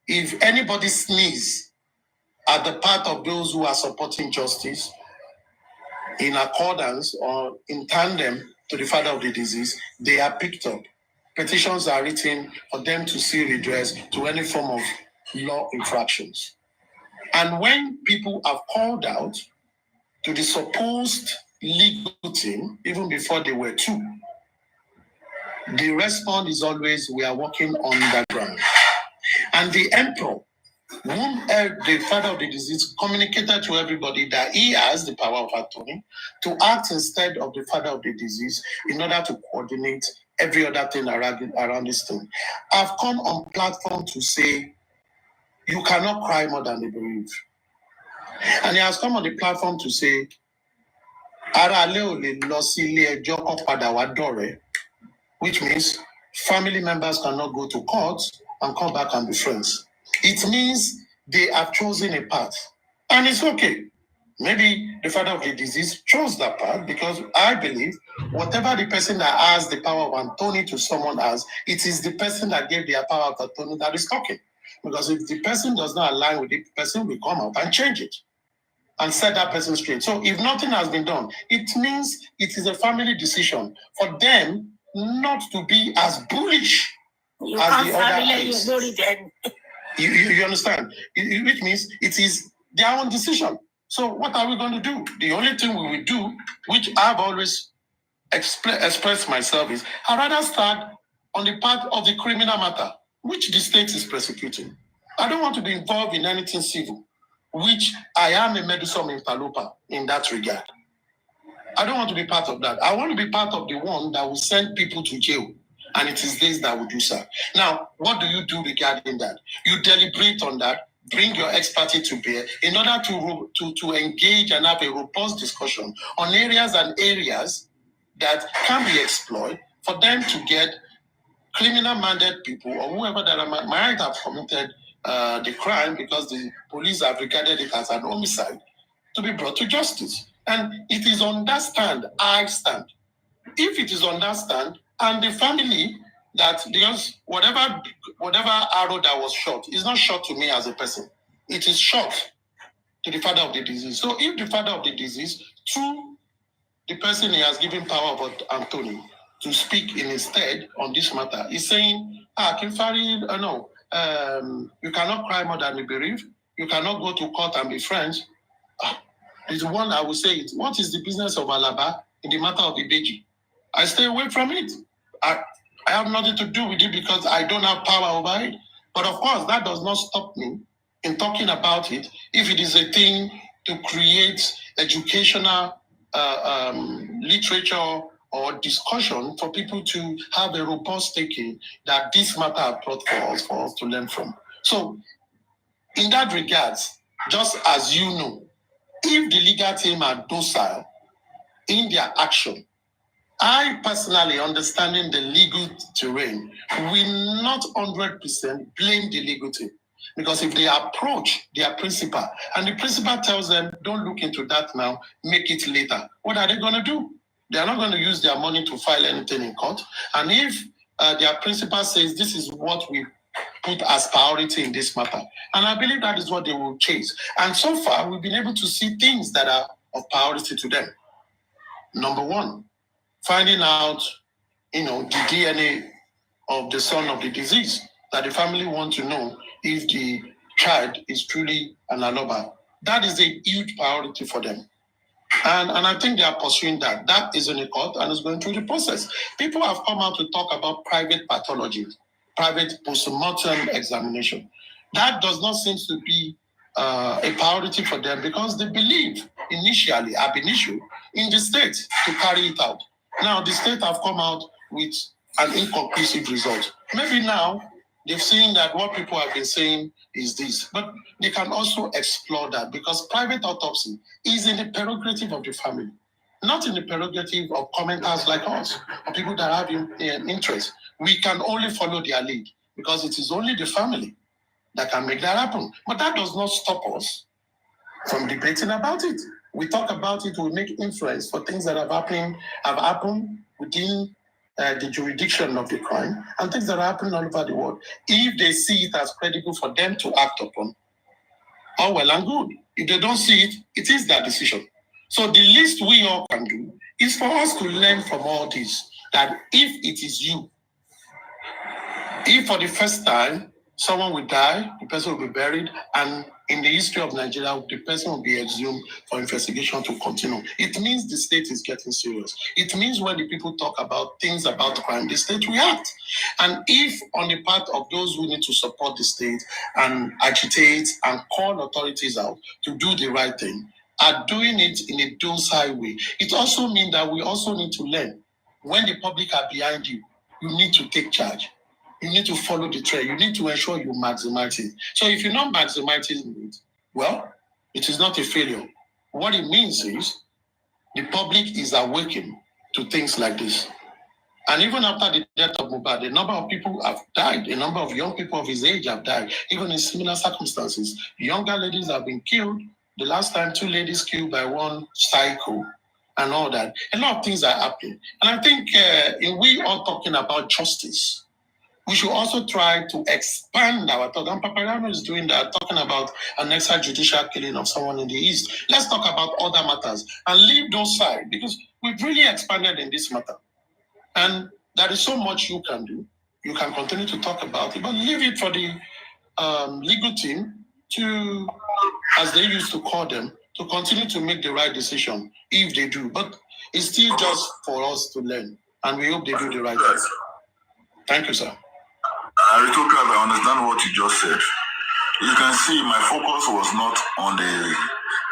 Speaker 6: if anybody sneezes at the part of those who are supporting justice in accordance or in tandem to the father of the disease, they are picked up. Petitions are written for them to see redress to any form of law infractions. And when people have called out to the supposed legal team, even before they were two, the response is always, we are working on the ground. And the emperor, whom the father of the disease communicated to everybody that he has the power of attorney to act instead of the father of the disease in order to coordinate every other thing around this thing. I've come on platform to say you cannot cry more than they believe. And he has come on the platform to say, which means family members cannot go to court and come back and be friends. It means they have chosen a path. And it's okay. Maybe the father of the disease chose that path because I believe whatever the person that has the power of attorney to someone has, it is the person that gave their power of attorney that is talking. Because if the person does not align with it, the person will come out and change it and set that person straight. So if nothing has been done, it means it is a family decision for them not to be as bullish as the other case. You understand? Which means it is their own decision. So what are we going to do? The only thing we will do, which I've always expressed myself, is I'd rather start on the part of the criminal matter, which the state is prosecuting. I don't want to be involved in anything civil, which I am a medusum interloper in that regard. I don't want to be part of that. I want to be part of the one that will send people to jail. And it is this that will do so. Now, what do you do regarding that? You deliberate on that, bring your expertise to bear in order to engage and have a robust discussion on areas that can be exploited for them to get criminal-minded people or whoever that might have committed the crime because the police have regarded it as an homicide to be brought to justice. And it is on that stand I stand. If it is on that stand and the family that because whatever arrow that was shot is not shot to me as a person, it is shot to the father of the disease. So if the father of the disease, through the person he has given power of Anthony to speak in his stead on this matter, is saying, Kimfari, you cannot cry more than you bereave. You cannot go to court and be friends. It's one I will say it. What is the business of Alaba in the matter of Ibeji? I stay away from it. I have nothing to do with it because I don't have power over it. But of course, that does not stop me in talking about it if it is a thing to create educational literature or discussion for people to have a robust taking that this matter has brought for us to learn from. So, in that regards, just as you know, if the legal team are docile in their action, I personally, understanding the legal terrain, will not 100% blame the legal team. Because if they approach their principal and the principal tells them, don't look into that now, make it later, what are they going to do? They are not going to use their money to file anything in court. And if their principal says this is what we put as priority in this matter, and I believe that is what they will chase. And so far, we've been able to see things that are of priority to them. Number one, finding out, the DNA of the son of the disease, that the family want to know if the child is truly an Aloba. That is a huge priority for them. And I think they are pursuing that. That is in the court and is going through the process. People have come out to talk about private pathology, private postmortem examination. That does not seem to be a priority for them because they believe initially, ab initio, in the state to carry it out. Now, the state have come out with an inconclusive result. Maybe now they've seen that what people have been saying is this, but they can also explore that because private autopsy is in the prerogative of the family, not in the prerogative of commenters like us or people that have interest. We can only follow their lead because it is only the family that can make that happen. But that does not stop us from debating about it. We talk about it, we make influence for things that have happened within the jurisdiction of the crime and things that are happening all over the world. If they see it as credible for them to act upon, all well and good. If they don't see it, it is their decision. So the least we all can do is for us to learn from all this, that if it is you, if for the first time someone will die, the person will be buried, and in the history of Nigeria, the person will be exhumed for investigation to continue. It means the state is getting serious. It means when the people talk about things about crime, the state reacts. And if on the part of those who need to support the state and agitate and call authorities out to do the right thing, are doing it in a docile way, it also means that we also need to learn when the public are behind you. you need to take charge. You need to follow the trend. You need to ensure you maximize it. So if you're not maximizing it, well, it is not a failure. What it means is the public is awakened to things like this. And even after the death of Mohbad, a number of people have died. A number of young people of his age have died, even in similar circumstances. Younger ladies have been killed. The last time, 2 ladies killed by one psycho and all that. A lot of things are happening. And I think if we are talking about justice, we should also try to expand our thought. And Papariano is doing that, talking about an extrajudicial killing of someone in the East. Let's talk about other matters and leave those aside, because we've really expanded in this matter. And there is so much you can do. You can continue to talk about it, but leave it for the legal team to, as they used to call them, to continue to make the right decision if they do. But it's still just for us to learn, and we hope they do the right thing. Thank you, sir.
Speaker 4: Aristocrat, I understand what you just said. You can see my focus was not on the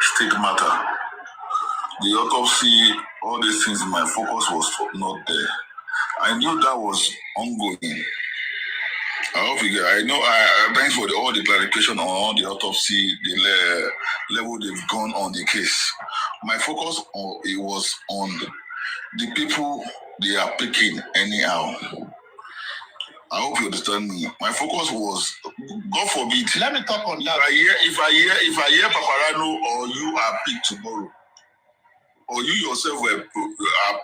Speaker 4: state matter. The autopsy, all these things, my focus was not there. I knew that was ongoing. I hope you get. I know. Thanks for all the clarification on all the autopsy, the level they've gone on the case. My focus was on the people they are picking anyhow. I hope you understand me. My focus was, God forbid.
Speaker 6: Let me talk on that.
Speaker 4: If I hear Papariano or you are picked tomorrow, or you yourself are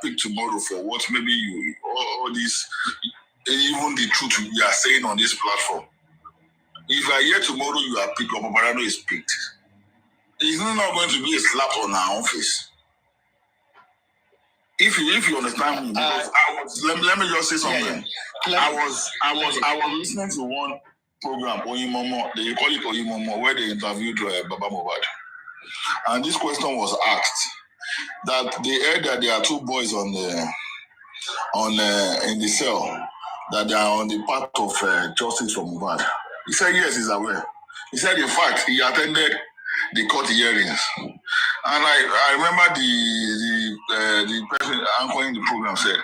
Speaker 4: picked tomorrow for what maybe you all this, even the truth you are saying on this platform. If I hear tomorrow you are picked or Papariano is picked, it's not going to be a slap on our own face. If you understand me, because let me just say something. Yeah. I was listening to one program, Oyimomo, they call it Oyimomo, where they interviewed Baba Mohbad. And this question was asked that they heard that there are 2 boys in the cell, that they are on the path of justice for Mohbad. He said yes, he's aware. He said in fact he attended the court hearings. And I remember the person anchoring the program said,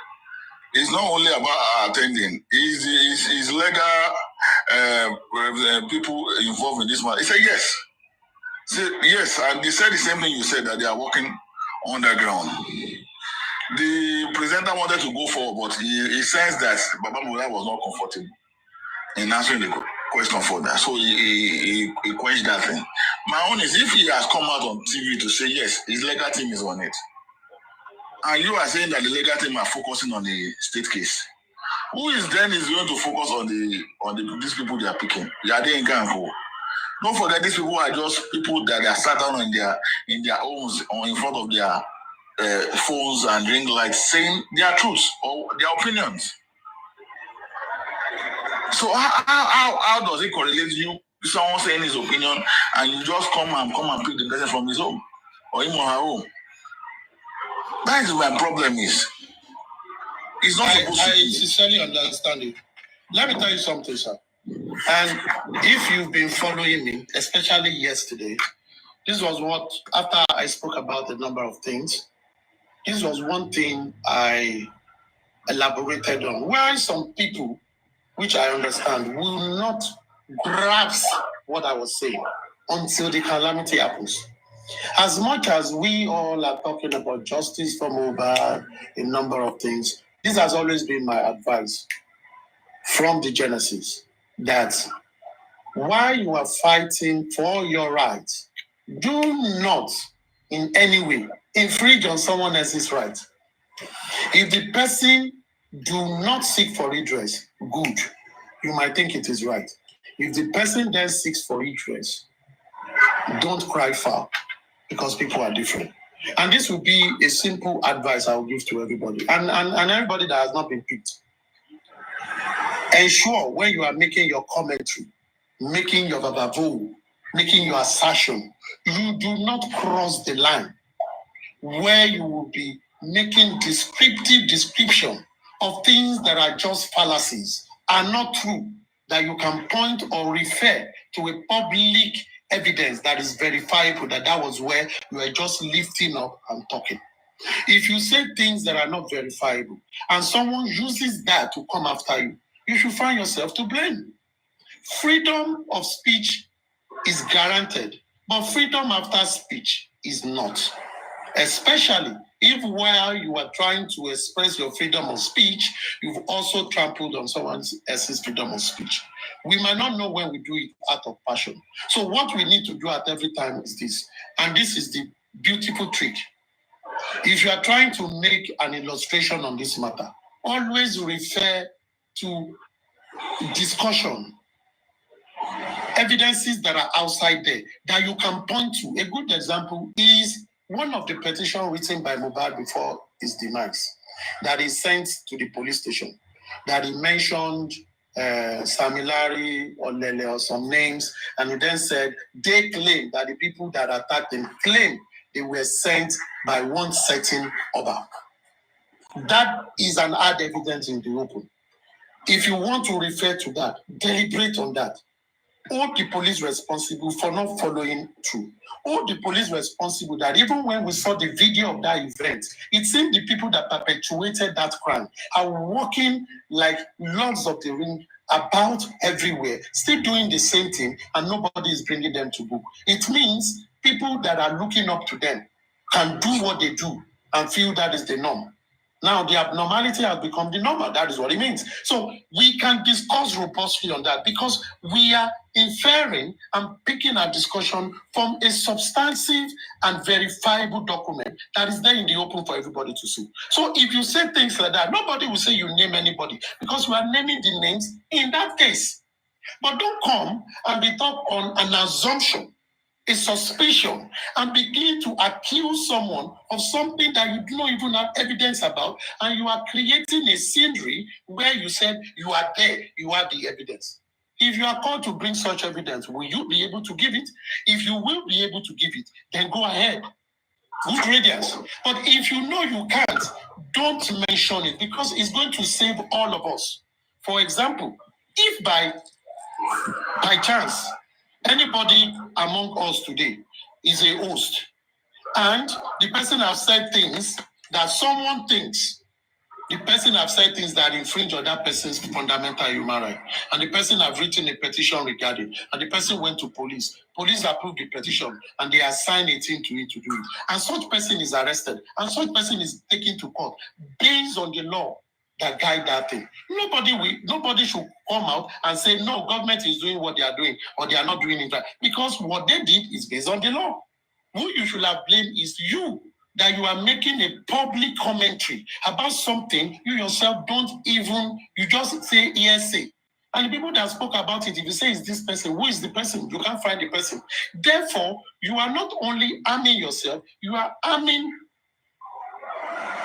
Speaker 4: it's not only about attending, it's legal people involved in this matter. He said yes. Yes, and they said the same thing you said, that they are working underground. The presenter wanted to go forward, but he sensed that Baba Mohbad was not comfortable in answering the question for that. So he quenched that thing. My own is, if he has come out on TV to say yes, his legal team is on it, and you are saying that the legal team are focusing on the state case, who is going to focus on these people they are picking? Are they in Ganko? Don't forget, these people are just people that are sat down in their homes or in front of their phones and ring lights saying their truths or their opinions. So how does it correlate you? Someone saying his opinion and you just come and pick the person from his home or him or her home? That is my problem is. It's not supposed to be.
Speaker 6: I sincerely understand it. Let me tell you something, sir. And if you've been following me, especially yesterday, this was what, after I spoke about a number of things, this was one thing I elaborated on. Why some people, which I understand, will not grasp what I was saying until the calamity happens. As much as we all are talking about justice for Mohbad, a number of things, this has always been my advice from the Genesis, that while you are fighting for your rights, do not in any way infringe on someone else's right. If the person do not seek for redress, good, you might think it is right. If the person then seeks for redress, don't cry foul, because people are different. And this will be a simple advice I will give to everybody, and everybody that has not been picked. Ensure when you are making your commentary, making your vavavoe, making your assertion, you do not cross the line where you will be making descriptive description of things that are just fallacies, are not true, that you can point or refer to a public evidence that is verifiable, that was where you are just lifting up and talking. If you say things that are not verifiable and someone uses that to come after you, you should find yourself to blame. Freedom of speech is guaranteed, but freedom after speech is not. Especially if while you are trying to express your freedom of speech, you've also trampled on someone else's freedom of speech. We might not know when we do it out of passion. So what we need to do at every time is this, and this is the beautiful trick. If you are trying to make an illustration on this matter, always refer to discussion, evidences that are outside there that you can point to. A good example is one of the petitions written by Mohbad before his demise that he sent to the police station, that he mentioned Samilari or Lele or some names, and he then said they claim that the people that attacked him claim they were sent by one certain Oba. That is an hard evidence in the open. If you want to refer to that, deliberate on that. Hold the police responsible for not following through. Hold the police responsible that even when we saw the video of that event, it seemed the people that perpetuated that crime are walking like lords of the ring about everywhere, still doing the same thing, and nobody is bringing them to book. It means people that are looking up to them can do what they do and feel that is the norm. Now, the abnormality has become the normal. That is what it means. So we can discuss robustly on that because we are inferring and picking our discussion from a substantive and verifiable document that is there in the open for everybody to see. So if you say things like that, nobody will say you name anybody because you are naming the names in that case. But don't come and be talk on an assumption, a suspicion, and begin to accuse someone of something that you do not even have evidence about, and you are creating a scenery where you said you are there, you have the evidence. If you are called to bring such evidence, will you be able to give it? If you will be able to give it, then go ahead. Good riddance. But if you know you can't, don't mention it because it's going to save all of us. For example, if by chance anybody among us today is a host, and the person has said things that someone thinks the person have said things that infringe on that person's fundamental human right, and the person have written a petition regarding, and the person went to police. Police approved the petition, and they assign a team to it to do it. And such person is arrested, and such person is taken to court based on the law that guide that thing. Nobody should come out and say, no, government is doing what they are doing, or they are not doing it right. Because what they did is based on the law. Who you should have blamed is you, that you are making a public commentary about something you yourself you just say hearsay. And the people that spoke about it, if you say it's this person, who is the person? You can't find the person. Therefore, you are not only arming yourself, you are arming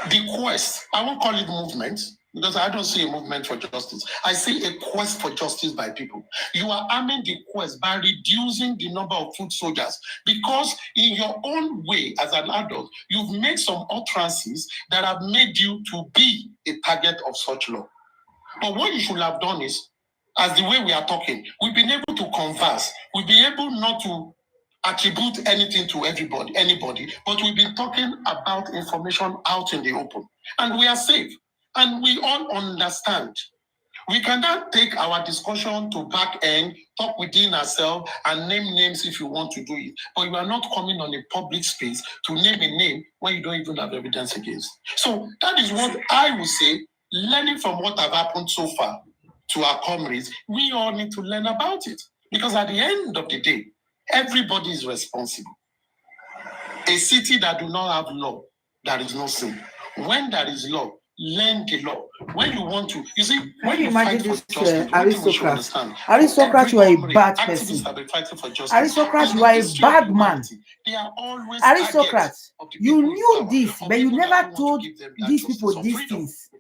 Speaker 6: the quest. I won't call it movement, because I don't see a movement for justice. I see a quest for justice by people. You are arming the quest by reducing the number of foot soldiers, because in your own way as an adult, you've made some utterances that have made you to be a target of such law. But what you should have done is, as the way we are talking, we've been able to converse. We've been able not to attribute anything to anybody, but we've been talking about information out in the open. And we are safe. And we all understand. We can now take our discussion to back end, talk within ourselves, and name names if you want to do it. But you are not coming on a public space to name a name when you don't even have evidence against. So that is what I would say, learning from what have happened so far to our comrades, we all need to learn about it. Because at the end of the day, everybody is responsible. A city that do not have law, there is no sin. When there is law, learn the law. When you want to, you see, when you fight for justice,
Speaker 2: aristocrat, you are a bad person. Aristocrat, you are a bad man. Aristocrat, you knew this, but you never told these people these things.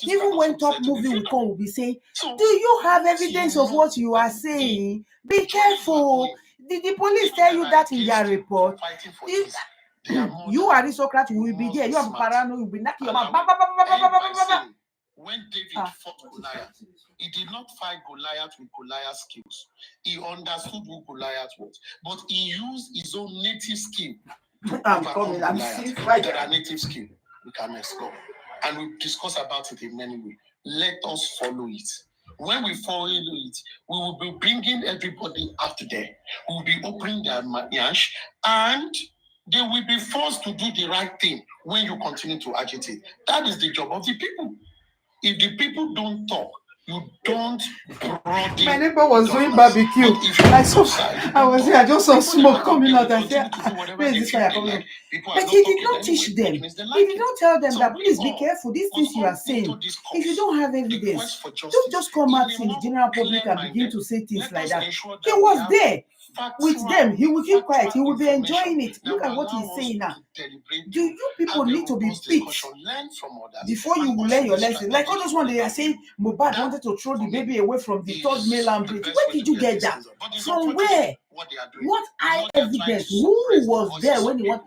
Speaker 2: Even when top movie will come, will be saying, do you have evidence of what you are saying? Be careful. Did the police tell you that in their report? You aristocrat, you will be there. You have Papariano, you will be knocking your mouth.
Speaker 6: When David fought Goliath, he did not fight Goliath with Goliath's skills. He understood who Goliath was, but he used his own native skill. Native skill. we can explore. And we discuss about it in many ways. Let us follow it. When we follow it, we will be bringing everybody out there. We will be opening their yash, and they will be forced to do the right thing when you continue to agitate. That is the job of the people. If the people don't talk, you don't.
Speaker 2: My neighbor was doing barbecue. I just saw smoke coming out. I said, where is this fire coming from? But he did not teach them. He did not tell them that, please be careful. These things you are saying, if you don't have evidence, don't just come out in the general public and begin to say things like that. He was there with them. He will keep quiet. He will be enjoying it. Look at what he's saying now. Do you people need to be picked before you will learn your lesson? Like all those ones they are saying, Mohbad wanted to throw the baby away from the third mainland bridge. Where did you get that? From where? What eye evidence? Who was there when you want?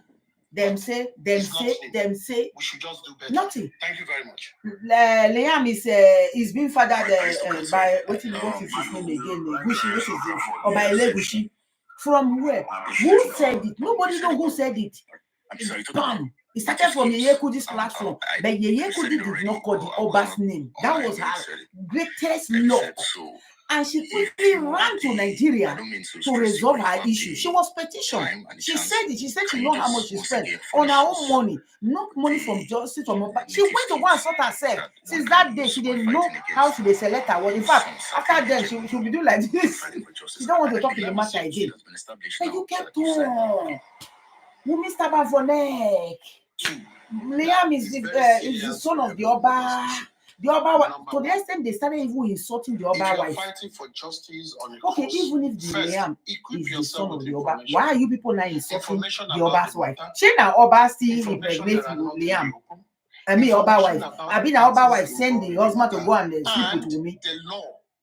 Speaker 2: Them say.
Speaker 6: We should just do better.
Speaker 2: Nothing.
Speaker 6: Thank you very much.
Speaker 2: Liam is being fathered by what is his name again? Gushi, or by Legushi. From where? Who said it? Nobody knows who said it. Bam! It started from Yeyekudi's platform, but Yeyekudi did not call the Oba's name. That was her greatest luck. And she quickly ran to Nigeria to resolve her issue. She was petitioned. She said it. She said she know how much she spent on her own money, not money from justice from Mohbad. She went to go and sort herself. Since that day, she didn't know how she select her. Well, in fact, after then, she'll be doing like this. She don't want to talk in the matter again. But you kept on. You missed about for neck. Liam is the son of the Oba. The Oba, to the extent they started even insulting the Oba wife. Okay, even if the Liam is the son of the Oba, why are you people now insulting the Oba's wife? She now Oba still impregnate Liam. I mean Oba wife. I mean Oba wife send the husband to go and sleep with me.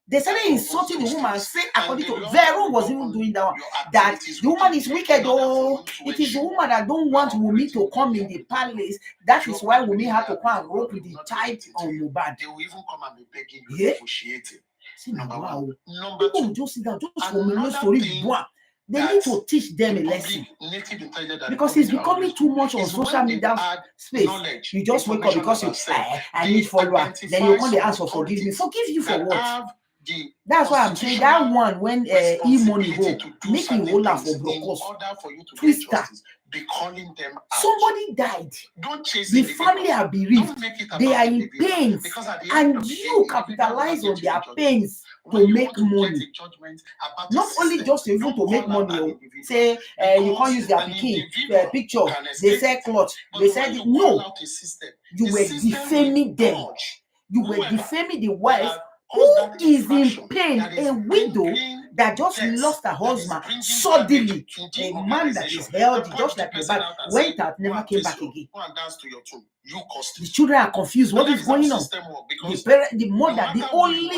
Speaker 2: They started insulting the woman, say according to Vero was even doing that one, that the woman is wicked. Oh, it is the woman that don't want Wunmi to come in the palace. That is why Wunmi had to come and rope with the type of Mohbad.
Speaker 6: They will even come and be begging you,
Speaker 2: Yeah.
Speaker 6: negotiating.
Speaker 2: See, number one,
Speaker 6: Number
Speaker 2: people
Speaker 6: two,
Speaker 2: will just sit down, just for me story. They need to teach them a lesson because it's becoming too much on social media space. You just wake up because you I need follower, then you come the answer forgive me. Forgive you for what? That's why I'm saying that one when e-money go make me hold out for brokos. Twister. Somebody died. The family are bereaved. They are in pains, and you capitalize on their pains to make money. Not only just even to make money. Say you can't use their picture. They say clothes. They said no. You were defaming them. You were defaming the wife who is in pain, a widow that just lost her husband suddenly, a man that is healthy, just like Mohbad, went out, never came back again. The children are confused. What is going on? The parent, the mother, the only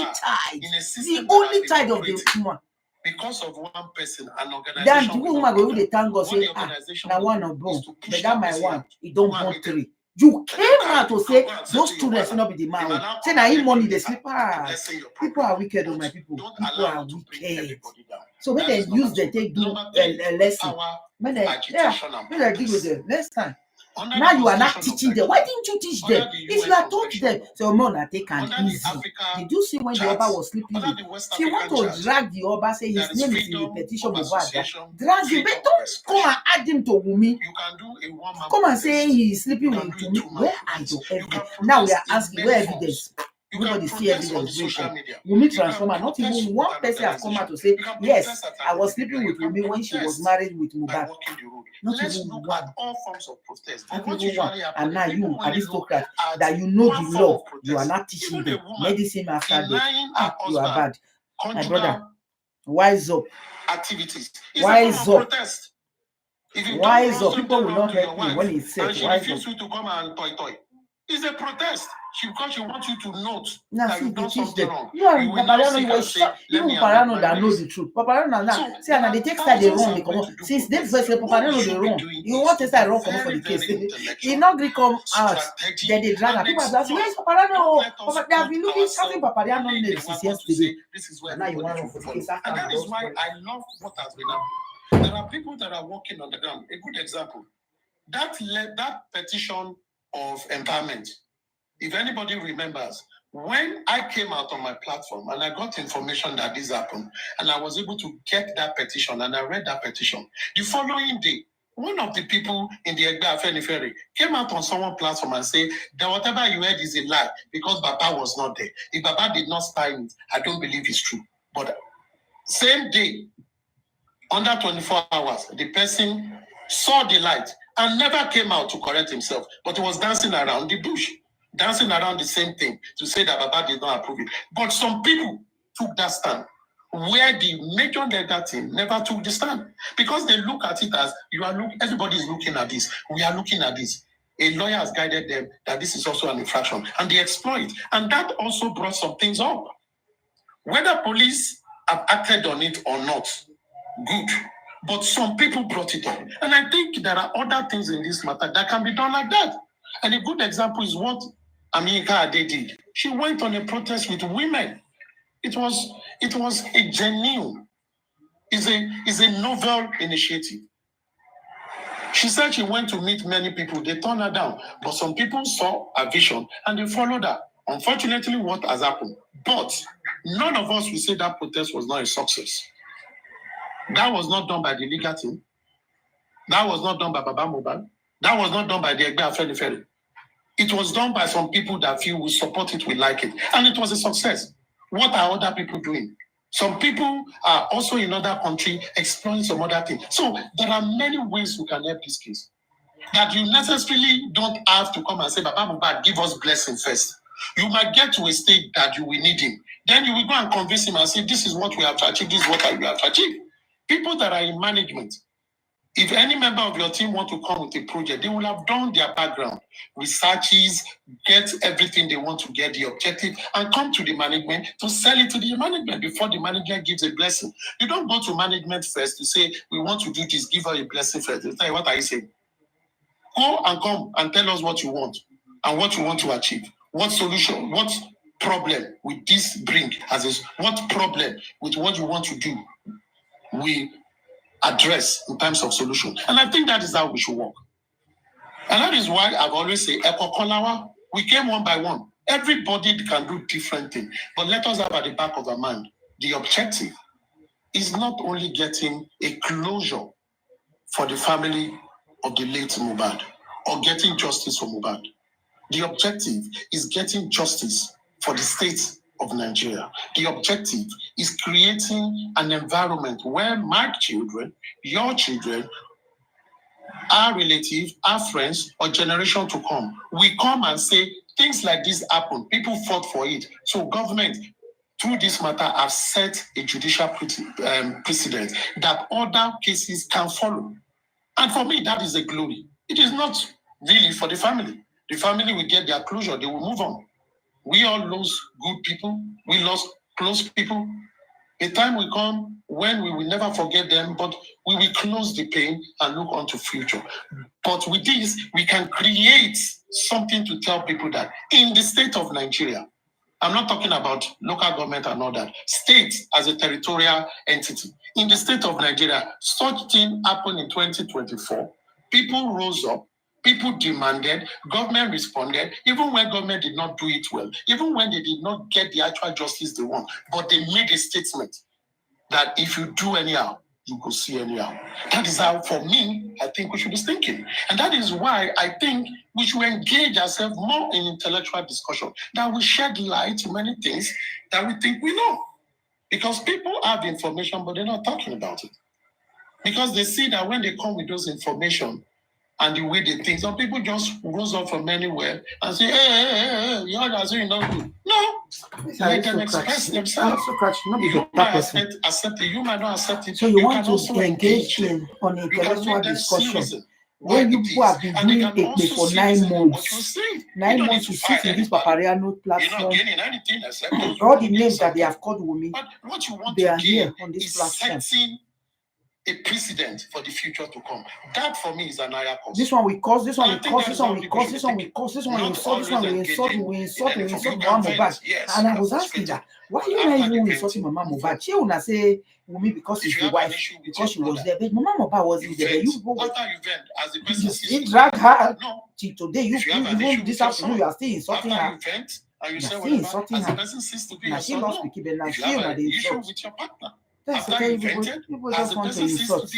Speaker 2: child of the woman.
Speaker 6: Because of one person, an organization.
Speaker 2: Then the woman go they thank God say, now one of born, but that my one, he don't want three. You came out to say those children should not be the man. Say now him money they sleep. People are wicked, oh my people. People are wicked. So when they use they take do a lesson. When they deal with them next time. Now you are not teaching them. Why didn't you teach them? If you had taught them, so man, take an easy. Did you see when the Oba was sleeping? She want to drag the Oba, say his name is in the petition of drag him, but don't come and add him to Wunmi. Come and say he is sleeping with Wunmi. Where are your evidence? Now we are asking where evidence. Nobody see evidence. Wunmi transformer. Not even one person has come out to say yes, I was sleeping with Wunmi when she was married with Mohbad. Not even one. Not even one. And now you, aristocrat, that you know the law, you are not teaching them medicine after death. You are bad, my brother. Wise up.
Speaker 6: Activities.
Speaker 2: Wise up. Wise up. People will not help you when it's said. Wise up.
Speaker 6: To come and toy. It's a protest. Because she wants you to note
Speaker 2: that you don't teach them. You are Papariano, you were shot. Even Papariano that knows the truth. Papariano now, see, and they take side they run, they come on. Since they first Papariano they run. You want to start run for the case. He not going come out. Then they drag her. People are asking, where's Papariano? They have been looking having Papariano names since yesterday. And now you want to run for the case.
Speaker 6: And that is why I love what has been happening. There are people that are working on the ground. A good example. That petition of empowerment. If anybody remembers, when I came out on my platform and I got information that this happened, and I was able to get that petition and I read that petition, the following day, one of the people in the Egbe Afenifere came out on someone's platform and said that whatever you heard is a lie because Baba was not there. If Baba did not sign it, I don't believe it's true. But same day, under 24 hours, the person saw the light and never came out to correct himself, but he was dancing around the bush, dancing around the same thing to say that Baba did not approve it. But some people took that stand, where the major leader team never took the stand, because they look at it as everybody is looking at this. We are looking at this. A lawyer has guided them that this is also an infraction, and they exploit. And that also brought some things up. Whether police have acted on it or not, good. But some people brought it up. And I think there are other things in this matter that can be done like that. And a good example is what Aminika Ade did. She went on a protest with women. It was a genuine, is a novel initiative. She said she went to meet many people. They turned her down. But some people saw a vision and they followed her. Unfortunately, what has happened? But none of us will say that protest was not a success. That was not done by the legal team. That was not done by Baba Mohbad. That was not done by the Egbe Afenifere. It was done by some people that feel we support it, we like it. And it was a success. What are other people doing? Some people are also in other countries exploring some other things. So there are many ways we can help this case. That you necessarily don't have to come and say, Baba Mohbad, give us blessing first. You might get to a stage that you will need him. Then you will go and convince him and say, this is what we have to achieve, this is what we have to achieve. People that are in management, if any member of your team want to come with a project, they will have done their background, researches, get everything they want to get, the objective, and come to the management to sell it to the management before the management gives a blessing. You don't go to management first to say, we want to do this, give her a blessing first. They say, what are you saying? Go and come and tell us what you want and what you want to achieve. What solution, what problem will this bring? What problem with what you want to do we address in terms of solution? And I think that is how we should work. And that is why I've always said, we came one by one. Everybody can do different things. But let us have at the back of our mind, the objective is not only getting a closure for the family of the late Mohbad or getting justice for Mohbad. The objective is getting justice for the state of Nigeria. The objective is creating an environment where my children, your children, our relatives, our friends, or generation to come, we come and say, things like this happen. People fought for it. So government, through this matter, have set a judicial precedent that other cases can follow. And for me, that is a glory. It is not really for the family. The family will get their closure. They will move on. We all lose good people. We lost close people. A time will come when we will never forget them, but we will close the pain and look on to future. But with this, we can create something to tell people that in the state of Nigeria, I'm not talking about local government and all that, state as a territorial entity. In the state of Nigeria, such thing happened in 2024. People rose up. People demanded, government responded, even when government did not do it well, even when they did not get the actual justice they want, but they made a statement that if you do anyhow, you go see anyhow. That is how, for me, I think we should be thinking. And that is why I think we should engage ourselves more in intellectual discussion, that we shed light to many things that we think we know. Because people have information, but they're not talking about it. Because they see that when they come with those information, and the way they think, some people just rose up from anywhere and say, hey, you're not doing no good. No, let them express themselves. You might accept it, you might not accept it.
Speaker 2: So you want to engage on intellectual discussion. When you people have been doing it for 9 months, 9 months you sit in this Papariano platform, all the names that they have called Wumi, they are here on this platform.
Speaker 6: a precedent for the future to come. That for me is an higher cause.
Speaker 2: This one we cause, this one we cause, this one we cause, this one we cause, this one we insult, this one we insult, we insult Mama Mohbad. And I was asking that, why are you not even insulting Mama Mohbad? She will not say Wunmi because she's the wife, because she was there. But Mama Mohbad wasn't there. You go you drag her till today. You even this afternoon you are still insulting her.
Speaker 6: And you
Speaker 2: You're
Speaker 6: say,
Speaker 2: still insulting her. Now she not speaking, but now she not the insult.
Speaker 6: With your partner.
Speaker 2: That's the thing, people just want to insult.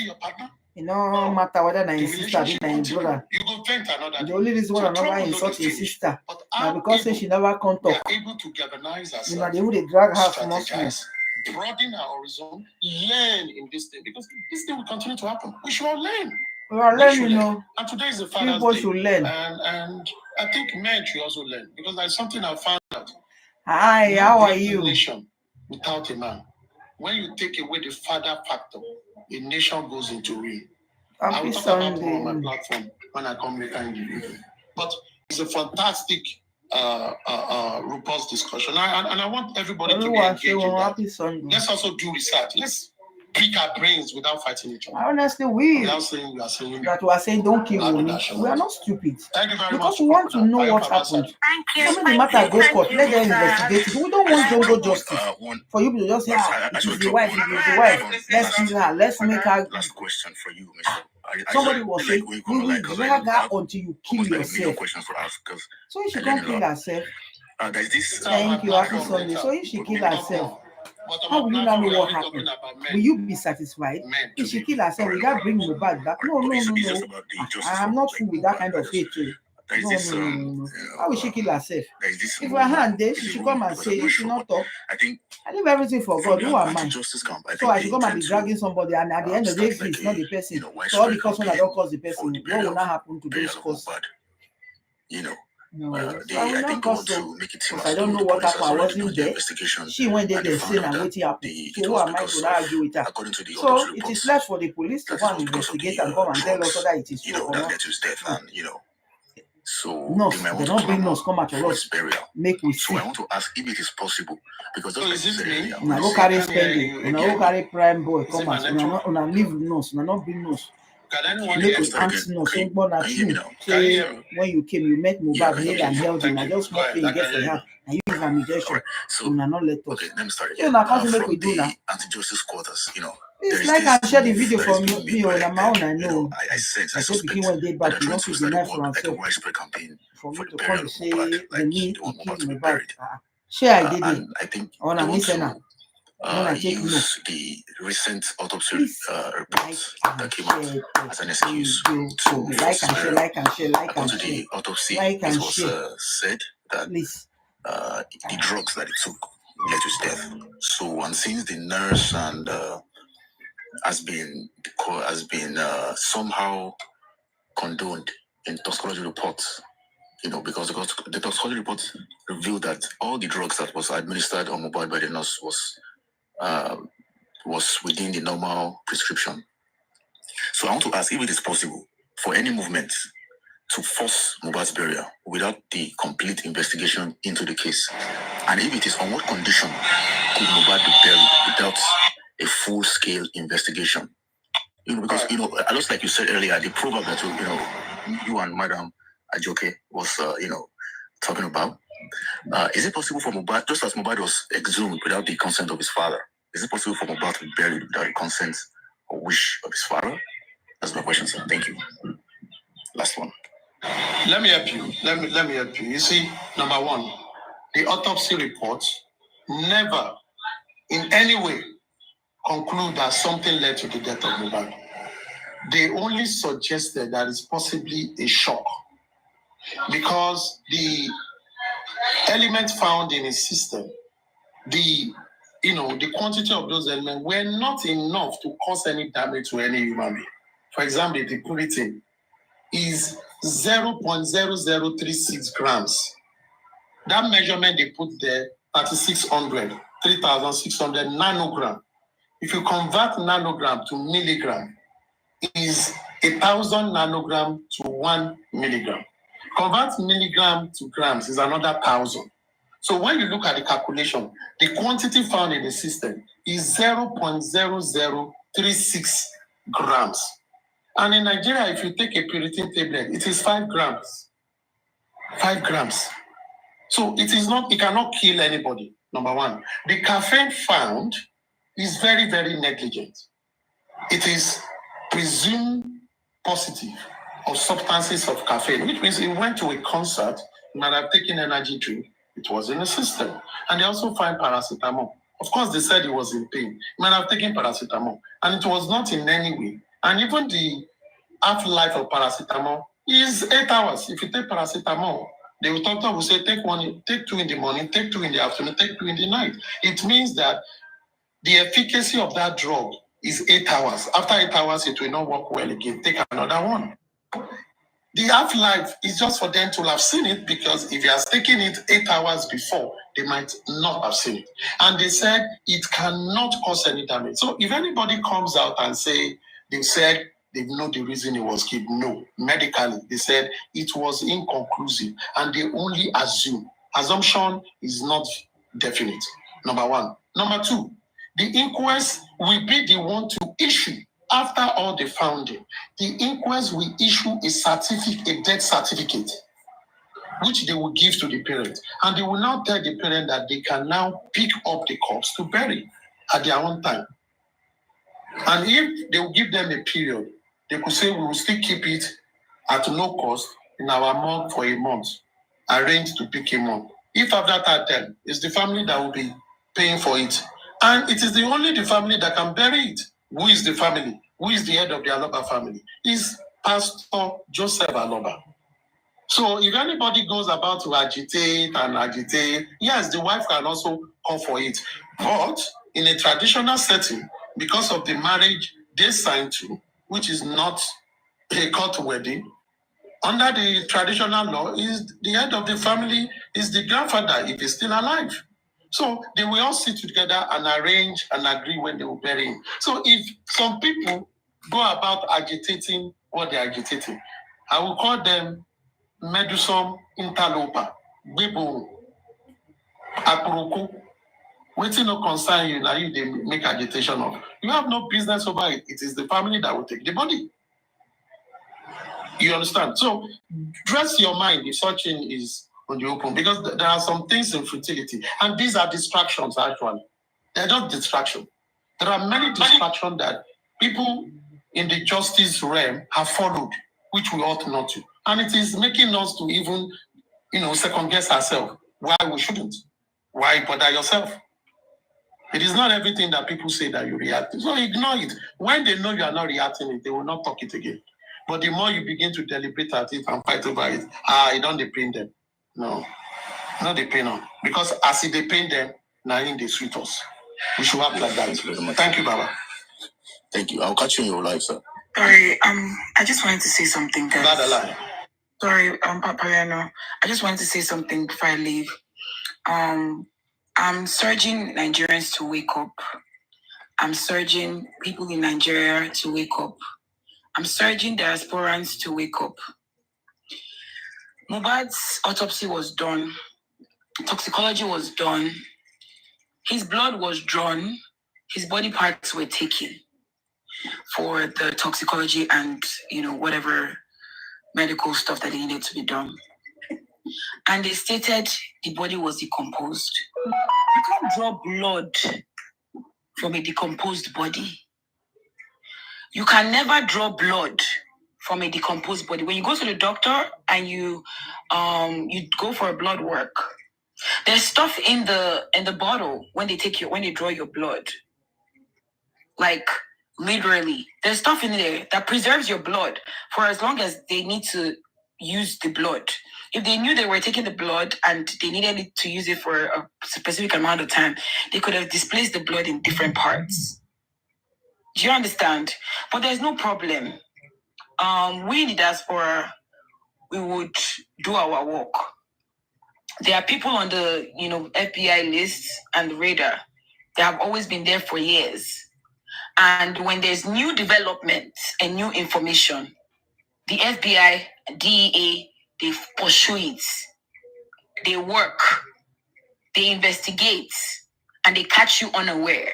Speaker 2: It no matter whether na his sister or his brother.
Speaker 6: You go vent another.
Speaker 2: The only reason why I never insult his sister now because say she never come talk.
Speaker 6: Able to galvanize herself.
Speaker 2: You know they would drag her from us.
Speaker 6: Broaden our horizon, learn in this thing because this thing will continue to happen. We should all learn.
Speaker 2: We are learning, you know.
Speaker 6: And today is the Father's
Speaker 2: people
Speaker 6: Day.
Speaker 2: should learn.
Speaker 6: And I think men should also learn because there's something I found out.
Speaker 2: Hi, how are you?
Speaker 6: Nation without a man. When you take away the father factor, a nation goes into ruin. I will talk about it on my platform when I come later in the evening. But it's a fantastic robust discussion. And I want everybody to be engaged in that. Let's also do research. Let's pick our brains without fighting each other.
Speaker 2: Honestly, we
Speaker 6: without saying we are saying
Speaker 2: that we are saying don't kill Wunmi. We are not stupid.
Speaker 6: Because
Speaker 2: we want to know what happened. Some of the matter go court, let them investigate it. We don't want to go justice. For you to just say, it is the wife, it is the wife. Let's kill her, let's make her.
Speaker 4: Last question for you, Mr.
Speaker 2: Somebody was saying, we will drag her until you kill yourself. So if she can't kill herself, thank you, happy Sunday. So if she kill herself, how will you not know what happened? Will you be satisfied? If she kill herself, will that bring Mohbad back? No. I am not fool with that kind of hate too. No. How will she kill herself? If her hand there, she should come and say, if she not talk, I leave everything for God. Who am I? So I should come and be dragging somebody, and at the end of the day, it's not the person. So all the cause that don't cause the person, what will not happen to those cause? No, so I will not cause so because I don't know what happened. I wasn't there. She went there saying and waiting happened. So who am I to not argue with her? So it is left for the police to go and investigate and come and tell us whether it is true or not.
Speaker 4: So
Speaker 2: no, they don't bring us come at us. Make we see.
Speaker 4: So I want to ask if it is possible because
Speaker 2: una go carry spending, una go carry prime boy come at una leave nose, una not bring nose. Make we ask nose so born at you. Say when you came, you met Mohbad head and healthy. And I just want to get for her. And you give an injection. So una not let us.
Speaker 4: Okay, let me start.
Speaker 2: You know, can't make we do now.
Speaker 4: Anti-justice quarters,
Speaker 2: It's like I share the video from me on my own. I know.
Speaker 4: I sense.
Speaker 2: I said begin when they back, you want to deny for
Speaker 4: myself. Widespread campaign
Speaker 2: for me
Speaker 4: for
Speaker 2: to
Speaker 4: the
Speaker 2: come
Speaker 4: burial
Speaker 2: and
Speaker 4: of
Speaker 2: say
Speaker 4: Mohbad,
Speaker 2: the need to
Speaker 4: want
Speaker 2: kill
Speaker 4: Mohbad to be
Speaker 2: Mohbad.
Speaker 4: buried.
Speaker 2: Share I did it.
Speaker 4: And I think
Speaker 2: on a mission
Speaker 4: use the recent autopsy report that came out as an excuse to
Speaker 2: like and share.
Speaker 4: According to the autopsy, it was said that the drugs that it took led to his death. So, and since the nurse and has been somehow condoned in toxicology reports, because the toxicology report revealed that all the drugs that was administered on Mohbad by the nurse was within the normal prescription. So I want to ask if it is possible for any movement to force Mohbad's burial without the complete investigation into the case, and if it is, on what condition could Mohbad be buried without a full-scale investigation? Because just like you said earlier, the proverb that you and Madam Ajoke was talking about, is it possible for Mohbad, just as Mohbad was exhumed without the consent of his father, is it possible for Mohbad to be buried without the consent or wish of his father? That's my question, sir. Thank you. Last one.
Speaker 6: Let me help you. Let me help you. You see, number one, the autopsy report never in any way conclude that something led to the death of Mohbad. They only suggested that it's possibly a shock because the elements found in his system, the quantity of those elements were not enough to cause any damage to any human being. For example, the purity is 0.0036 grams. That measurement they put there, 3,600 nanogram. If you convert nanogram to milligram, is 1,000 nanogram to 1 milligram. Convert milligram to grams is another 1,000. So when you look at the calculation, the quantity found in the system is 0.0036 grams. And in Nigeria, if you take a Piriton tablet, it is 5 grams. 5 grams. So it cannot kill anybody, number one. The caffeine found is very, very negligent. It is presumed positive of substances of caffeine, which means it went to a concert, might have taken energy drink, it was in the system. And they also find paracetamol. Of course, they said he was in pain. He might have taken paracetamol, and it was not in any way. And even the half-life of paracetamol is 8 hours. If you take paracetamol, the doctor will say, take 2 in the morning, take 2 in the afternoon, take 2 in the night. It means that the efficacy of that drug is 8 hours. After 8 hours, it will not work well again. Take another one. The half-life is just for them to have seen it, because if you are taking it 8 hours before, they might not have seen it. And they said it cannot cause any damage. So if anybody comes out and say, they said they know the reason it was killed, no. Medically, they said it was inconclusive, and they only assume. Assumption is not definite, number one. Number two, the inquest will be the one to issue, after all the founding, the inquest will issue a certificate, a death certificate, which they will give to the parent. And they will now tell the parent that they can now pick up the corpse to bury at their own time. And if they will give them a period, they could say, we will still keep it at no cost in our morgue for a month, arrange to pick him up. If after that time, it's the family that will be paying for it. And it is only the family that can bury it. Who is the family? Who is the head of the Aloba family? Is Pastor Joseph Aloba. So if anybody goes about to agitate, yes, the wife can also call for it. But in a traditional setting, because of the marriage they signed to, which is not a court wedding, under the traditional law, is the head of the family is the grandfather if he's still alive. So they will all sit together and arrange and agree when they will bury him. So if some people go about agitating what they're agitating, I will call them medusum interloper, Bibo, Akuruku. Waiting no concern you, now you they make agitation of. You have no business over it. It is the family that will take the body. You understand? So dress your mind if such thing is on the open, because there are some things in fertility, and these are distractions actually. They're not distractions. There are many distractions that people in the justice realm have followed, which we ought not to. And it is making us to even, second guess ourselves why we shouldn't. Why bother yourself? It is not everything that people say that you react to. So ignore it. When they know you are not reacting it, they will not talk it again. But the more you begin to deliberate at it and fight over it, it don't pain them. No, not they pain them. Because as they pain them, now in they sweet us. We should act like that. Thank you, Baba.
Speaker 4: Thank you. I'll catch you in your life, sir.
Speaker 7: Sorry, I just wanted to say something, guys.
Speaker 6: Not a lie.
Speaker 7: Sorry, Papariano. I just wanted to say something before I leave. I'm urging Nigerians to wake up. I'm urging people in Nigeria to wake up. I'm urging diasporans to wake up. Mohbad's autopsy was done. Toxicology was done. His blood was drawn. His body parts were taken for the toxicology and, whatever medical stuff that needed to be done. And they stated the body was decomposed. You can't draw blood from a decomposed body. You can never draw blood from a decomposed body. When you go to the doctor and you go for a blood work, there's stuff in the bottle when they draw your blood. Like literally, there's stuff in there that preserves your blood for as long as they need to use the blood. If they knew they were taking the blood and they needed to use it for a specific amount of time, they could have displaced the blood in different parts. Do you understand? But there's no problem. We in the diaspora, we would do our work. There are people on the FBI list and the radar. They have always been there for years. And when there's new development and new information, the FBI, DEA, they pursue it. They work. They investigate. And they catch you unaware.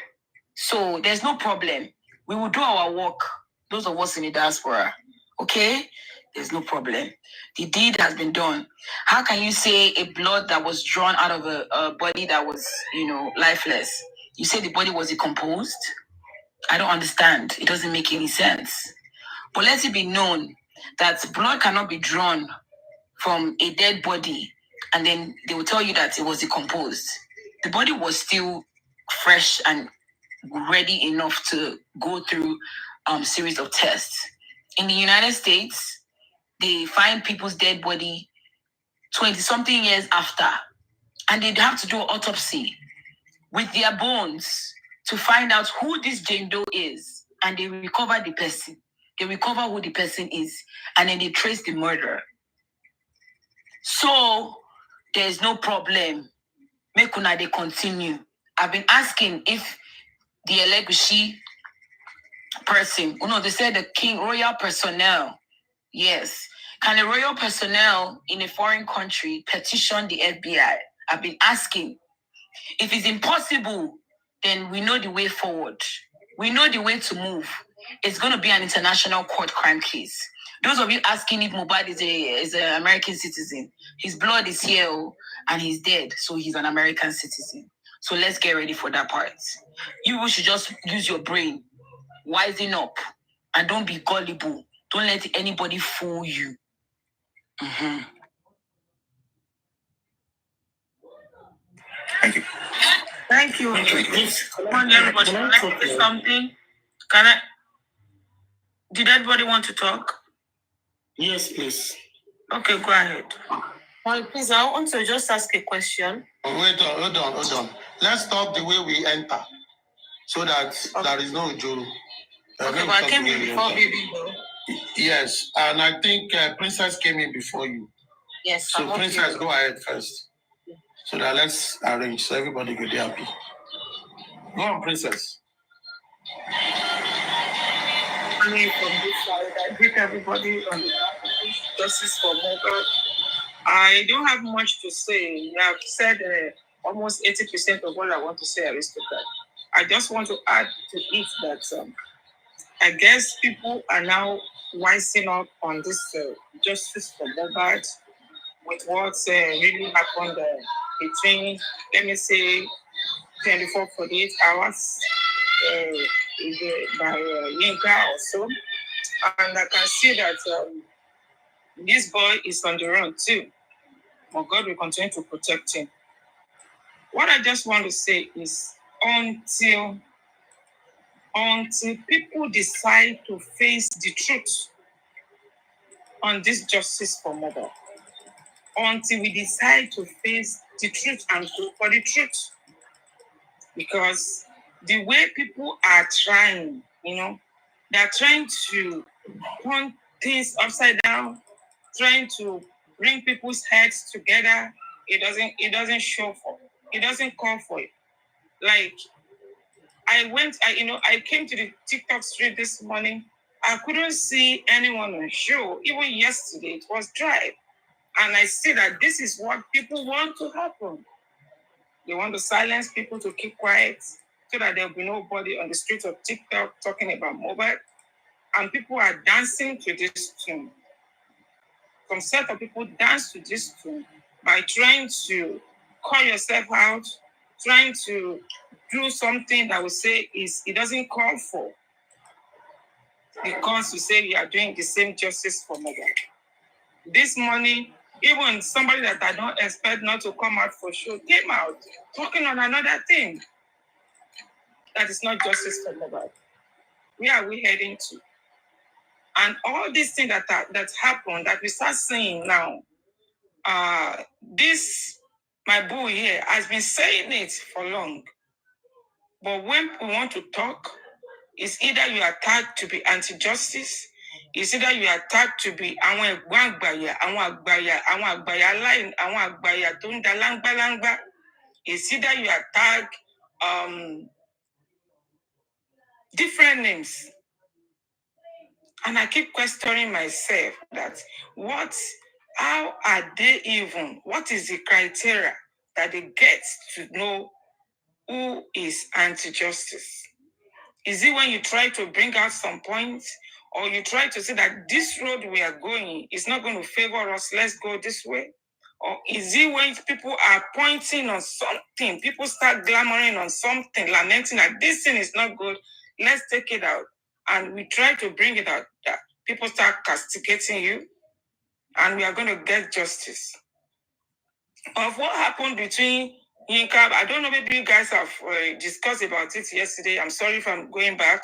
Speaker 7: So there's no problem. We will do our work. Those of us in the diaspora, okay? There's no problem. The deed has been done. How can you say a blood that was drawn out of a body that was, lifeless? You say the body was decomposed? I don't understand. It doesn't make any sense. But let it be known that blood cannot be drawn from a dead body and then they will tell you that it was decomposed. The body was still fresh and ready enough to go through series of tests. In the United States, they find people's dead body 20-something years after, and they'd have to do an autopsy with their bones to find out who this Jane Doe is, and they recover the person. They recover who the person is, and then they trace the murderer. So there's no problem. Make una they continue. I've been asking if the Elegushi person, they said the king, royal personnel. Yes. Can a royal personnel in a foreign country petition the FBI? I've been asking. If it's impossible, then we know the way forward. We know the way to move. It's going to be an international court crime case. Those of you asking if Mohbad is an American citizen, his blood is here and he's dead, so he's an American citizen. So let's get ready for that part. You should just use your brain, wisen up, and don't be gullible. Don't let anybody fool you. Mm-hmm.
Speaker 4: Thank you.
Speaker 3: Thank you. Come on, everybody. Can I say something? Did anybody want to talk?
Speaker 6: Yes, please.
Speaker 3: Okay, go ahead. Well, please, I want to just ask a question.
Speaker 6: Hold on. Let's stop the way we enter, so that there is no Ujuru.
Speaker 3: Okay, but I came in before baby though.
Speaker 6: Yes, and I think Princess came in before you.
Speaker 3: Yes.
Speaker 6: So Princess, go ahead first. So that let's arrange so everybody will be happy. Go on, Princess.
Speaker 3: From this side, I greet everybody on the Justice for Mohbad. I don't have much to say. You have said almost 80% of what I want to say, Aristocrat. I just want to add to it that I guess people are now wising up on this Justice for Mohbad with what really happened between, let me say, 24, 48 hours by Yinka also. And I can see that this boy is on the run too. But God will continue to protect him. What I just want to say is until people decide to face the truth on this Justice for Mohbad, until we decide to face the truth and go for the truth, because the way people are trying, they're trying to turn things upside down, trying to bring people's heads together. It doesn't show for. It doesn't call for it. Like I came to the TikTok street this morning. I couldn't see anyone on show. Even yesterday, it was dry. And I see that this is what people want to happen. They want to silence people to keep quiet so that there will be nobody on the streets of TikTok talking about Mohbad. And people are dancing to this tune. Some set of people dance to this tune by trying to call yourself out, trying to do something that will say it doesn't call for, because you say you are doing the same justice for Mohbad. This morning, even somebody that I don't expect not to come out for show came out talking on another thing. That is not justice for Mohbad. Where are we heading to? And all these things that happened, that we start seeing now, this, my boo here, has been saying it for long. But when we want to talk, it's either you are tagged to be anti-justice, it's either you are tagged to be àwọn àgbàyà line, àwọn àgbàyà tó ń da láńgbáláńgbá. It's either you are tagged different names. And I keep questioning myself that how are they even, what is the criteria that they get to know who is anti-justice? Is it when you try to bring out some points, or you try to say that this road we are going is not going to favor us, let's go this way? Or is it when people are pointing on something, people start glamoring on something, lamenting that this thing is not good, let's take it out. And we try to bring it out, that people start castigating you, and we are going to get justice. Of what happened between Yinka, I don't know, maybe you guys have discussed about it yesterday. I'm sorry if I'm going back.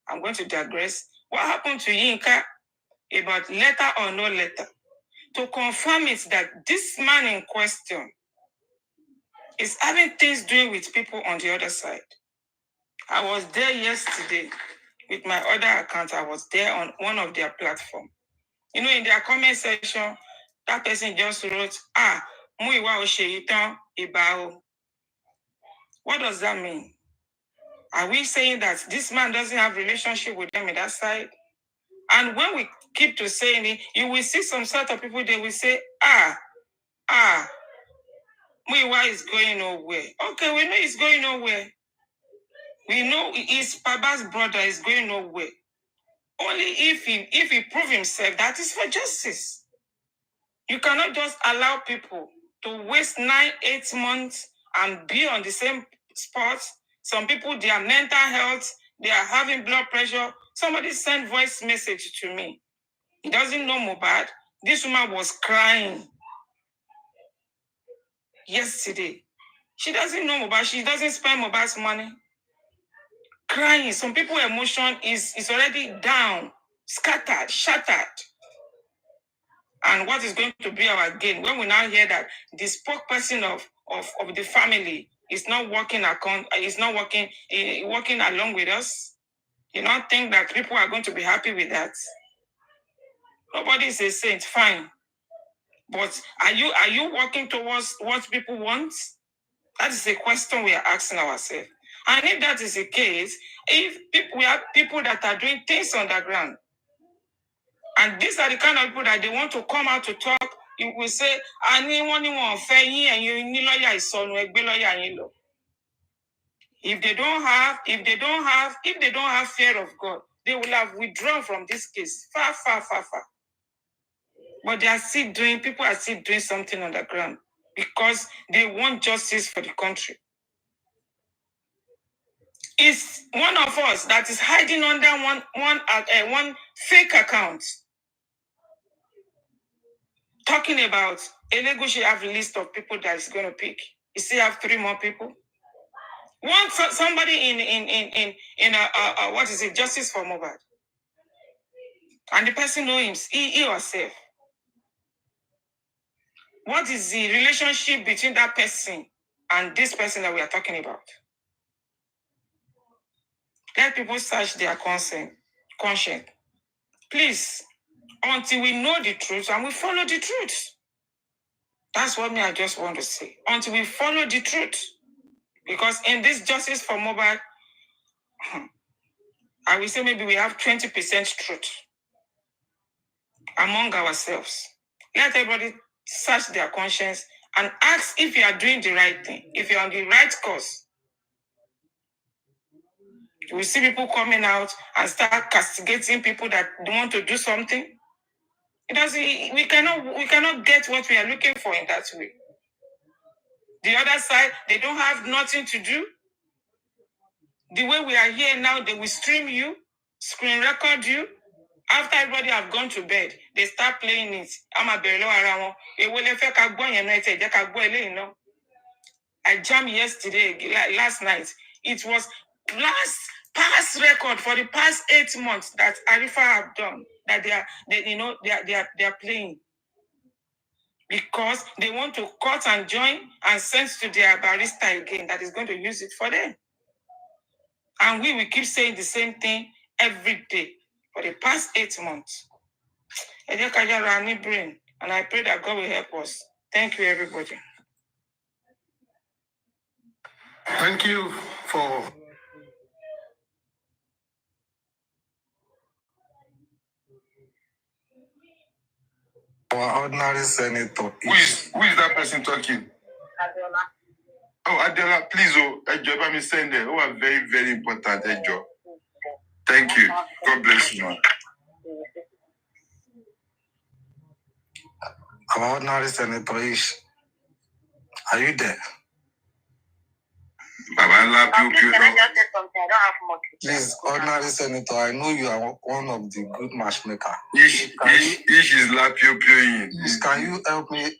Speaker 3: I'm going to digress. What happened to Yinka about letter or no letter? To confirm it that this man in question is having things doing with people on the other side. I was there yesterday with my other account. I was there on one of their platforms. You know, in their comment section, that person just wrote, Muiwa Osheyitan Ibao. What does that mean? Are we saying that this man doesn't have relationship with them in that side? And when we keep to saying it, you will see some sort of people, they will say, Muiwa is going nowhere. Okay, we know he's going nowhere. We know his Papa's brother is going nowhere. Only if he prove himself, that is for justice. You cannot just allow people to waste 9-8 months and be on the same spot. Some people, their mental health, they are having blood pressure. Somebody sent voice message to me. He doesn't know Mohbad. This woman was crying yesterday. She doesn't know Mohbad. She doesn't spend Mohbad's money. Crying. Some people emotion is already down, scattered, shattered. And what is going to be our gain when we now hear that the spokesperson of the family is not working working along with us? You don't think that people are going to be happy with that? Nobody is a saint, fine. But are you working towards what people want? That is a question we are asking ourselves. And if that is the case, we have people that are doing things underground, and these are the kind of people that they want to come out to talk, you will say, anyone fair and you need lawyer is son lawyer. If they don't have fear of God, they will have withdrawn from this case far. But people are still doing something on the ground because they want justice for the country. It's one of us that is hiding under one fake account, talking about Elegushi have a list of people that is going to pick. You still have 3 more people. Somebody in what is it, Justice for Mohbad, and the person knows him, he herself. What is the relationship between that person and this person that we are talking about? Let people search their conscience. Please, until we know the truth and we follow the truth. That's what I just want to say. Until we follow the truth. Because in this Justice for Mohbad, I will say maybe we have 20% truth among ourselves. Let everybody search their conscience and ask if you are doing the right thing, if you're on the right course. We see people coming out and start castigating people that want to do something. We cannot get what we are looking for in that way. The other side, they don't have nothing to do. The way we are here now, they will stream you, screen record you. After everybody have gone to bed, they start playing it. I jammed yesterday, last night. It was past record for the past 8 months that Arifa have done, that they are playing. Because they want to cut and join and send to their barista again that is going to use it for them. And we will keep saying the same thing every day for the past 8 months. And I pray that God will help us. Thank you, everybody.
Speaker 6: Thank you for our ordinary senator.
Speaker 5: Who is that person talking?
Speaker 8: Adela.
Speaker 5: Oh, Adela, please, Ejo, let me send it. Oh, very, very important, Ejo. Thank you. God bless you, man.
Speaker 8: Our ordinary senator Ish, are you there?
Speaker 5: Baba, I love you.
Speaker 3: Can I just say something? I don't have much.
Speaker 8: Please, ordinary senator, I know you are one of the good matchmaker.
Speaker 5: Ish is la pio.
Speaker 8: Can you help me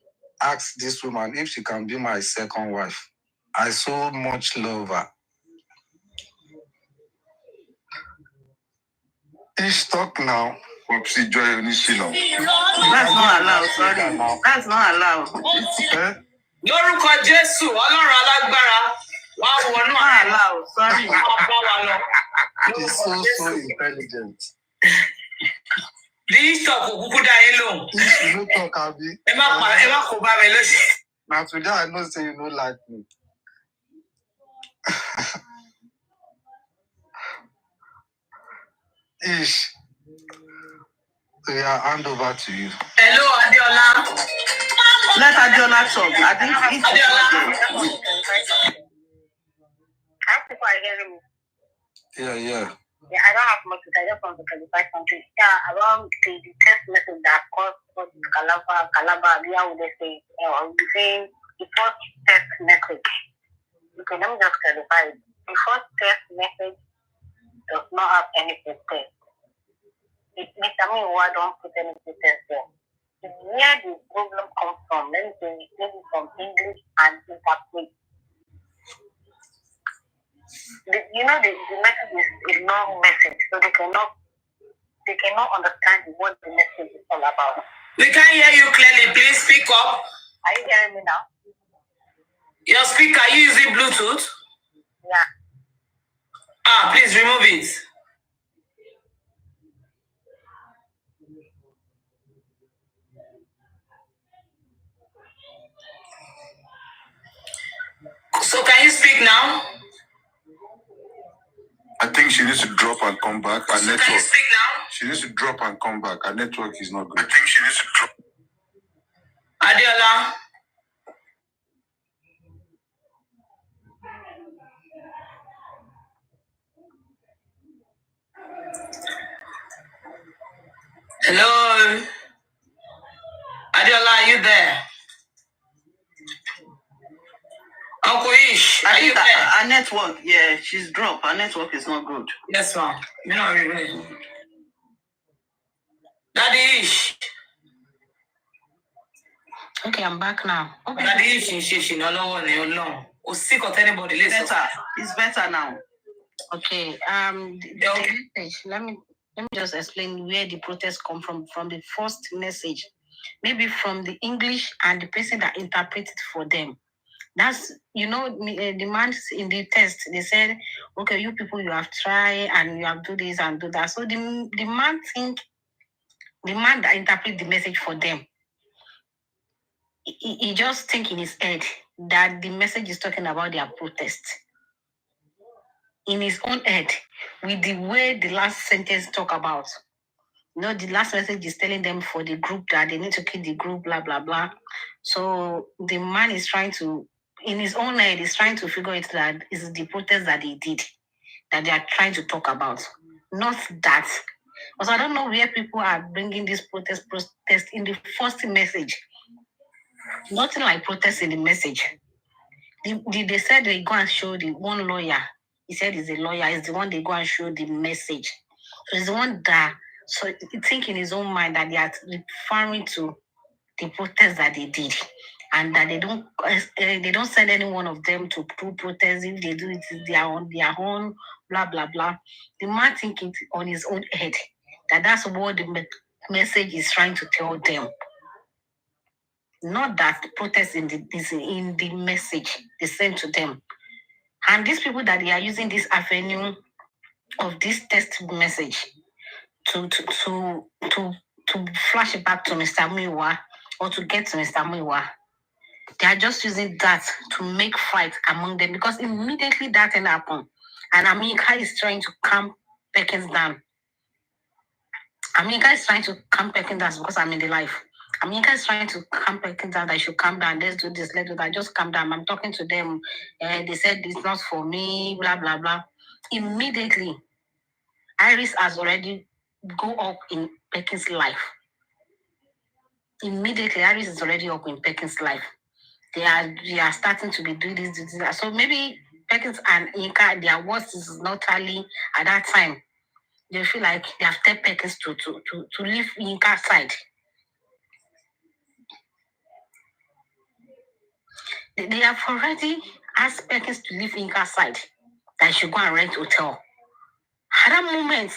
Speaker 8: ask this woman if she can be my second wife? I so much love her. Ish, talk now.
Speaker 5: Popsi Joy Onishilo.
Speaker 3: That's not allowed, sorry. That's not allowed. Lórúkọ Jésù, Ọlọ́run alágbára, wá wọnú allowed, sorry.
Speaker 8: He's so intelligent.
Speaker 3: This talk kúkú dá yín lóhùn.
Speaker 8: You no talk, Abi.
Speaker 3: Ẹ má kó bá mi lóṣù.
Speaker 8: Now today I know say you no like me. Ish. So yeah, hand over to you.
Speaker 3: Hello, Adiola. Let Adiola talk. I think it's Adiola. People are hearing me.
Speaker 8: Yeah.
Speaker 3: Yeah, I don't have much to say. I just want to clarify something. Yeah, around the text message that caused Calabar, how would they say? I will be saying the first text message. Okay, let me just clarify. The first text message does not have any pretext. It means why don't put any pretext there. Where the problem comes from, let me say maybe from English and interpret. The message is a long message, so they cannot understand what the message is all about. We can't hear you clearly. Please speak up. Are you hearing me now? Your speaker, are you using Bluetooth? Yeah. Please remove it. So can you speak now?
Speaker 5: I think she needs to drop and come back. Her network.
Speaker 3: Can you speak now?
Speaker 5: She needs to drop and come back. Her network is not good.
Speaker 3: I think she needs to drop. Adiola. Hello. Adiola, are you there? Uncle Ish, are you there? Her network, yeah, she's dropped. Her network is not good. Yes, ma'am. You know, really. Daddy Ish.
Speaker 7: Okay, I'm back now. Okay.
Speaker 3: Daddy Ish, no long. Or sick of anybody. It's better now.
Speaker 7: Okay. The message. Let me just explain where the protest come from. From the first message, maybe from the English and the person that interpreted for them. That's the man in the test. They said, okay, you people, you have tried and you have do this and do that. So the man that interpret the message for them, he just think in his head that the message is talking about their protest. In his own head, with the way the last sentence talk about. The last message is telling them for the group that they need to keep the group, blah, blah, blah. So the man is trying to, in his own head, is trying to figure it that it's the protest that they did, that they are trying to talk about. Not that. Because I don't know where people are bringing this protest in the first message. Nothing like protest in the message. They said they go and show the one lawyer. He said he's a lawyer. He's the one they go and show the message. So he's the one that, so he think in his own mind that they are referring to the protest that they did. And that they don't send any one of them to protest. If they do it, their own, blah, blah, blah. The man thinking on his own head that that's what the message is trying to tell them. Not that the protest in the message they sent to them. And these people that they are using this avenue of this text message to flash it back to Mr. Muiwa or to get to Mr. Muiwa, they are just using that to make fight among them because immediately that thing happened. And America is trying to calm Perkins down. America is trying to calm Perkins down because I'm in the life. America is trying to calm Perkins down. I should calm down. Let's do this. Let's do that. Just calm down. I'm talking to them. They said it's not for me. Blah blah blah. Immediately,
Speaker 3: Iris has already go up in Perkins' life. Immediately, Iris is already up in Perkins' life. They are starting to be doing this. So maybe Perkins and Inka, their worst is not tally at that time. They feel like they have taken Perkins to leave Inka's side. They have already asked Perkins to leave Inka's side. That she go and rent hotel. At that moment.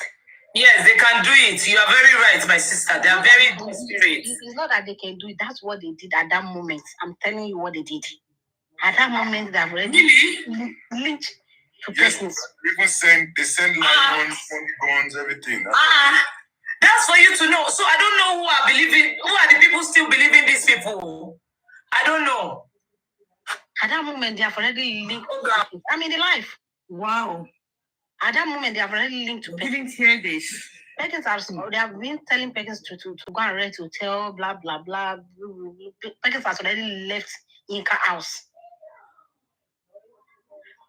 Speaker 9: Yes, they can do it. You are very right, my sister. They are very good spirits.
Speaker 3: It's not that they can do it. That's what they did at that moment. I'm telling you what they did. At that moment, they have already linked to Perkins.
Speaker 5: People they send lions, guns, everything.
Speaker 9: That's for you to know. So I don't know who are the people still believing these people. I don't know.
Speaker 3: At that moment, they have already linked to Perkins. I mean, the life.
Speaker 2: Wow.
Speaker 3: At that moment, they have already linked to Perkins.
Speaker 2: Didn't hear this.
Speaker 3: Perkins they have been telling Perkins to go and rent hotel, blah, blah, blah. Perkins has already left Inka house.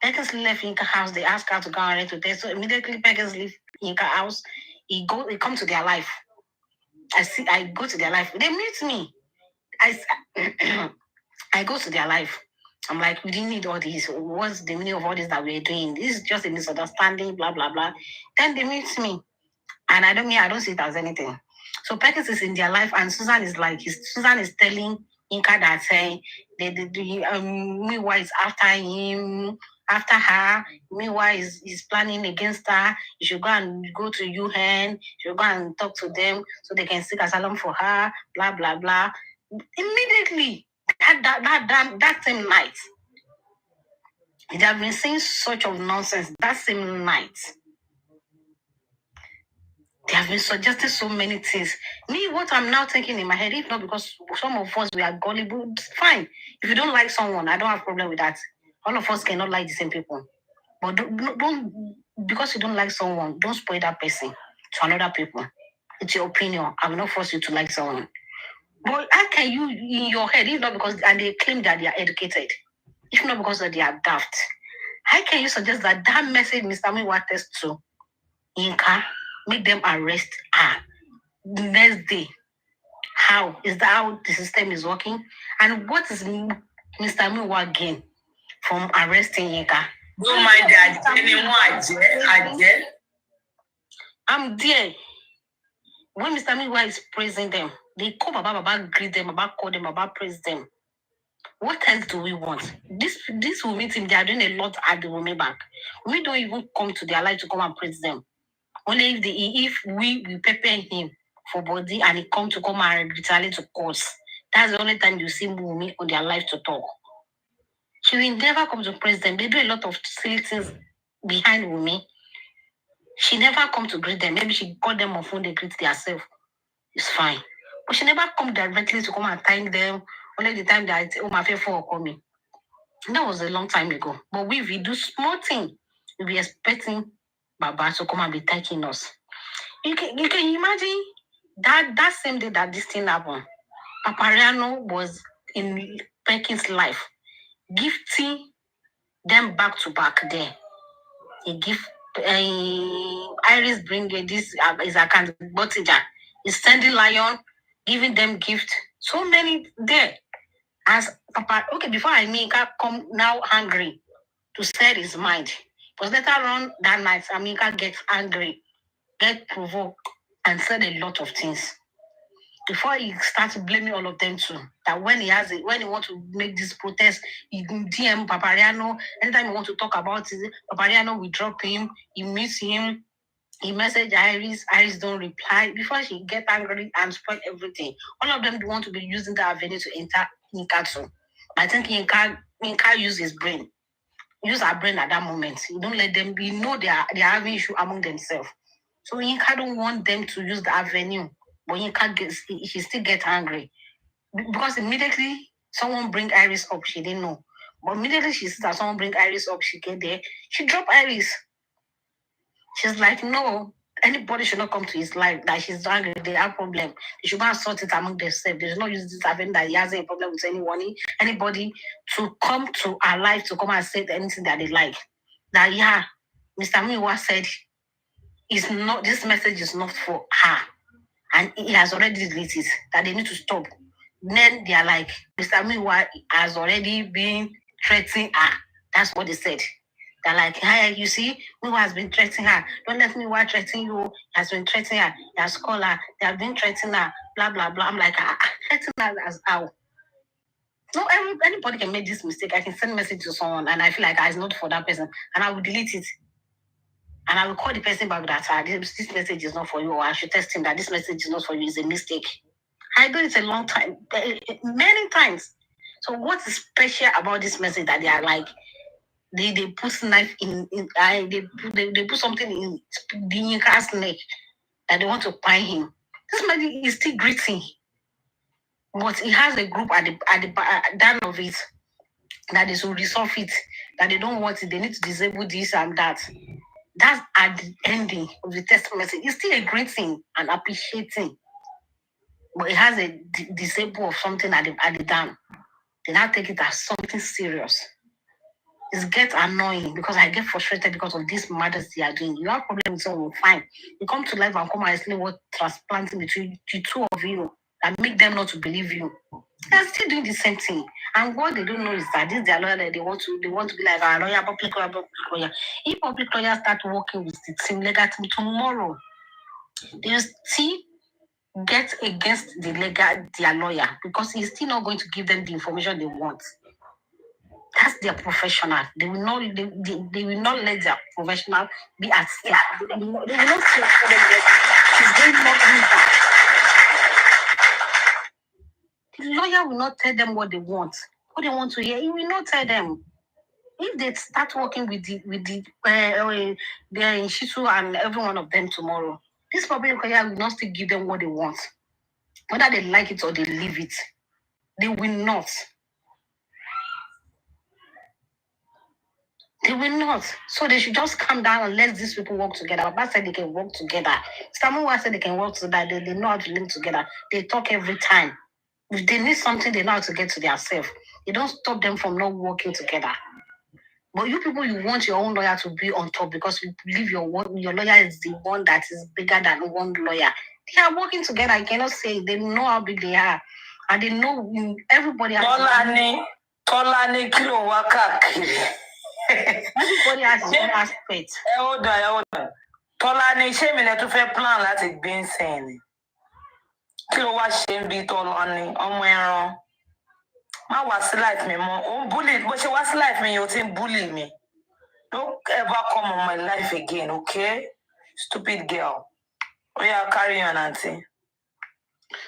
Speaker 3: Perkins left Inka house. They asked her to go and rent hotel. So immediately Perkins leave Inka house. He come to their life. I go to their life. They meet me. I go to their life. I'm like, we didn't need all this. What's the meaning of all this that we're doing? This is just a misunderstanding, blah, blah, blah. Then they meet me. And I don't see it as anything. So Perkins is in their life, and Susan is telling Inka that Miwa is after him, after her. Miwa is planning against her. You should go to UN. You should go and talk to them so they can seek asylum for her. Blah blah blah. Immediately, that same night, they have been saying such of nonsense. That same night. They have been suggesting so many things. Me, what I'm now thinking in my head, if not because some of us, we are gullible, it's fine. If you don't like someone, I don't have a problem with that. All of us cannot like the same people. But don't because you don't like someone, don't spoil that person to another people. It's your opinion. I will not force you to like someone. But how can you, in your head, if not because, and they claim that they are educated, if not because they are daft, how can you suggest that message Mr. Miwa text to Inka, make them arrest her the next day? How is that how the system is working? And what is Mr. Miwa gain from arresting Inka?
Speaker 9: Don't mind that.
Speaker 3: I'm there. When Mr. Miwa is praising them, they call Baba, greet them, Baba call them, Baba praise them. What else do we want? This will meet him. They are doing a lot at the women back. We don't even come to their life to come and praise them. Only if we prepare him for body and he come and retaliate to cause. That's the only time you see Wumi on their life to talk. She will never come to praise them. They do a lot of silly things behind Wumi. She never come to greet them. Maybe she call them on phone, they greet themselves. It's fine. But she never come directly to come and thank them. Only the time that my faithful coming. That was a long time ago. But we do small thing. We be expecting Baba to come and be thanking us. You can imagine that same day that this thing happened, Papariano was in Perkins' life, gifting them back to back there. He give Iris bringing this his account, Botija. He's sending Lion, giving them gift. So many there. As Papa, okay, before I Aminka come now angry to set his mind. Because later on that night, Aminka gets angry, get provoked, and said a lot of things. Before he starts blaming all of them too. That when he wants to make this protest, he DM Papariano. Anytime he wants to talk about it, Papariano will drop him, he meets him, he message Iris don't reply. Before she get angry and spoil everything. All of them want to be using the avenue to enter Inka too. I think Inka use his brain. Use her brain at that moment. You don't let them be know they are having issue among themselves. So Inka don't want them to use the avenue. But she still gets angry. Because immediately someone bring Iris up, she didn't know. But immediately she sees that someone bring Iris up, she get there. She drop Iris. She's like, no, anybody should not come to his life. That she's angry, they have problem. They should go and sort it among themselves. They should not use this avenue that he has a problem with anyone. Anybody to come to our life to come and say anything that they like. That Mr. Miwa said is not, this message is not for her. And he has already deleted it, that they need to stop. Then they are like, Mr. Miwa has already been threatening her. That's what they said. They're like, hey, you see, Miwa has been threatening her. Don't let Miwa threaten you. He has been threatening her. He has called her. They have been threatening her. Blah, blah, blah. I'm like, threatening her as how? No, anybody can make this mistake. I can send a message to someone and I feel like it's not for that person. And I will delete it. And I will call the person back that this message is not for you, or I should test him that this message is not for you, it's a mistake. I do it a long time, many times. So what is special about this message that they are like, they put knife they put something in the Yinka's neck that they want to pine him. This man is still greeting, but he has a group at the down of it that they should resolve it, that they don't want it, they need to disable this and that. That's at the ending of the text message. It's still a greeting and appreciating, but it has a disable of something at the down. They now take it as something serious. It gets annoying because I get frustrated because of these matters they are doing. You have problems with someone, fine. You come to life and come and explain what transplanting between the two of you and make them not to believe you. They're still doing the same thing. And what they don't know is that this their lawyer that they want to be like our lawyer, public lawyer. If public lawyers start working with the team, legal team tomorrow, they'll still get against their lawyer because he's still not going to give them the information they want. That's their professional. They will not let their professional be at stake. They will not say for them that she's going not doing that. The lawyer will not tell them what they want to hear. He will not tell them. If they start working with the Shitu and every one of them tomorrow, this public lawyer will not still give them what they want, whether they like it or they leave it. They will not. They will not. So they should just calm down and let these people work together. Baba said they can work together. Samuel said they can work together. They know how to link together. They talk every time. If they need something, they know how to get to themselves. They don't stop them from not working together. But you people, you want your own lawyer to be on top because you believe your lawyer is the one that is bigger than one lawyer. They are working together. I cannot say they know how big they are. And they know everybody has
Speaker 9: Tolani kilo waka.
Speaker 3: Everybody has his own aspect.
Speaker 9: Hold on. Tolani, ṣé mi lè tún fẹ́ plan láti gbé ń sìn ni? Kí ló wá ṣe ń bí Tolani, ọmọ ẹran? Má wá sí life mi mọ́. Ó ń bully, bó ṣe wá sí life mi, ó ti ń bully mi. Don't ever come on my life again, okay? Stupid girl. Oh yeah, carry on, auntie.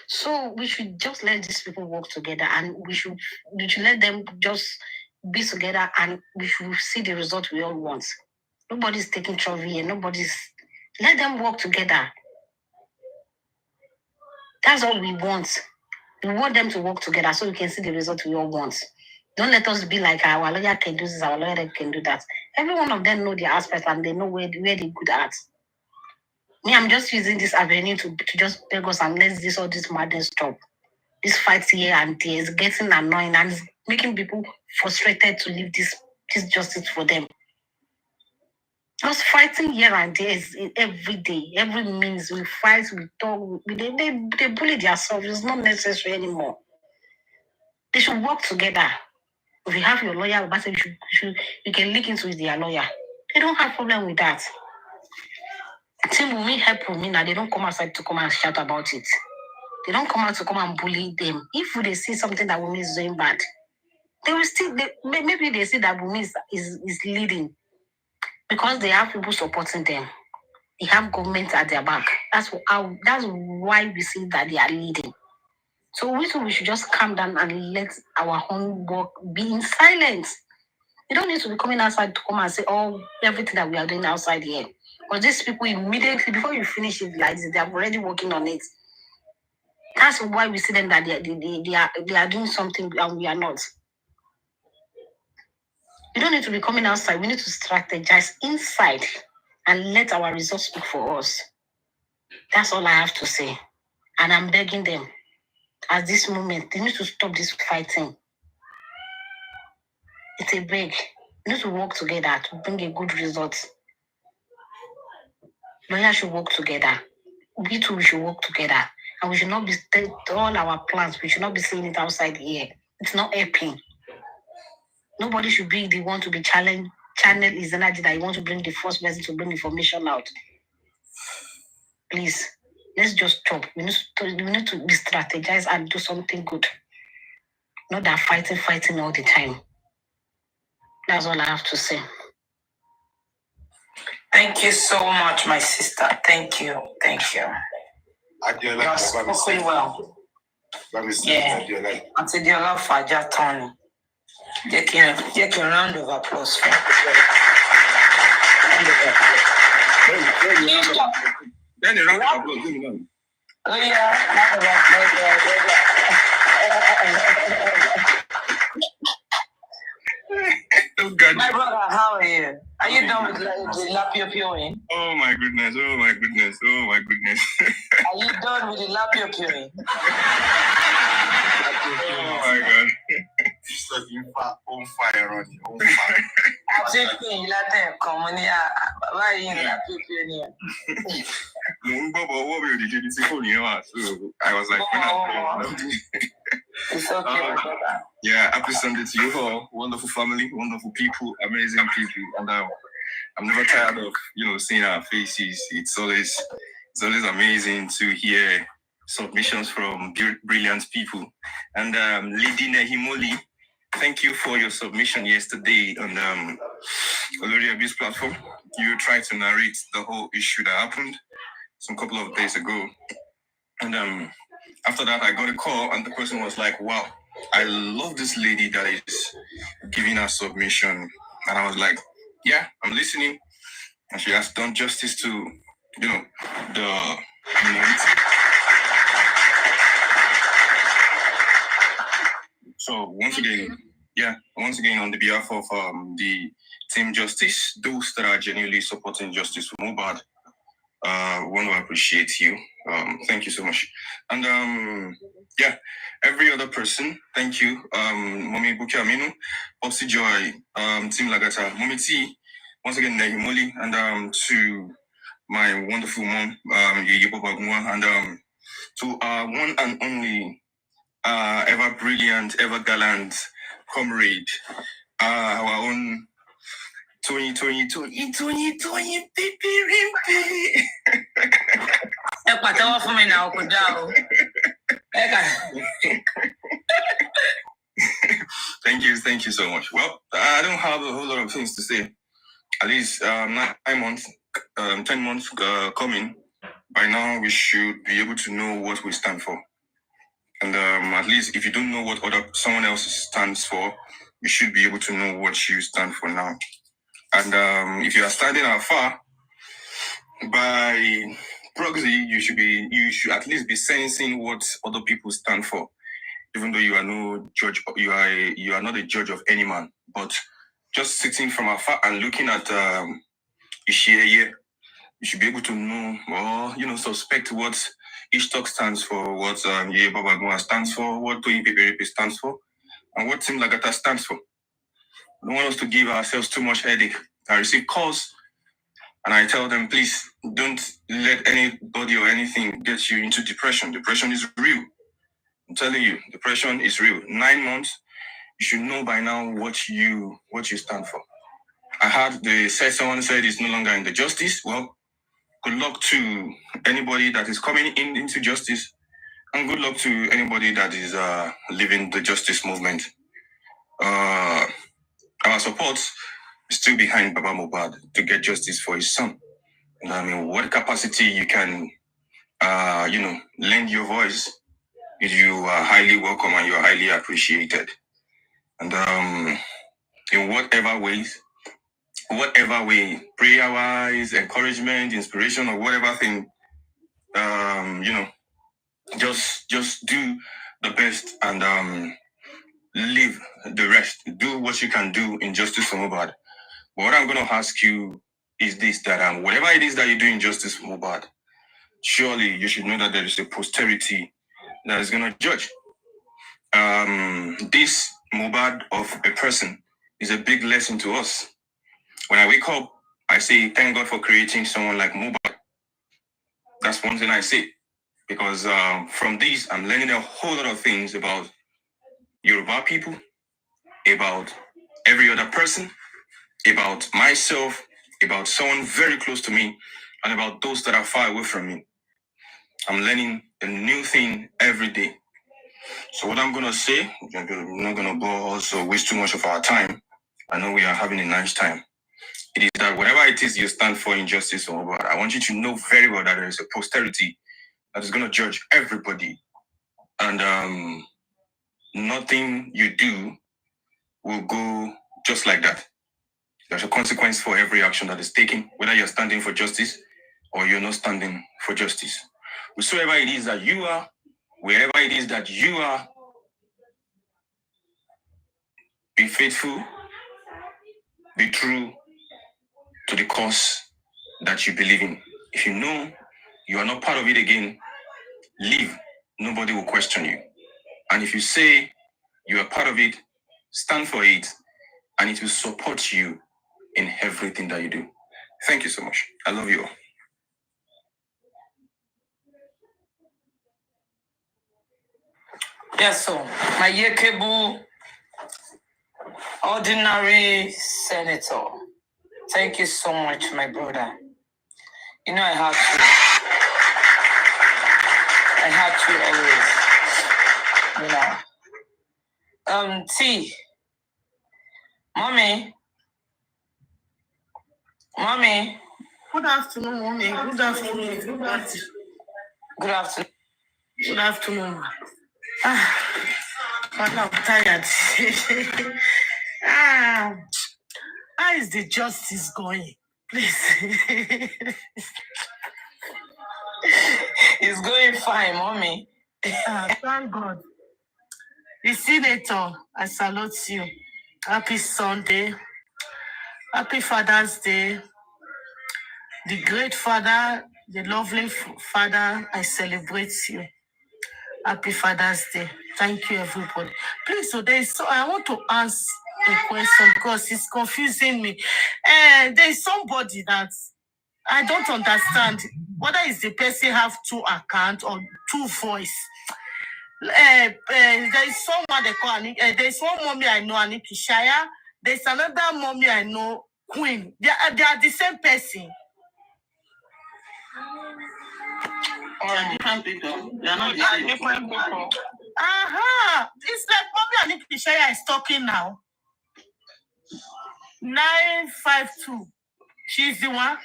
Speaker 3: So we should just let these people work together and we should let them just be together and we should see the result we all want. Nobody's taking trophy here. Let them work together. That's all we want. We want them to work together so we can see the result we all want. Don't let us be like our lawyer can do this, our lawyer can do that. Every one of them know their aspects and they know where they're good at. Me, I'm just using this avenue to just beg us and let all this madness stop. This fight here and there is getting annoying and it's making people frustrated to leave this justice for them. Just fighting here and there is every day, every means we fight, we talk, they bully themselves. It's not necessary anymore. They should work together. If you have your lawyer, you can link into their lawyer. They don't have problem with that. Team will help me now. They don't come outside to come and shout about it. They don't come out to come and bully them. If they see something that Wumi is doing bad, they will still. Maybe they see that Wumi is leading because they have people supporting them. They have government at their back. That's why we see that they are leading. So we should just calm down and let our own work be in silence. You don't need to be coming outside to come and say everything that we are doing outside here. Because these people immediately, before you finish it like this, they are already working on it. That's why we see them that they are doing something and we are not. You don't need to be coming outside. We need to strategize inside and let our results speak for us. That's all I have to say. And I'm begging them at this moment, they need to stop this fighting. It's a beg. We need to work together to bring a good result. Lawyer should work together. We two, we should work together. And we should not be, all our plans, we should not be saying it outside here. It's not helping. Nobody should be the one to be channel his energy that you want to bring the first person to bring information out. Please, let's just stop. We need to be strategized and do something good. Not that fighting all the time. That's all I have to say. Thank you so much, my sister. Thank you. You're spoken well. Yeah. Auntie Diola Faja Tony. Take a round of applause.
Speaker 5: Then a round of applause.
Speaker 3: Oh, yeah.
Speaker 5: Oh, God.
Speaker 3: My brother, how are you? Are you done with the lapio peeling?
Speaker 5: Oh my goodness.
Speaker 3: Are you done with the lapio peeling?
Speaker 5: Oh my God. She's on fire on you. On fire.
Speaker 3: I'm taking Latin community. Why are you in lapio peeling?
Speaker 5: So I was like,
Speaker 3: it's okay, brother.
Speaker 5: Yeah, happy Sunday to you all. Wonderful family, wonderful people, amazing people. And I'm never tired of, seeing our faces. It's always amazing to hear submissions from brilliant people. And Lady Nehimoli, thank you for your submission yesterday on Olori Abi's platform. You tried to narrate the whole issue that happened some couple of days ago. And after that, I got a call and the person was like, wow, I love this lady that is giving her submission. And I was like, yeah, I'm listening. And she has done justice to, the humanity. So once again, on the behalf of the Team Justice, those that are genuinely supporting justice for Mohbad, want to appreciate you. Thank you so much. And every other person, thank you. Mommy Buki Aminu, Popsi Joy, Team Lagata, Mommy T, once again Nehimoli, and to my wonderful mom, Yeye Babagua, and to our one and only ever brilliant, ever gallant comrade, our own 2020, baby. Thank you so much. Well, I don't have a whole lot of things to say. At least 9 months, 10 months coming. By now, we should be able to know what we stand for. And at least if you don't know what someone else stands for, you should be able to know what you stand for now. And if you are standing afar, by proxy, you should at least be sensing what other people stand for, even though you are no judge. You are not a judge of any man, but just sitting from afar and looking at Ishieye, you should be able to know or suspect what each talk stands for, what Yeye Babagua stands for, what Toyin Peperepe stands for, and what Team Lagata stands for. I don't want us to give ourselves too much headache. I receive calls and I tell them, please don't let anybody or anything get you into depression. Depression is real. I'm telling you, depression is real. 9 months, you should know by now what you stand for. I heard someone said it's no longer in the justice. Well, good luck to anybody that is coming into justice, and good luck to anybody that is leaving the justice movement. Our support is still behind Baba Mohbad to get justice for his son. And I mean, what capacity you can, lend your voice, you are highly welcome and you are highly appreciated. And in whatever way, prayer-wise, encouragement, inspiration, or whatever thing, just do the best and leave the rest. Do what you can do in justice for Mohbad. But what I'm going to ask you is this, that whatever it is that you do in justice for Mohbad, surely you should know that there is a posterity that is going to judge. This Mohbad of a person is a big lesson to us. When I wake up, I say, thank God for creating someone like Mohbad.
Speaker 1: That's one thing I say. Because from this, I'm learning a whole lot of things about Yoruba people, about every other person, about myself, about someone very close to me, and about those that are far away from me. I'm learning a new thing every day. So what I'm going to say, we're not going to go also waste too much of our time. I know we are having a nice time. It is that whatever it is you stand for in justice or what, I want you to know very well that there is a posterity that is going to judge everybody. And nothing you do will go just like that. There's a consequence for every action that is taken, whether you're standing for justice or you're not standing for justice. Whosoever it is that you are, wherever it is that you are, be faithful, be true to the cause that you believe in. If you know you are not part of it again, leave. Nobody will question you. And if you say you are part of it, stand for it, and it will support you in everything that you do. Thank you so much. I love you all.
Speaker 9: Yes, so my Yekebu ordinary senator. Thank you so much, my brother. You know I have to always, T. Mommy.
Speaker 3: Good afternoon, mommy. Good afternoon.
Speaker 9: Good afternoon.
Speaker 3: Good afternoon. I'm tired. How is the justice going? Please.
Speaker 9: It's going fine, mommy.
Speaker 3: Thank God. The senator, I salute you. Happy Sunday. Happy Father's Day. The great father, the lovely father, I celebrate you. Happy Father's Day. Thank you, everybody. Please, so I want to ask a question because it's confusing me. There is somebody that I don't understand whether it's the person have two accounts or two voice. There is someone they call there's one mommy I know, Aniki Shaya. There's another mommy I know, Queen. They are the same person.
Speaker 9: They are different people. They are not different people.
Speaker 3: It's like mommy Aniki Shaya is talking now. 952. She's the one.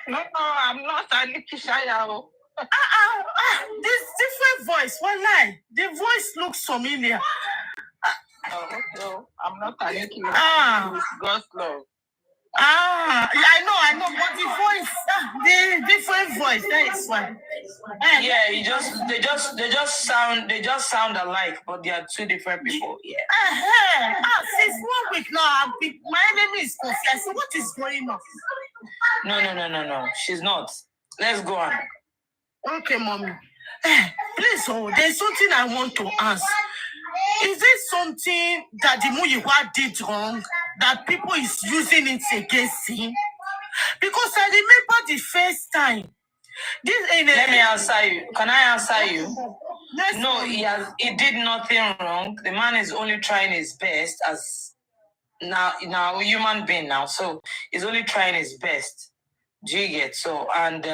Speaker 9: No, I'm not Aniki Shaya.
Speaker 3: This different voice. One lie. The voice looks familiar.
Speaker 9: No, I'm not Aniki. It's God's love.
Speaker 3: I know, but the voice, the different voice. That is why.
Speaker 9: Yeah, they just sound alike, but they are two different people. Yeah.
Speaker 3: Since 1 week now, my enemy is confused. So what is going on?
Speaker 9: No. She's not. Let's go on.
Speaker 3: Okay, mommy. Please, there's something I want to ask. Is it something that the Muyiwa did wrong that people is using it against him? Because I remember the first time.
Speaker 9: Let me answer you. Can I answer you?
Speaker 3: Yes,
Speaker 9: no, he did nothing wrong. The man is only trying his best as now a human being now. So he's only trying his best. Do you get so? And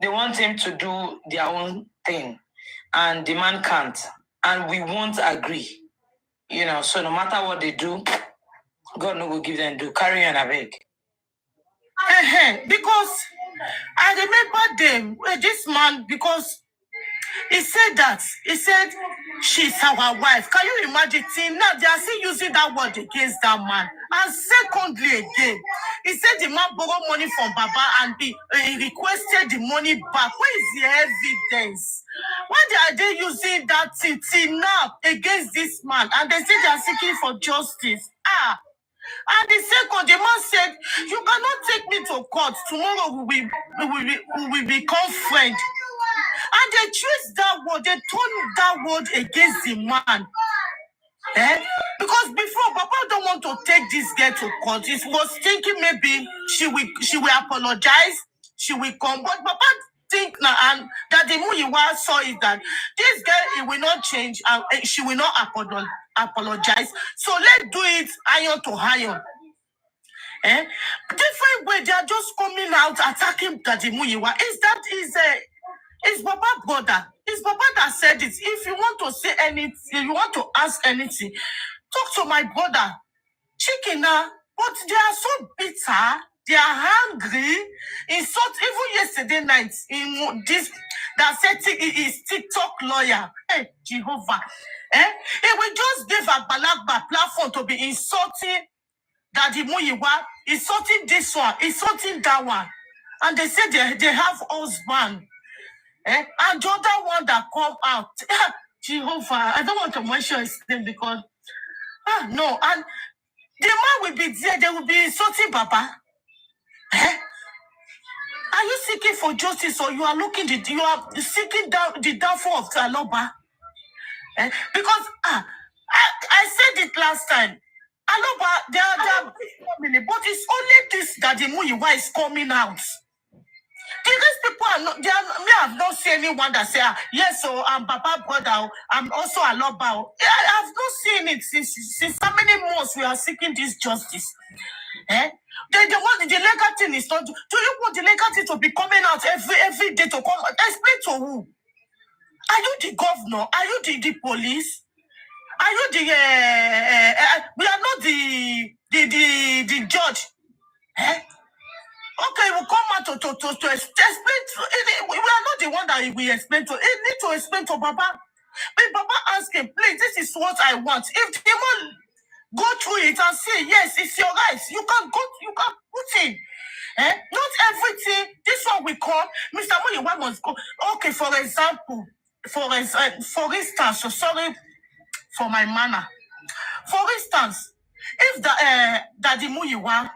Speaker 9: they want him to do their own thing. And the man can't. And we won't agree. So no matter what they do, God no will give them do. Carry on a beg.
Speaker 3: Because I remember them, this man, because he said she's our wife. Can you imagine? Now they are still using that word against that man. And secondly again, he said the man borrowed money from Baba and he requested the money back. Where is the evidence? Why are they using that thing now against this man? And they say they are seeking for justice. And the second, the man said, you cannot take me to court. Tomorrow we will become friends. And they twist that word, they turn that word against the man. Because before, Papa don't want to take this girl to court. He was thinking maybe she will apologize, she will come. But Papa think now, and that the Muyiwa saw is that this girl, it will not change, and she will not apologize. So let's do it iron to iron. Different way, they are just coming out attacking Daddy Muyiwa. Is Baba brother? Is Baba that said it? If you want to say anything, if you want to ask anything, talk to my brother. Chicken now, but they are so bitter. They are hungry. Insult even yesterday night in this that said he is TikTok lawyer. Hey Jehovah, he will just give a balagba platform to be insulting Daddy Muyiwa, insulting this one, insulting that one, and they say they have husband. And the other one that come out, Jehovah, I don't want to mention his name because, no, and the man will be there, they will be insulting Baba. Are you seeking for justice, or you are seeking the downfall of Aloba? Because, I said it last time, Aloba, they are big family, but it's only this that the Muyiwa is coming out. The rest people are not, me, I have not seen anyone that say, yes, so I'm Papa brother, I'm also Aloba. I have not seen it since how many months we are seeking this justice. The legal thing is not. Do you want the legal thing to be coming out every day to come? Explain to who? Are you the governor? Are you the police? Are you the we are not the judge. Okay, we'll come out to explain to, we are not the one that we explain to. You need to explain to Baba. But Baba ask him, please, this is what I want. If the man go through it and say, yes, it's your rights, you can put in. Not everything, this one will come, Mr. Muyiwa must go. Okay, for example, for instance, so sorry for my manner. For instance, if Daddy Muyiwa,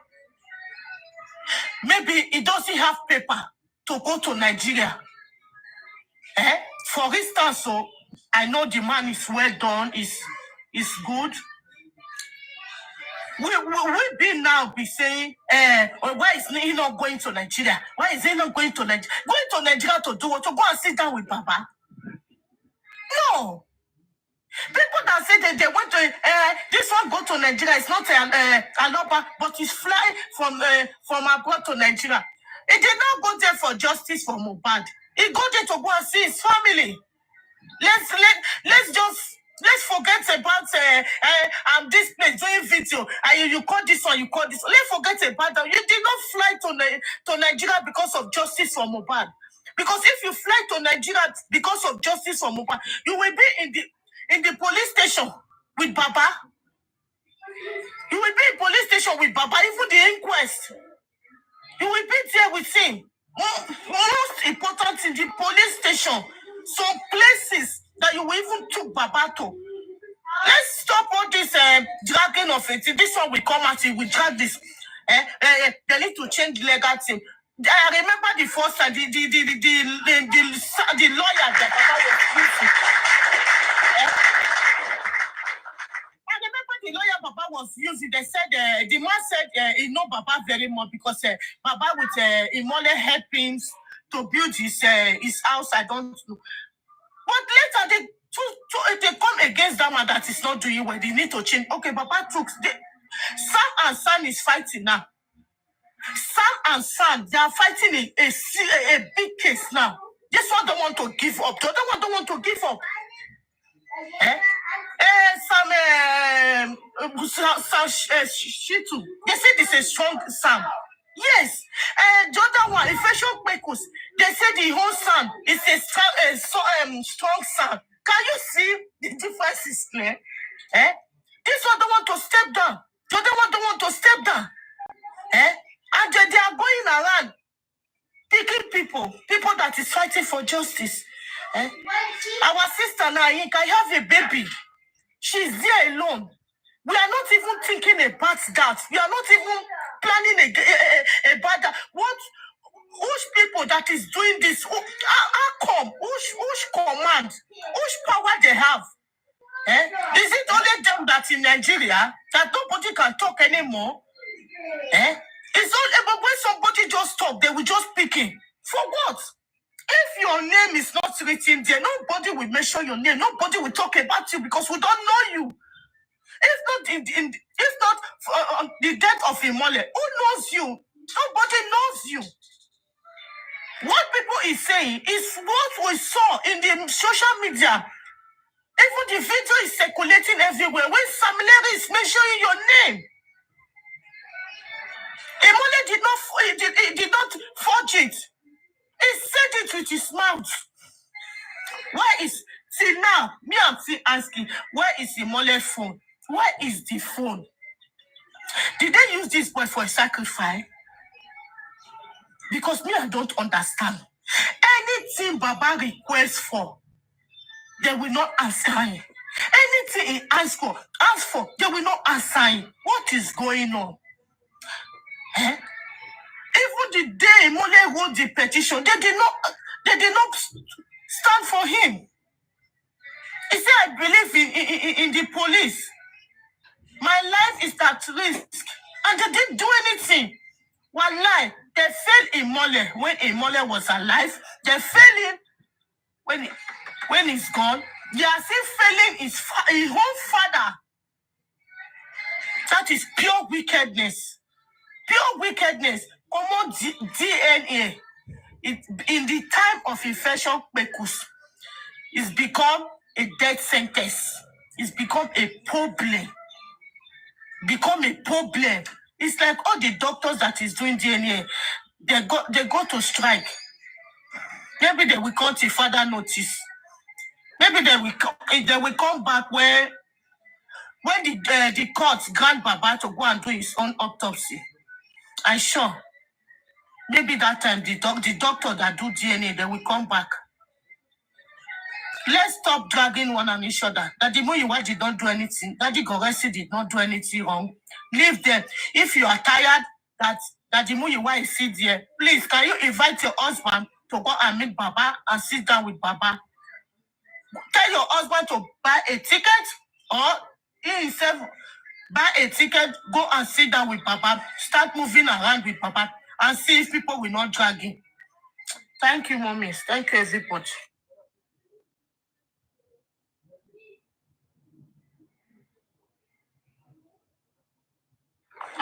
Speaker 3: maybe he doesn't have paper to go to Nigeria. For instance, so I know the man is well done, is good. We be saying, why is he not going to Nigeria? Why is he not going to Nigeria? Going to Nigeria to do what? To go and sit down with Baba? No. People that say that they want to, this one go to Nigeria, it's not Aloba, but he's flying from abroad to Nigeria. He did not go there for justice for Mohbad. He go there to go and see his family. Let's forget about this place doing video. You call this one, you call this one. Let's forget about that. You did not fly to Nigeria because of justice for Mohbad. Because if you fly to Nigeria because of justice for Mohbad, you will be in the police station with Baba. You will be in police station with Baba, even the inquest. You will be there with him. Most important in the police station. Some places that you will even took Baba to. Let's stop all this dragging of it. This one will come out, we drag this. They need to change the legal team. I remember the first time, the lawyer that Baba was using. I remember the lawyer Baba was using. They said the man said he know Baba very much because Baba with Imole helping to build his house. I don't know. But later they come against that man that is not doing well. They need to change. Okay, Baba took Sam and Sam is fighting now. Sam and Sam, they are fighting a big case now. This one don't want to give up. The other one don't want to give up. Sam Shitu. They said it's a strong Sam. Yes. The other one, Infection Pekus, they said the whole Sam is a strong Sam. Can you see the difference is clear? This one don't want to step down. The other one don't want to step down. And they are going around picking people that is fighting for justice. Our sister now, I have a baby. She's there alone. We are not even thinking about that. We are not even planning about that. Which people that is doing this? How come? Which command? Which power they have? Is it only them that in Nigeria that nobody can talk anymore? It's all about when somebody just talk, they will just pick in. For what? If your name is not written there, nobody will mention your name. Nobody will talk about you because we don't know you. If not the death of Imole, who knows you? Nobody knows you. What people is saying is what we saw in the social media. Even the video is circulating everywhere. When Sam Larry is mentioning your name, Imole did not forge it. He said it with his mouth. Where is see now? Me, I'm still asking, where is Imole's phone? Where is the phone? Did they use this boy for a sacrifice? Because me, I don't understand. Anything Baba requests for, they will not assign. Anything he asks for, they will not assign. What is going on? Even the day Imole wrote the petition, they did not stand for him. He said, I believe in the police. My life is at risk. And they didn't do anything. One lie, they failed Imole when Imole was alive. They failed him when he's gone. They are still failing his own father. That is pure wickedness. Pure wickedness. Common DNA. In the time of infection, it's become a death sentence. It's become a problem. It's like all the doctors that is doing DNA, they go to strike. Maybe they will come to further notice. Maybe they will come back when the courts grant Baba to go and do his own autopsy. I'm sure. Maybe that time the doctor that do DNA, they will come back. Let's stop dragging one on each other. Daddy Muyiwa did not do anything. Daddy Goresi did not do anything wrong. Leave them. If you are tired that Daddy Muyiwa is sit there, please, can you invite your husband to go and meet Baba and sit down with Baba? Tell your husband to buy a ticket or he himself buy a ticket, go and sit down with Baba, start moving around with Baba and see if people will not drag him. Thank you, mommies. Thank you, everybody.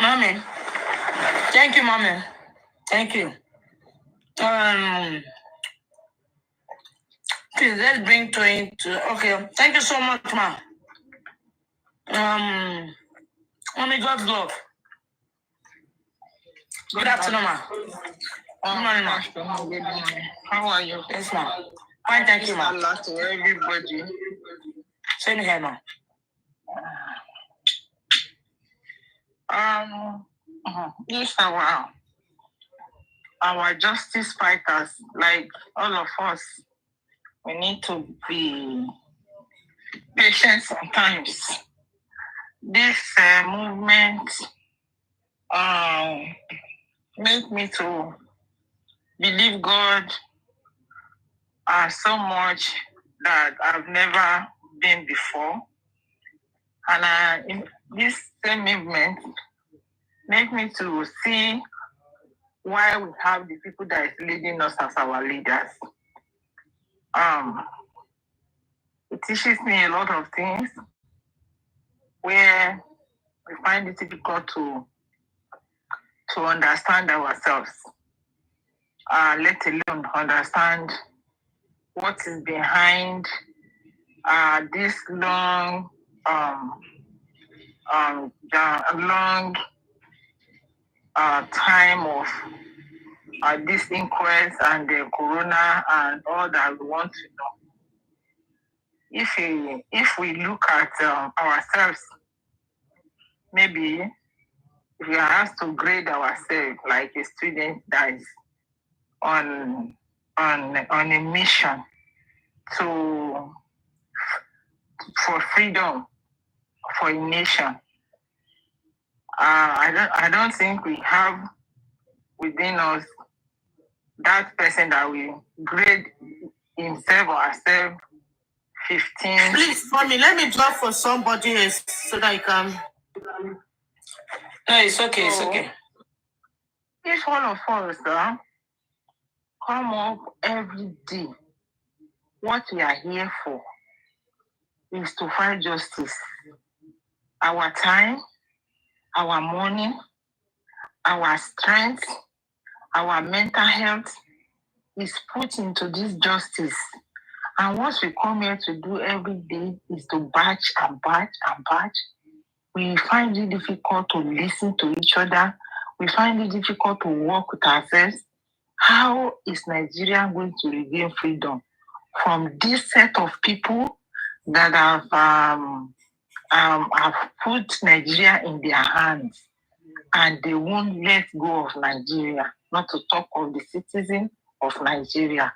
Speaker 3: Mommy. Thank you, mommy. Thank you. Please, let's bring to okay. Thank you so much, ma. Mommy, God's love. Good afternoon, ma. Good morning, ma.
Speaker 10: Good morning. How are you?
Speaker 3: Yes, ma. Fine, thank you, ma.
Speaker 10: Allah to everybody.
Speaker 3: Same here, ma.
Speaker 10: Yes, our justice fighters, like all of us, we need to be patient sometimes. This movement make me to believe God so much that I've never been before. And in this same movement make me to see why we have the people that is leading us as our leaders. It teaches me a lot of things where we find it difficult to understand ourselves, let alone understand what is behind this long time of this inquest and the corona and all that we want to know. If we look at ourselves, maybe if we are asked to grade ourselves like a student that is on a mission for freedom for a nation, I don't think we have within us that person that will grade himself or herself 15.
Speaker 3: Please, for me, let me drop for somebody else so that you can.
Speaker 9: No, it's okay, it's okay.
Speaker 10: If all of us come up every day, what we are here for is to find justice. Our time, our money, our strength, our mental health is put into this justice. And what we come here to do every day is to batch and batch and batch. We find it difficult to listen to each other. We find it difficult to work with ourselves. How is Nigeria going to regain freedom from this set of people that have put Nigeria in their hands and they won't let go of Nigeria, not to talk of the citizens of Nigeria?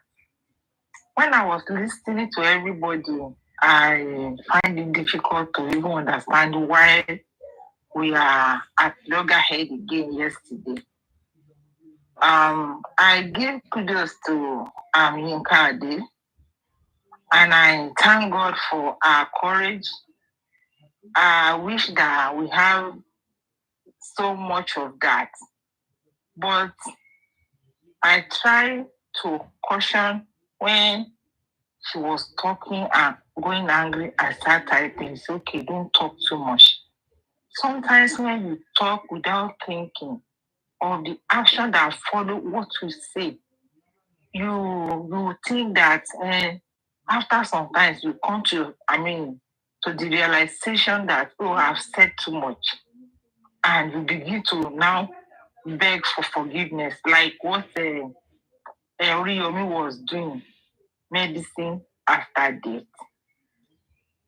Speaker 10: When I was listening to everybody, I find it difficult to even understand why we are at loggerhead again yesterday. I give kudos to Yinka Ade, and I thank God for our courage. I wish that we have so much of that, but I try to caution when she was talking and going angry and start typing. It's okay, don't talk too much. Sometimes when you talk without thinking of the action that follow what you say, you think that after sometimes you come to the realization that, oh, I've said too much. And you begin to now beg for forgiveness, like what Oriyomi was doing, medicine after death.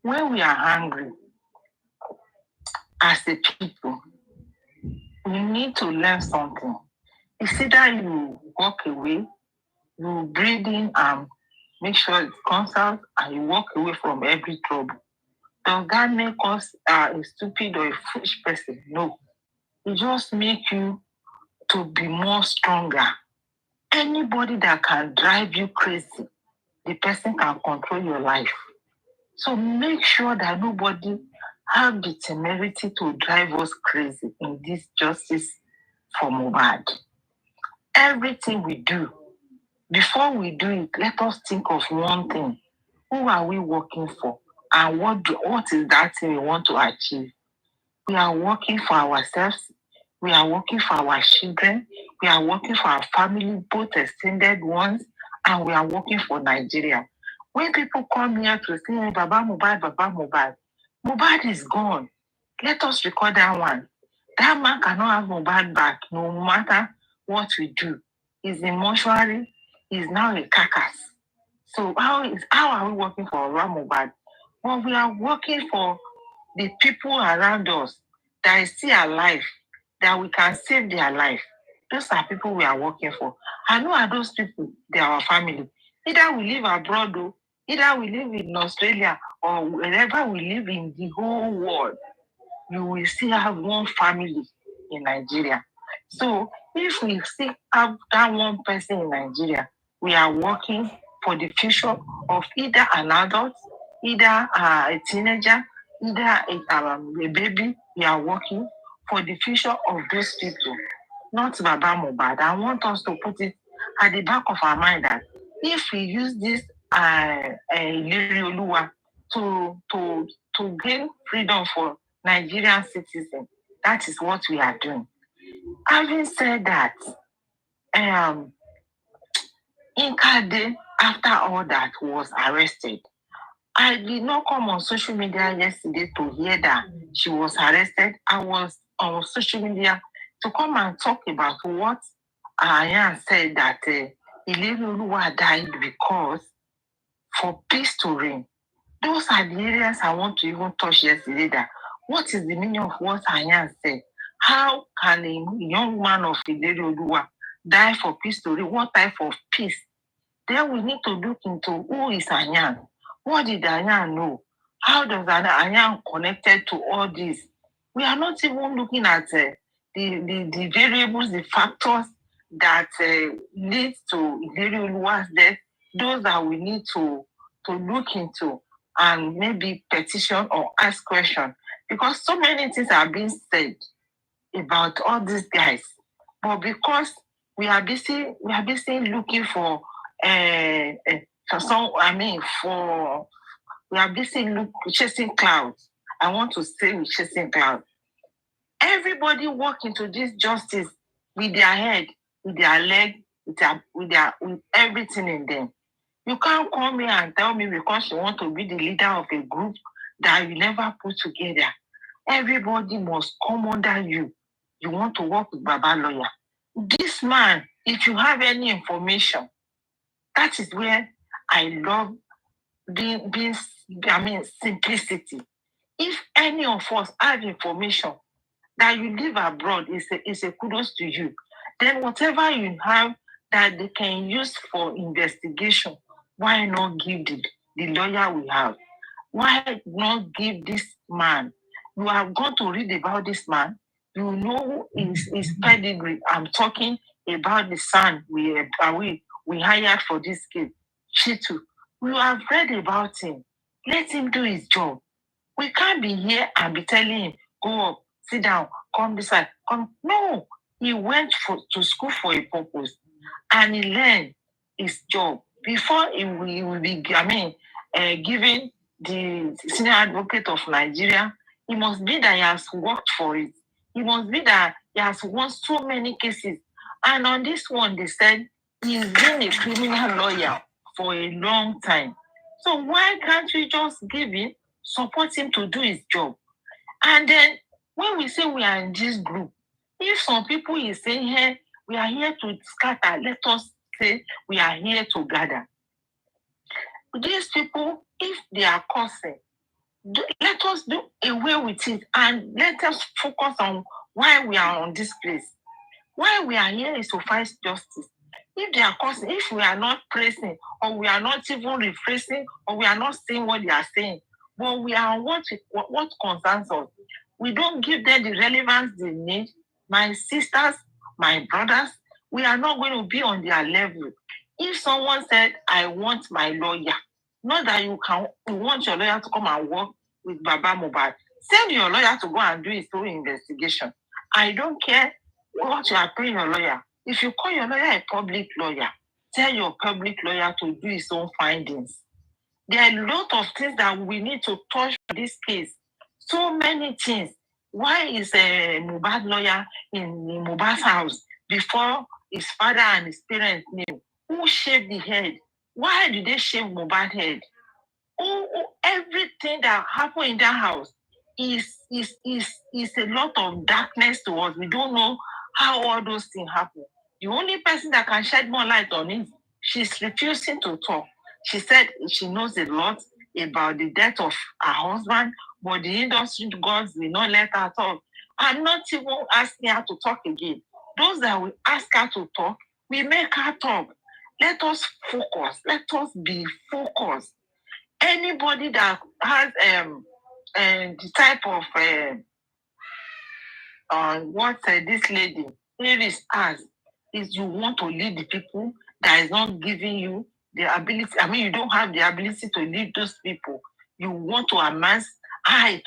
Speaker 10: When we are hungry, as a people, we need to learn something. It's either you walk away, you breathe in and make sure it comes out, and you walk away from every trouble. Does that make us a stupid or a foolish person? No. It just makes you to be more stronger. Anybody that can drive you crazy, the person can control your life. So make sure that nobody have the temerity to drive us crazy in this justice for Mohbad. Everything we do, before we do it, let us think of one thing. Who are we working for? And what is that thing we want to achieve? We are working for ourselves. We are working for our children. We are working for our family, both extended ones, and we are working for Nigeria. When people come here to say, Baba Mohbad, Mohbad is gone. Let us record that one. That man cannot have Mohbad back, no matter what we do. He's in mortuary. He's now a carcass. So how are we working for Mohbad? Well, we are working for the people around us that is still alive, that we can save their life. Those are people we are working for. And who are those people? They are our family. Either we live abroad, or either we live in Australia, or wherever we live in the whole world, you will still have one family in Nigeria. So if we still have that one person in Nigeria, we are working for the future of either an adult, either a teenager, either a baby. We are working for the future of those people, not Baba Mohbad. I want us to put it at the back of our mind that if we use this Ileri Oluwa to gain freedom for Nigerian citizens, that is what we are doing. Having said that, Yinka, after all that, was arrested. I did not come on social media yesterday to hear that she was arrested. I was on social media to come and talk about what Ayan said, that Ileri Oluwa died because for peace to reign. Those are the areas I want to even touch yesterday. That what is the meaning of what Ayan said? How can a young man of Ileri Oluwa die for peace to reign? What type of peace? Then we need to look into who is Ayan. What did Ayan know? How does Ayan connected to all this? We are not even looking at the variables, the factors that lead to Ileri Oluwa's death. Those that we need to look into. and maybe petition or ask questions, because so many things are being said about all these guys. But because we are busy looking for we are busy chasing clouds. I want to say we're chasing clouds. Everybody walk into this justice with their head, with their leg, with everything in them. You can't come here and tell me because you want to be the leader of a group that you never put together. Everybody must come under you. You want to work with Baba Lawyer. This man, if you have any information, that is where I love simplicity. If any of us have information that you live abroad, is a kudos to you. Then whatever you have that they can use for investigation, why not give the lawyer we have? Why not give this man? You are going to read about this man. You know his pedigree. I'm talking about the son we hired for this case, Chitu. You have read about him. Let him do his job. We can't be here and be telling him, go up, sit down, come this side, come. No, he went to school for a purpose, and he learned his job before he will be given the senior advocate of Nigeria. It must be that he has worked for it. It must be that he has won so many cases. And on this one, they said he's been a criminal lawyer for a long time. So why can't we just give him, support him to do his job? And then when we say we are in this group, if some people is saying, hey, we are here to scatter, let us say we are here to gather. These people, if they are causing, let us do away with it and let us focus on why we are on this place. Why we are here is to fight justice. If they are causing, if we are not praising, or we are not even rephrasing, or we are not saying what they are saying, but we are what concerns us. We don't give them the relevance they need. My sisters, my brothers, we are not going to be on their level. If someone said, I want my lawyer, not that you want your lawyer to come and work with Baba Mohbad, send your lawyer to go and do his own investigation. I don't care what you are paying your lawyer. If you call your lawyer a public lawyer, tell your public lawyer to do his own findings. There are a lot of things that we need to touch on this case. So many things. Why is a Mohbad lawyer in Mohbad's house before his father and his parents knew? Who shaved the head? Why did they shave Mohbad's head? Everything that happened in that house is a lot of darkness to us. We don't know how all those things happen. The only person that can shed more light on it, she's refusing to talk. She said she knows a lot about the death of her husband, but the industry gods will not let her talk. I'm not even asking her to talk again. Those that will ask her to talk, we make her talk. Let us focus. Let us be focused. Anybody that has the type of what this lady Iris has is you want to lead the people that is not giving you the ability. I mean, you don't have the ability to lead those people. You want to amass. I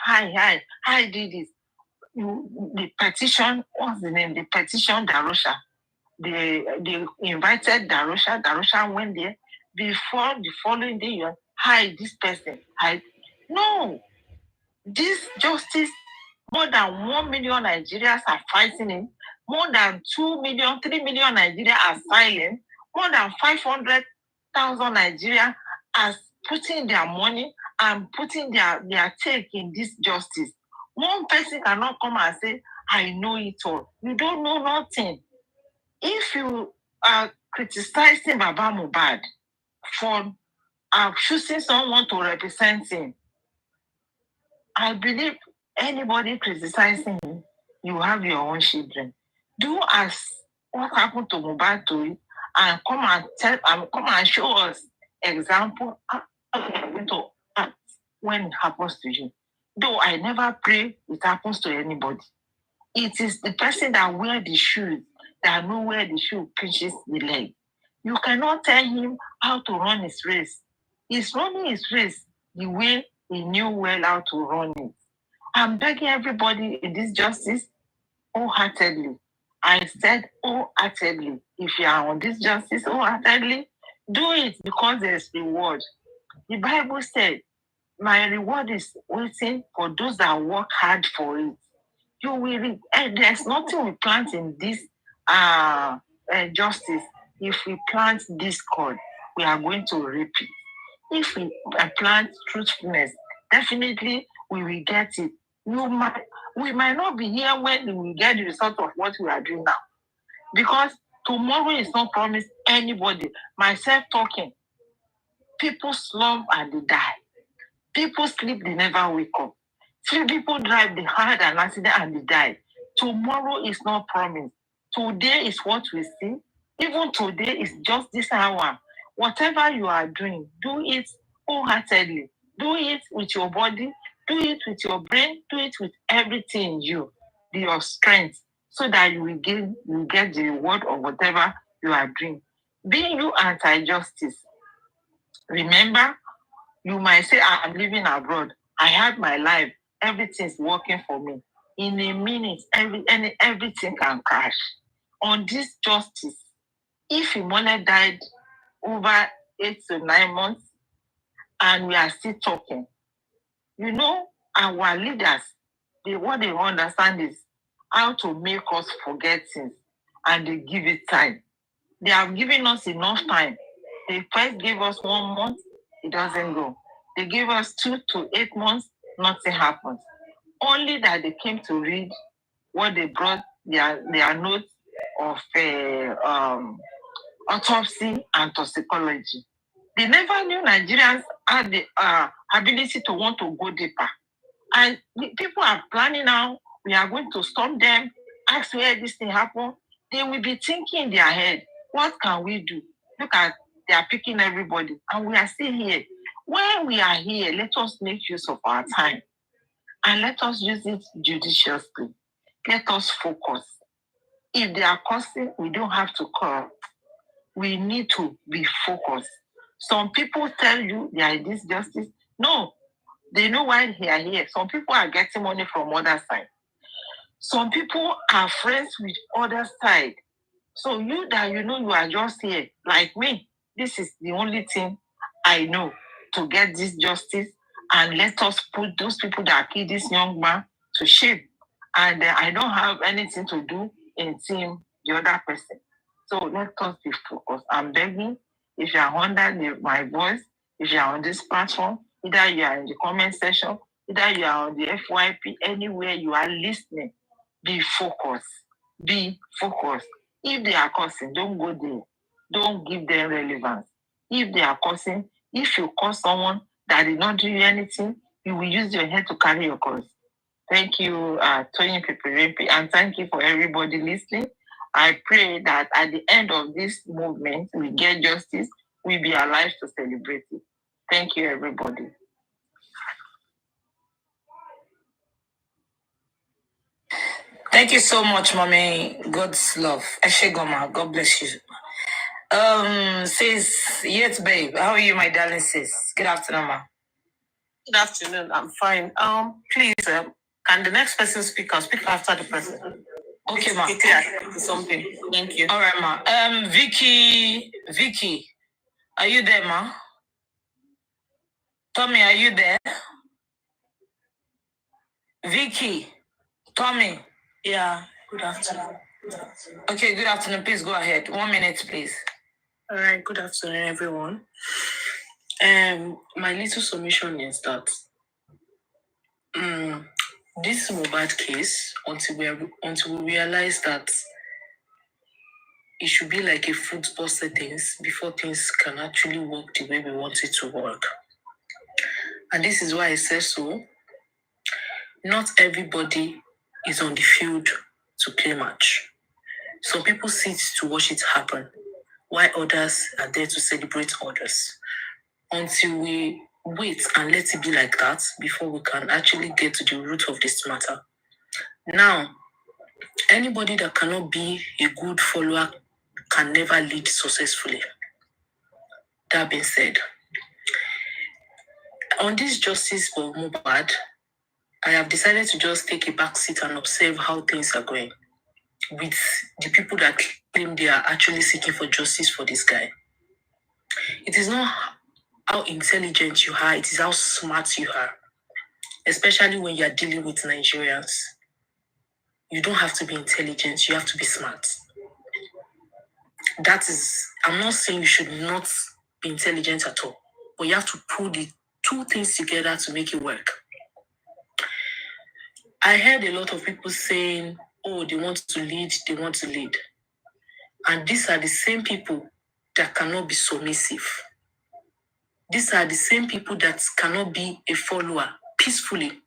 Speaker 10: did this. The petition, what's the name? The petition Darusha. They invited Darusha. Darusha went there. Before the following day, you hide this person. No. This justice, more than 1 million Nigerians are fighting it. More than 2 million, 3 million Nigerians are silent. More than 500,000 Nigerians are putting their money and putting their take in this justice. One person cannot come and say, I know it all. You don't know nothing. If you are criticizing Baba Mohbad for choosing someone to represent him, I believe anybody criticizing him, you have your own children. Do as what happened to Mohbad to you, and come and show us example when it happens to you. Though I never pray it happens to anybody. It is the person that wears the shoes that know where the shoe pinches the leg. You cannot tell him how to run his race. He's running his race. the way he knew well how to run it. I'm begging everybody in this justice wholeheartedly. I said wholeheartedly. If you are on this justice wholeheartedly, do it because there's reward. The Bible said, my reward is waiting for those that work hard for it. You will there's nothing we plant in this justice. If we plant discord, we are going to reap it. If we plant truthfulness, definitely we will get it. We might not be here when we get the result of what we are doing now. Because tomorrow is not promised anybody. Myself talking. People slump and they die. People sleep, they never wake up. Three people drive, they had an accident and they died. Tomorrow is not promised. Today is what we see. Even today is just this hour. Whatever you are doing, do it wholeheartedly. Do it with your body, do it with your brain, do it with everything in you, your strength, so that you will get the reward of whatever you are doing. Being you anti-justice, remember, you might say, I'm living abroad. I have my life. Everything's working for me. In a minute, everything can crash. On this justice, if Imole died over 8 to 9 months and we are still talking, our leaders, what they understand is how to make us forget things, and they give it time. They have given us enough time. They first gave us 1 month, it doesn't go. They gave us 2 to 8 months, nothing happens. Only that they came to read what they brought, their notes of autopsy and toxicology. They never knew Nigerians had the ability to want to go deeper. And people are planning now, we are going to stop them, ask where this thing happened. They will be thinking in their head, what can we do? Look at, they are picking everybody, and we are still here. When we are here, let us make use of our time, and let us use it judiciously. Let us focus. If they are cursing, we don't have to call. We need to be focused. Some people tell you they are in this justice. No, they know why they are here. Some people are getting money from other side. Some people are friends with other side. So you are just here, like me. This is the only thing I know to get this justice, and let us put those people that killed this young man to shame. And I don't have anything to do in team the other person. So let us be focused. I'm begging, if you are under my voice, if you are on this platform, either you are in the comment section, either you are on the FYP, anywhere you are listening, be focused. Be focused. If they are cursing, don't go there. Don't give them relevance. If they are cursing, if you curse someone that did not do you anything, you will use your head to carry your curse. Thank you, Tony Peperepe, and thank you for everybody listening. I pray that at the end of this movement, we get justice, we'll be alive to celebrate it. Thank you, everybody.
Speaker 9: Thank you so much, Mommy. God's love. Eshegoma, God bless you. Sis, yes, babe. How are you, my darling sis? Good afternoon, ma.
Speaker 3: Good afternoon. I'm fine. Please, can the next person speak? I'll speak after the person.
Speaker 9: Okay, ma.
Speaker 3: Something. Thank you.
Speaker 9: All right, ma. Vicky, are you there, ma? Tommy, are you there? Vicky, Tommy.
Speaker 3: Yeah. Good afternoon.
Speaker 9: Okay, good afternoon. Please go ahead. 1 minute, please.
Speaker 3: All right. Good afternoon, everyone. My little submission is that this Mohbad case, until we realize that it should be like a football settings before things can actually work the way we want it to work. And this is why I say so. Not everybody is on the field to play match. Some people sit to watch it happen, while others are there to celebrate others. Until we wait and let it be like that before we can actually get to the root of this matter. Now, anybody that cannot be a good follower can never lead successfully. That being said,
Speaker 7: On this justice for Mohbad, I have decided to just take a back seat and observe how things are going with the people that claim they are actually seeking for justice for this guy. It is not how intelligent you are, it is how smart you are, especially when you are dealing with Nigerians. You don't have to be intelligent, you have to be smart. That is, I'm not saying you should not be intelligent at all, but you have to pull the two things together to make it work. I heard a lot of people saying, oh, they want to lead. And these are the same people that cannot be submissive. These are the same people that cannot be a follower peacefully,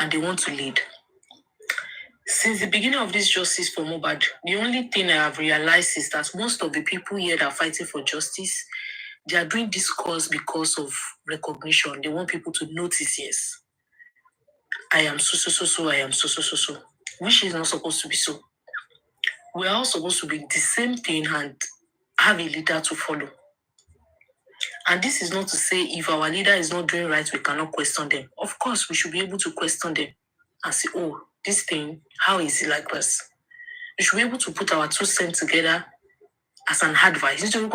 Speaker 7: and they want to lead. Since the beginning of this justice for Mohbad, the only thing I have realized is that most of the people here that are fighting for justice, they are doing this cause because of recognition. They want people to notice, yes, I am so, I am so, which is not supposed to be so. We are all supposed to be the same thing and have a leader to follow. And this is not to say if our leader is not doing right, we cannot question them. Of course, we should be able to question them and say, oh, this thing, how is it like this? We should be able to put our 2 cents together as an advice. So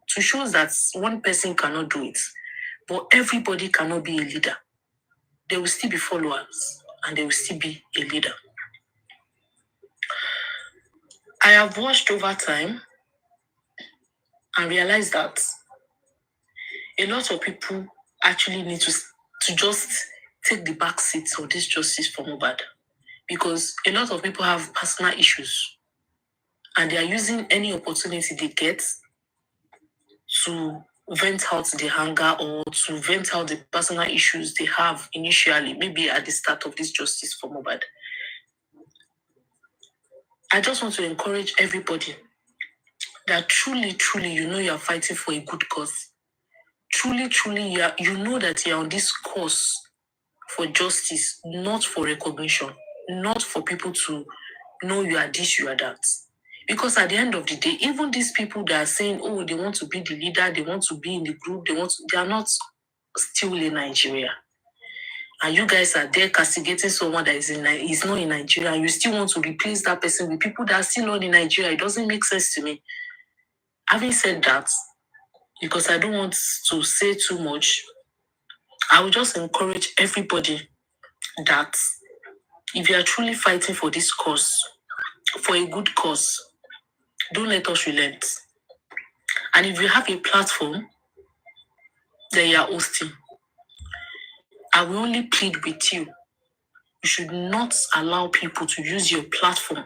Speaker 7: to show that one person cannot do it, but everybody cannot be a leader. There will still be followers and there will still be a leader. I have watched over time and realized that a lot of people actually need to just take the back seat of this justice for Mohbad, because a lot of people have personal issues and they are using any opportunity they get to vent out the anger or to vent out the personal issues they have initially, maybe at the start of this justice for Mohbad. I just want to encourage everybody that truly, you know you are fighting for a good cause. Truly, you know that you are on this course for justice, not for recognition, not for people to know you are this, you are that. Because at the end of the day, even these people that are saying, oh, they want to be the leader, they want to be in the group, they are not still in Nigeria. And you guys are there castigating someone that is not in Nigeria, and you still want to replace that person with people that are still not in Nigeria. It doesn't make sense to me. Having said that, because I don't want to say too much, I will just encourage everybody that if you are truly fighting for this cause, for a good cause, don't let us relent. And if you have a platform that you are hosting, I will only plead with you. You should not allow people to use your platform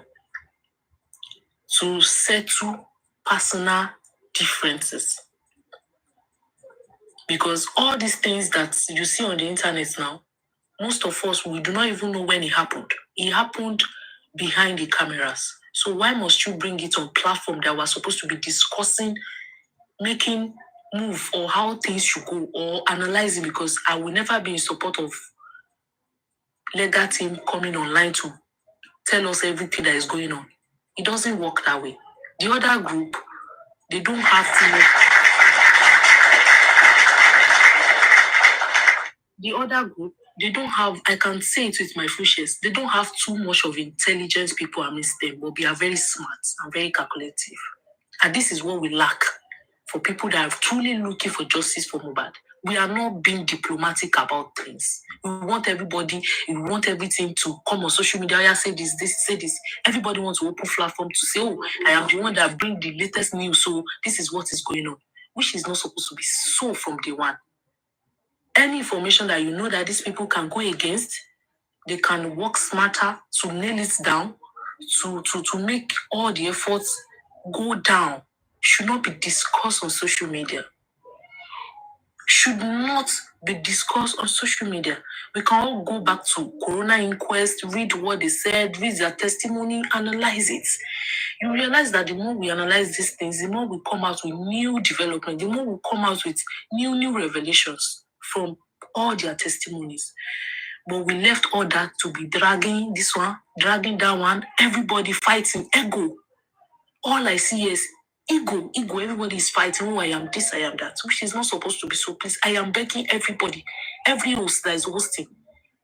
Speaker 7: to settle personal differences. Because all these things that you see on the internet now, most of us, we do not even know when it happened. It happened behind the cameras. So why must you bring it on platform that we're supposed to be discussing, making move or how things should go or analyzing? Because I will never be in support of legal team coming online to tell us everything that is going on. It doesn't work that way. The other group, they don't have to. The other group, they don't have, I can say it with my full chest, they don't have too much of intelligent people amidst them, but they are very smart and very calculative. And this is what we lack for people that are truly looking for justice for Mohbad. We are not being diplomatic about things. We want everybody, we want everything to come on social media. Yeah, say this, say this. Everybody wants to open platform to say, oh, I am the one that bring the latest news, so this is what is going on, which is not supposed to be so from day one. Any information that you know that these people can go against, they can work smarter to nail it down, to make all the efforts go down, should not be discussed on social media. Should not be discussed on social media. We can all go back to Corona inquest, read what they said, read their testimony, analyze it. You realize that the more we analyze these things, the more we come out with new development, the more we come out with new revelations from all their testimonies. But we left all that to be dragging this one, dragging that one, everybody fighting ego. All I see is Ego, everybody is fighting. Oh, I am this, I am that, which is not supposed to be so. Please, I am begging everybody, every host that is hosting,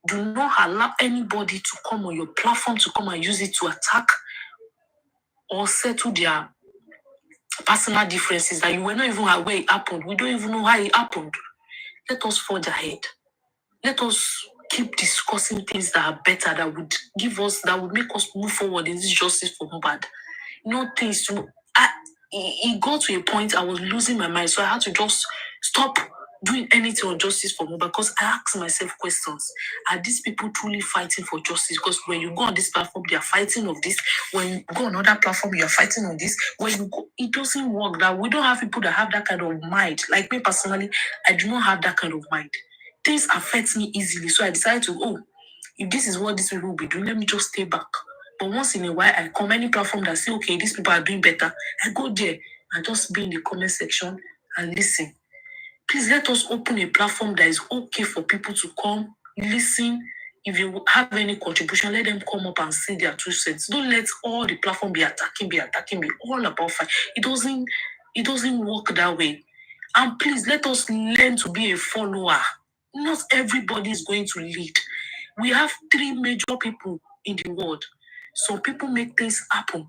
Speaker 7: do not allow anybody to come on your platform to come and use it to attack or settle their personal differences that you were not even aware it happened. We don't even know how it happened. Let us forge ahead. Let us keep discussing things that are better, that would make us move forward in this justice for Mohbad. Not things to. It got to a point I was losing my mind, so I had to just stop doing anything on justice for Mohbad because I asked myself questions. Are these people truly fighting for justice? Because when you go on this platform, they are fighting of this. When you go on another platform, you are fighting on this. When you go, it doesn't work. That we don't have people that have that kind of mind. Like me personally, I do not have that kind of mind. Things affect me easily, so I decided to, if this is what these people will be doing, let me just stay back. But once in a while, I come any platform that say, okay, these people are doing better, I go there and just be in the comment section and listen. Please let us open a platform that is okay for people to come, listen. If you have any contribution, let them come up and say their 2 cents. Don't let all the platform be attacking, all about fight. It doesn't work that way. And please let us learn to be a follower. Not everybody is going to lead. We have 3 major people in the world. Some people make things happen.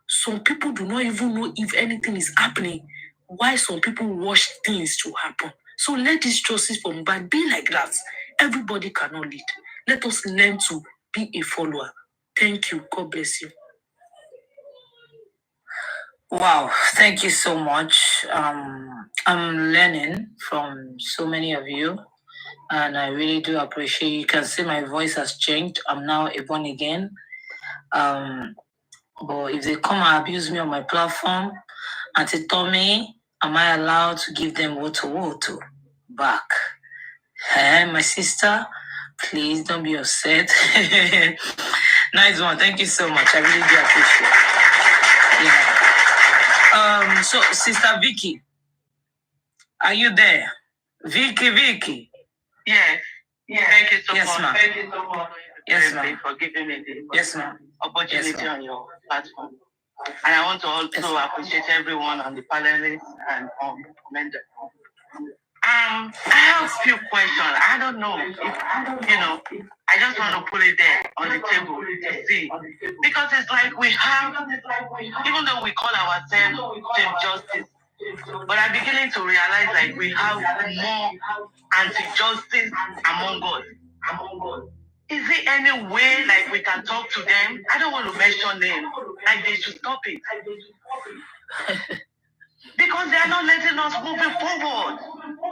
Speaker 7: Some people do not even know if anything is happening. Why some people watch things to happen. So let this justice for Mohbad be like that. Everybody cannot lead. Let us learn to be a follower. Thank you. God bless you.
Speaker 9: Wow, thank you so much. I'm learning from so many of you, and I really do appreciate. You can see my voice has changed. I'm now a born again. But if they come and abuse me on my platform, Auntie Tommy, am I allowed to give them woto back? Hey, my sister, please don't be upset. Nice one. Thank you so much. I really do appreciate it. Yeah. So, Sister Vicky, are you there? Vicky.
Speaker 10: Yes. Thank you so
Speaker 9: Yes,
Speaker 10: much.
Speaker 9: ma'am.
Speaker 10: Thank you so much.
Speaker 9: Yes, ma'am.
Speaker 10: For giving me the
Speaker 9: Yes, ma'am.
Speaker 10: opportunity
Speaker 9: Yes, ma'am.
Speaker 10: on your platform. And I want to also appreciate everyone on the panelists and on the commenter. I have a few questions. I don't know if, I just want to put it there on the table to see. Because it's like we have, even though we call ourselves Team Justice, but I'm beginning to realize like we have more anti-justice among us. Is there any way like we can talk to them? I don't want to mention names. Like they should stop it. Because they are not letting us moving forward.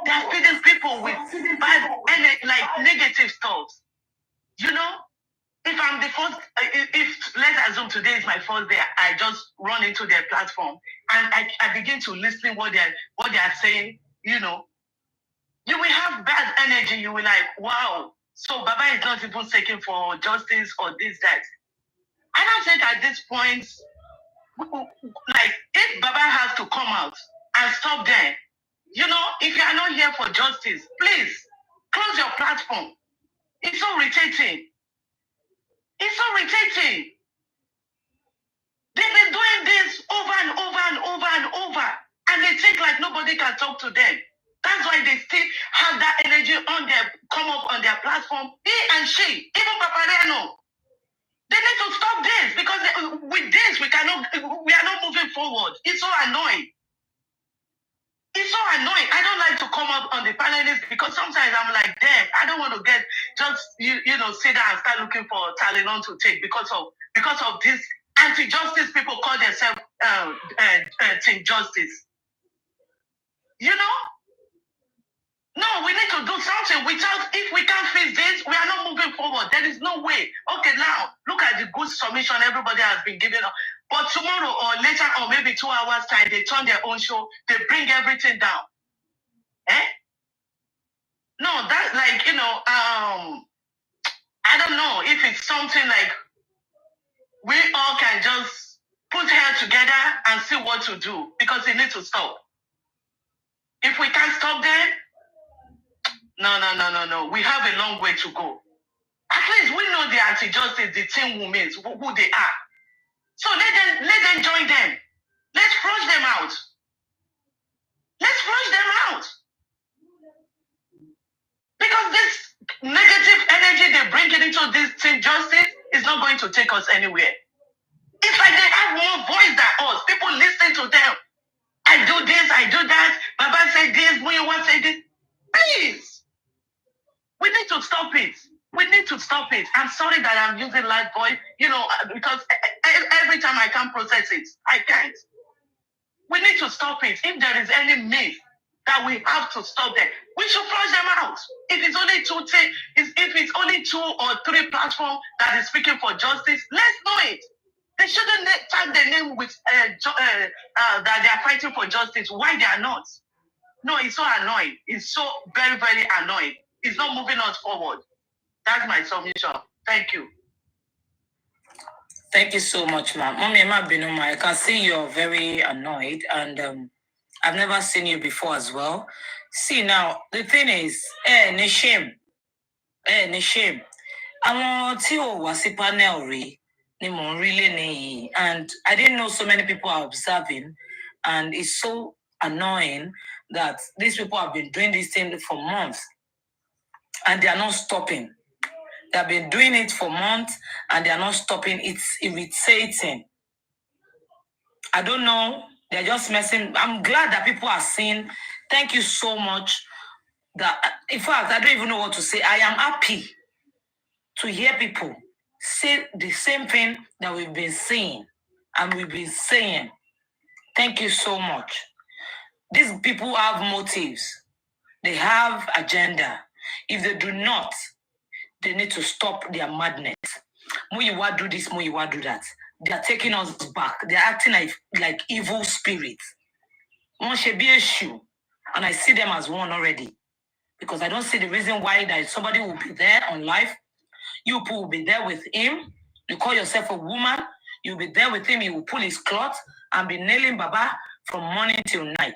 Speaker 10: They are feeding people with bad like negative stuff. If I'm the first, if let's assume today is my first day, I just run into their platform and I begin to listen what they are saying. You will have bad energy. You will like, wow. So Baba is not even seeking for justice or this, that. I don't think at this point, like if Baba has to come out and stop them, if you are not here for justice, please close your platform. It's so irritating. They've been doing this over and over and over and over, and they think like nobody can talk to them. That's why they still have that energy on their come up on their platform. He and she, even Papariano, they need to stop this because with this we are not moving forward. It's so annoying. I don't like to come up on the panelists because sometimes I'm like, damn, I don't want to get just sit down and start looking for Tylenol to take because of this anti-justice people call themselves Team Justice. No, we need to do something. If we can't fix this, we are not moving forward. There is no way. Okay, now look at the good submission everybody has been giving up. But tomorrow or later or maybe 2 hours time, they turn their own show. They bring everything down. No, that's like, I don't know if it's something like we all can just put heads together and see what to do because it needs to stop. If we can't stop them, no. We have a long way to go. At least we know the anti-justice, the team women, who they are. So let them join them. Let's flush them out. Let's flush them out. Because this negative energy they bring it into this team justice is not going to take us anywhere. It's like they have more voice than us. People listen to them. I do this, I do that. Baba said this, Muyiwa said this. Please. We need to stop it. We need to stop it. I'm sorry that I'm using light voice, because every time I can't process it. I can't. We need to stop it. If there is any myth that we have to stop them, we should flush them out. If it's only 2 or 3 platforms that is speaking for justice, let's do it. They shouldn't tag the name with that they are fighting for justice. Why they are not? No, it's so annoying. It's so very, very annoying. It's not moving us forward. That's my submission. Thank you.
Speaker 9: Thank you so much, ma'am. Mommy, I can see you're very annoyed, and I've never seen you before as well. See, now, the thing is, ni shame. Àwọn tí ò wá sí panel rí ni mò ń rí lénìí, and I didn't know so many people are observing, and it's so annoying that these people have been doing this thing for months, and they are not stopping. They have been doing it for months, and they are not stopping. It's irritating. I don't know. They're just messing. I'm glad that people are seeing. Thank you so much. In fact, I don't even know what to say. I am happy to hear people say the same thing that we've been saying and we've been saying. Thank you so much. These people have motives. They have agenda. If they do not, they need to stop their madness. Muyiwa do this, Muyiwa do that. They are taking us back. They are acting like evil spirits. One should be a issue, and I see them as one already. Because I don't see the reason why that somebody will be there on live. You people will be there with him. You call yourself a woman. You'll be there with him. He will pull his cloth and be nailing Baba from morning till night.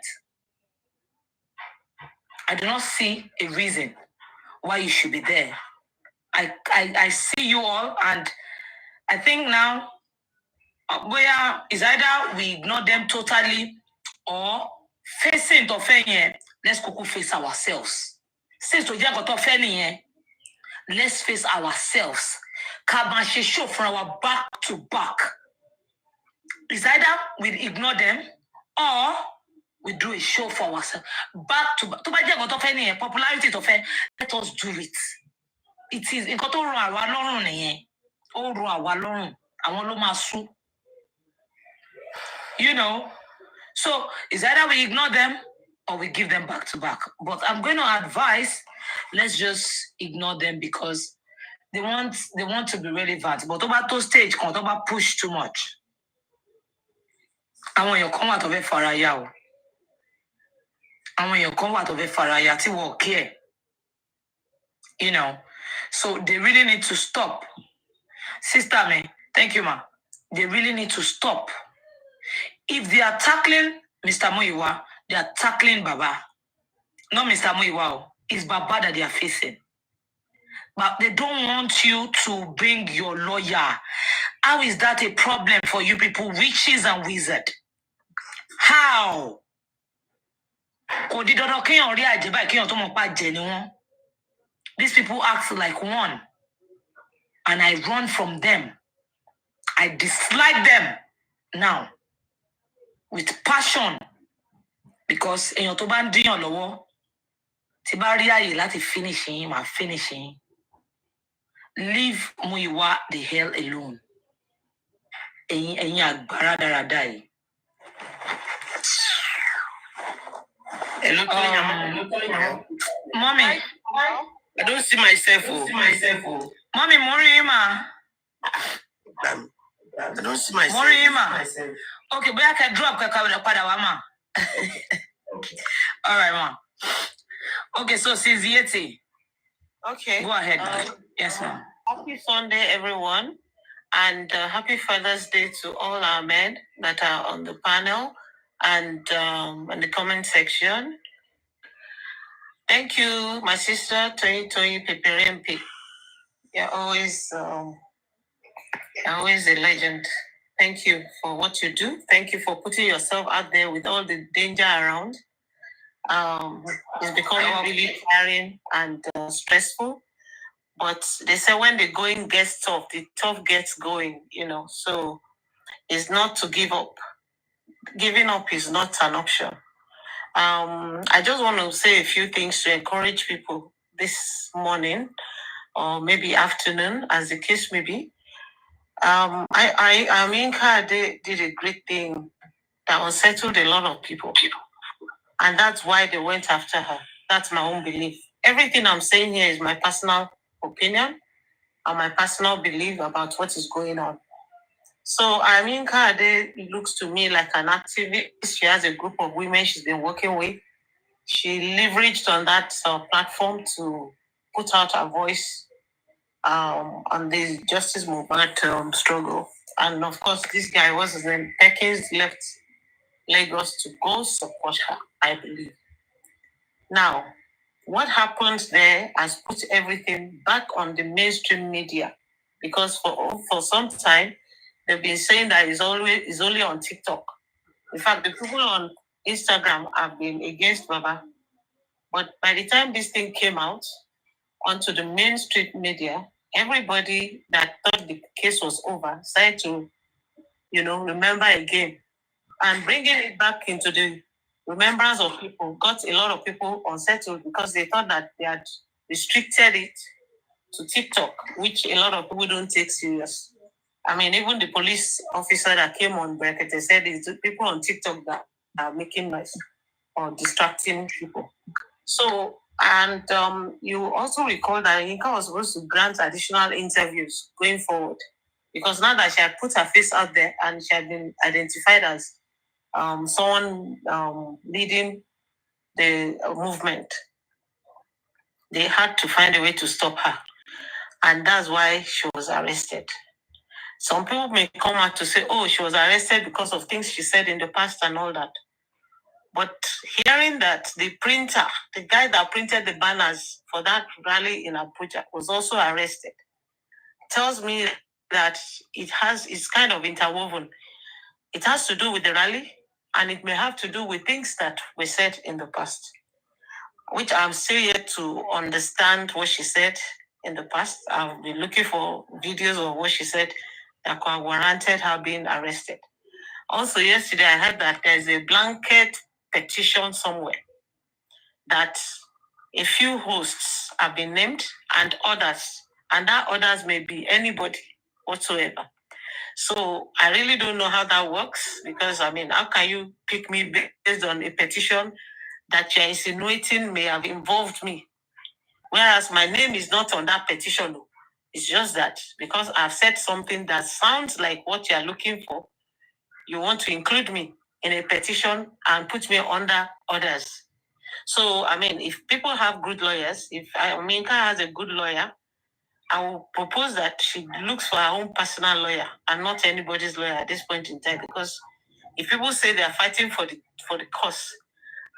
Speaker 9: I do not see a reason why you should be there. I see you all, and I think now, where is either we ignore them totally or facing to fair, let's go face ourselves. Since to got to fair, let's face ourselves. Kabashi show from our back to back. It's either we ignore them or we do a show for ourselves. Back to back. To popularity to fair, let us do it. It is in Koto so it's either we ignore them or we give them back to back. But I'm going to advise, let's just ignore them because they want to be relevant. But over to stage, can't over push too much. I want you come out of it for a year. I want you come out of it for a year to work here. So they really need to stop. Sister me, thank you, ma. They really need to stop. If they are tackling Mr. Muyiwa, they are tackling Baba. Not Mr. Muyiwa. It's Baba that they are facing. But they don't want you to bring your lawyer. How is that a problem for you people, witches and wizards? How? These people act like one. And I run from them. I dislike them now with passion. Because in your toban do your law, Tibaria lati finishing, my finishing. Leave Muyiwa the hell alone. Enya baradaradai. Mommy, I don't see myself. Mommy, Morima. I don't see myself. Morima. Okay, but I can drop Padawama. All right, ma'am. Okay, so Sizieti.
Speaker 10: Okay.
Speaker 9: Go ahead. Yes, ma'am.
Speaker 10: Happy Sunday, everyone. And happy Father's Day to all our men that are on the panel and in the comment section. Thank you, my sister, Toyi Papariano. You're always a legend.
Speaker 3: Thank you for what you do. Thank you for putting yourself out there with all the danger around. It's becoming really tiring and stressful. But they say when the going gets tough, the tough gets going, So it's not to give up. Giving up is not an option. I just want to say a few things to encourage people this morning or maybe afternoon, as the case may be. Aminka did a great thing that unsettled a lot of people. And that's why they went after her. That's my own belief. Everything I'm saying here is my personal opinion and my personal belief about what is going on. So Aminka looks to me like an activist. She has a group of women she's been working with. She leveraged on that platform to put out her voice on the justice movement struggle. And of course, this guy was then Perkins left Lagos to go support her, I believe. Now, what happened there has put everything back on the mainstream media, because for some time they've been saying that it's only on TikTok. In fact, the people on Instagram have been against Baba. But by the time this thing came out onto the mainstream media, everybody that thought the case was over started to, remember again. And bringing it back into the remembrance of people got a lot of people unsettled because they thought that they had restricted it to TikTok, which a lot of people don't take serious. I mean, even the police officer that came on bracket, they said it's people on TikTok that are making noise or distracting people. So, and you also recall that Yinka was supposed to grant additional interviews going forward, because now that she had put her face out there and she had been identified as someone leading the movement, they had to find a way to stop her. And that's why she was arrested. Some people may come out to say, oh, she was arrested because of things she said in the past and all that. But hearing that the printer, the guy that printed the banners for that rally in Abuja, was also arrested, tells me that it's kind of interwoven. It has to do with the rally, and it may have to do with things that were said in the past, which I'm still yet to understand what she said in the past. I've been looking for videos of what she said that could have warranted her being arrested. Also, yesterday I heard that there's a blanket petition somewhere that a few hosts have been named and that others may be anybody whatsoever. So I really don't know how that works, because how can you pick me based on a petition that you're insinuating may have involved me, whereas my name is not on that petition? It's just that because I've said something that sounds like what you're looking for, you want to include me in a petition and put me under others. So, if people have good lawyers, if Aminka has a good lawyer, I will propose that she looks for her own personal lawyer and not anybody's lawyer at this point in time. Because if people say they are fighting for the cause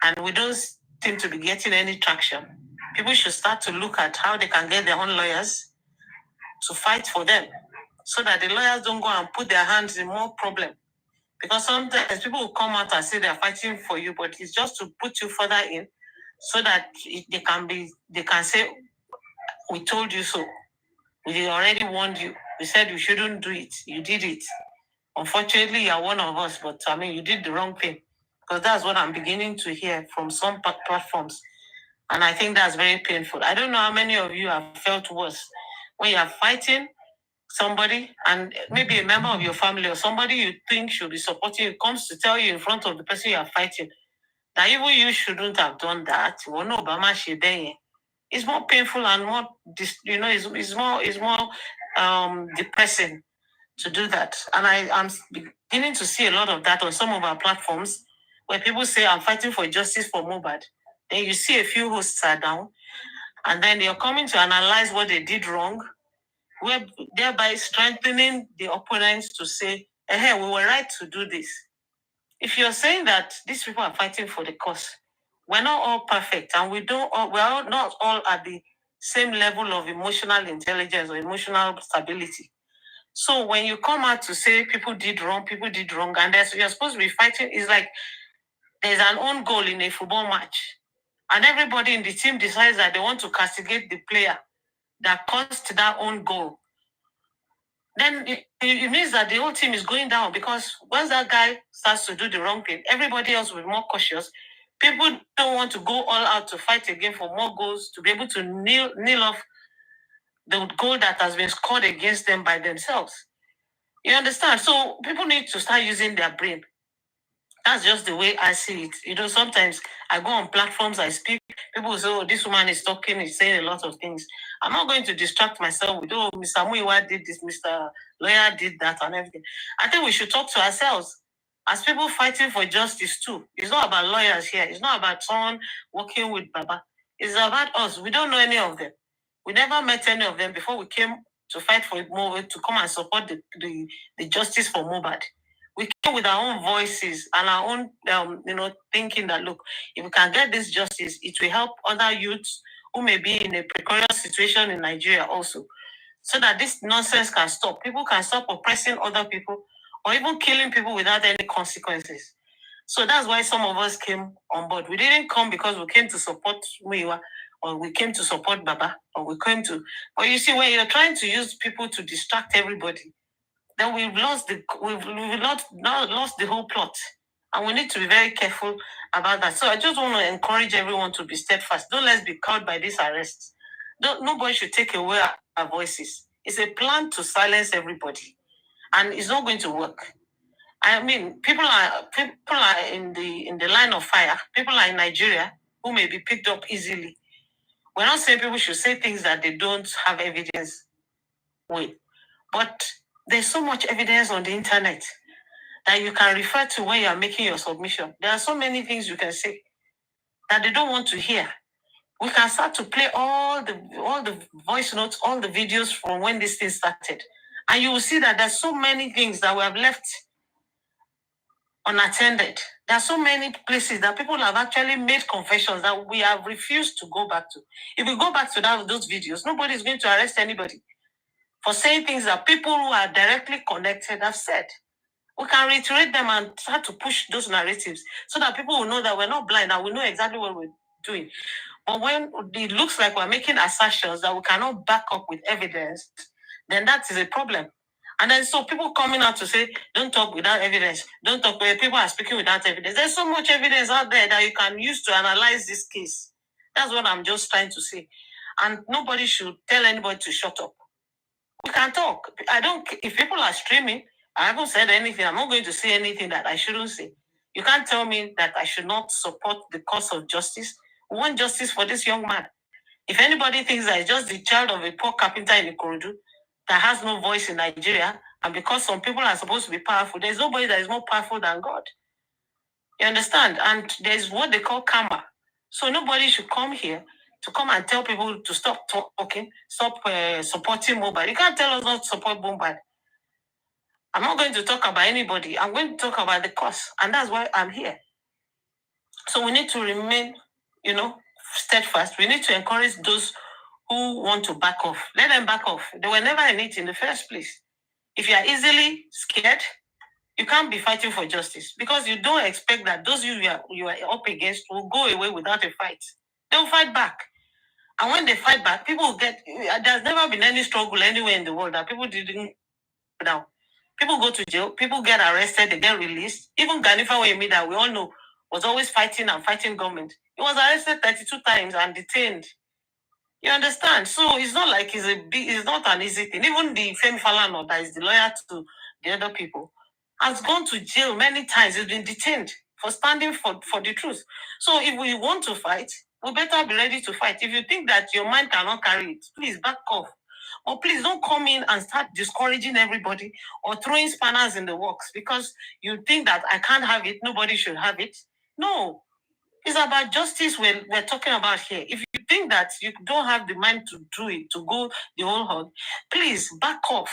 Speaker 3: and we don't seem to be getting any traction, people should start to look at how they can get their own lawyers to fight for them, so that the lawyers don't go and put their hands in more problem. Because sometimes people will come out and say they're fighting for you, but it's just to put you further in, so that they can say, we told you so. We already warned you. We said you shouldn't do it. You did it. Unfortunately, you're one of us, but you did the wrong thing. Because that's what I'm beginning to hear from some platforms. And I think that's very painful. I don't know how many of you have felt worse when you're fighting somebody, and maybe a member of your family or somebody you think should be supporting you comes to tell you in front of the person you are fighting that even you shouldn't have done that. It's more painful and more, it's more depressing to do that. And I'm beginning to see a lot of that on some of our platforms, where people say, I'm fighting for justice for Mohbad. Then you see a few hosts are down, and then they're coming to analyze what they did wrong, thereby strengthening the opponents to say, hey, we were right to do this. If you're saying that these people are fighting for the cause, we're not all perfect, and we're not all at the same level of emotional intelligence or emotional stability. So when you come out to say people did wrong, and you're supposed to be fighting, it's like there's an own goal in a football match. And everybody in the team decides that they want to castigate the player that caused that own goal. Then it means that the whole team is going down, because once that guy starts to do the wrong thing, everybody else will be more cautious. People don't want to go all out to fight again for more goals, to be able to kneel off the goal that has been scored against them by themselves. You understand? So people need to start using their brain. That's just the way I see it. Sometimes I go on platforms, I speak, people say, oh, this woman is talking, is saying a lot of things. I'm not going to distract myself with, oh, Mr. Muiwa did this, Mr. Lawyer did that, and everything. I think we should talk to ourselves as people fighting for justice too. It's not about lawyers here. It's not about someone working with Baba. It's about us. We don't know any of them. We never met any of them before we came to fight for Mohbad, to come and support the justice for Mohbad. We came with our own voices and our own, thinking that, look, if we can get this justice, it will help other youths who may be in a precarious situation in Nigeria also, so that this nonsense can stop. People can stop oppressing other people or even killing people without any consequences. So that's why some of us came on board. We didn't come because we came to support Muiwa, or we came to support Baba, or we came to... But you see, when you're trying to use people to distract everybody, then we've lost the whole plot, and we need to be very careful about that. So I just want to encourage everyone to be steadfast. Don't let's be cowed by these arrests. Nobody should take away our voices. It's a plan to silence everybody, and it's not going to work. I mean, people are in the line of fire. People are in Nigeria who may be picked up easily. We're not saying people should say things that they don't have evidence with, but there's so much evidence on the internet that you can refer to when you are making your submission. There are so many things you can say that they don't want to hear. We can start to play all the voice notes, all the videos from when this thing started, and you will see that there's so many things that we have left unattended. There are so many places that people have actually made confessions that we have refused to go back to. If we go back to those videos, nobody is going to arrest anybody for saying things that people who are directly connected have said. We can reiterate them and start to push those narratives so that people will know that we're not blind and we know exactly what we're doing. But when it looks like we're making assertions that we cannot back up with evidence, then that is a problem. And then so people coming out to say, don't talk without evidence. Don't talk where people are speaking without evidence. There's so much evidence out there that you can use to analyze this case. That's what I'm just trying to say. And nobody should tell anybody to shut up. We can talk. If people are streaming, I haven't said anything. I'm not going to say anything that I shouldn't say. You can't tell me that I should not support the cause of justice. We want justice for this young man. If anybody thinks that he's just the child of a poor carpenter in Ikorodu that has no voice in Nigeria, and because some people are supposed to be powerful, there's nobody that is more powerful than God. You understand? And there's what they call karma. So nobody should come here to come and tell people to stop talking, stop supporting Mohbad. You can't tell us not to support Mohbad. I'm not going to talk about anybody. I'm going to talk about the cause. And that's why I'm here. So we need to remain, steadfast. We need to encourage those who want to back off. Let them back off. They were never in it in the first place. If you are easily scared, you can't be fighting for justice, because you don't expect that those you are up against will go away without a fight. They'll fight back. And when they fight back, people will there's never been any struggle anywhere in the world that people didn't go down. People go to jail, people get arrested, they get released. Even Ganifa Wemi, that we all know was always fighting government. He was arrested 32 times and detained. You understand? So it's not like it's not an easy thing. Even the Femi Falana, that is the lawyer to the other people, has gone to jail many times. He's been detained for standing for the truth. So if we want to fight, we better be ready to fight. If you think that your mind cannot carry it, please back off. Or please don't come in and start discouraging everybody or throwing spanners in the works because you think that I can't have it, nobody should have it. No. It's about justice we're talking about here. If you think that you don't have the mind to do it, to go the whole hog, please back off.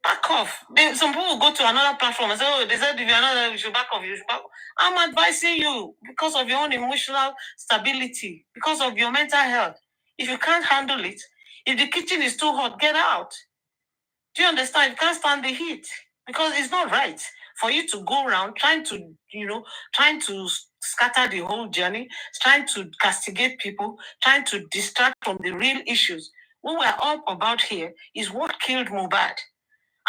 Speaker 3: Back off. Some people go to another platform and say, oh, they said if you're not, you should back off. I'm advising you because of your own emotional stability, because of your mental health. If you can't handle it, if the kitchen is too hot, get out. Do you understand? You can't stand the heat because it's not right for you to go around trying to, trying to scatter the whole journey, trying to castigate people, trying to distract from the real issues. What we're all about here is what killed Mohbad.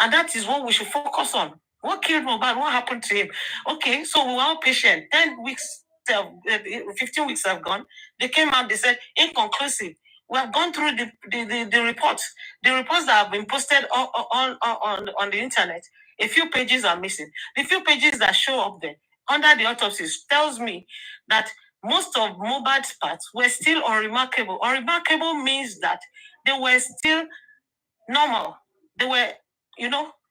Speaker 3: And that is what we should focus on. What killed Mohbad? What happened to him? Okay, so we were all patient. 10 weeks, 15 weeks have gone. They came out, they said, inconclusive. We have gone through the reports. The reports that have been posted on the internet. A few pages are missing. The few pages that show up there under the autopsies tells me that most of Mohbad's parts were still unremarkable. Unremarkable means that they were still normal. They were,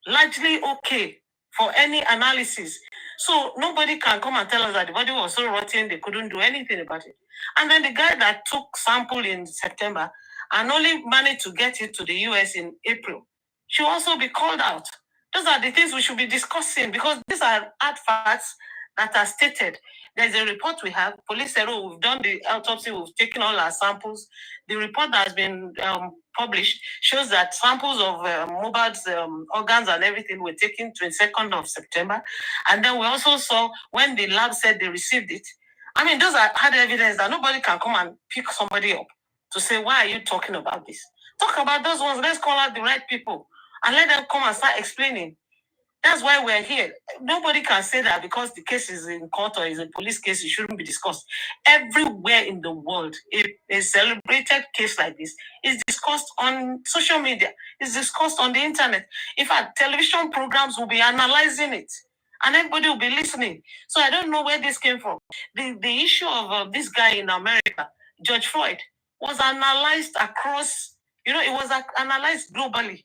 Speaker 3: largely okay for any analysis. So nobody can come and tell us that the body was so rotten they couldn't do anything about it. And then the guy that took sample in September and only managed to get it to the US in April should also be called out. Those are the things we should be discussing because these are hard facts that are stated. There's a report we have. Police said, we've done the autopsy, we've taken all our samples. The report that has been published shows that samples of Mohbad's organs and everything were taken 22nd of September. And then we also saw when the lab said they received it. I mean, those are hard evidence that nobody can come and pick somebody up to say, why are you talking about this? Talk about those ones. Let's call out the right people and let them come and start explaining. That's why we're here. Nobody can say that because the case is in court or is a police case, it shouldn't be discussed. Everywhere in the world, a celebrated case like this is discussed on social media, is discussed on the internet. In fact, television programs will be analyzing it and everybody will be listening. So I don't know where this came from. The issue of this guy in America, George Floyd, was analyzed across, it was analyzed globally.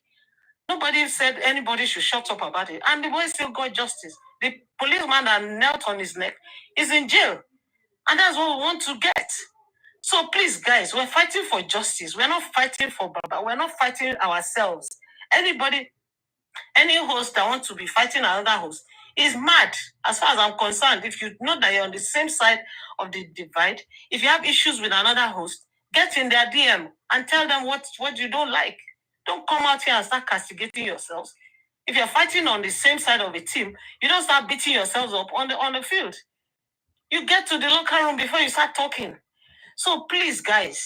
Speaker 3: Nobody said anybody should shut up about it. And the boy still got justice. The policeman that knelt on his neck is in jail. And that's what we want to get. So please, guys, we're fighting for justice. We're not fighting for Baba. We're not fighting ourselves. Anybody, any host that wants to be fighting another host is mad, as far as I'm concerned. If you know that you're on the same side of the divide, if you have issues with another host, get in their DM and tell them what you don't like. Don't come out here and start castigating yourselves. If you're fighting on the same side of a team, you don't start beating yourselves up on the field. You get to the locker room before you start talking. So please, guys,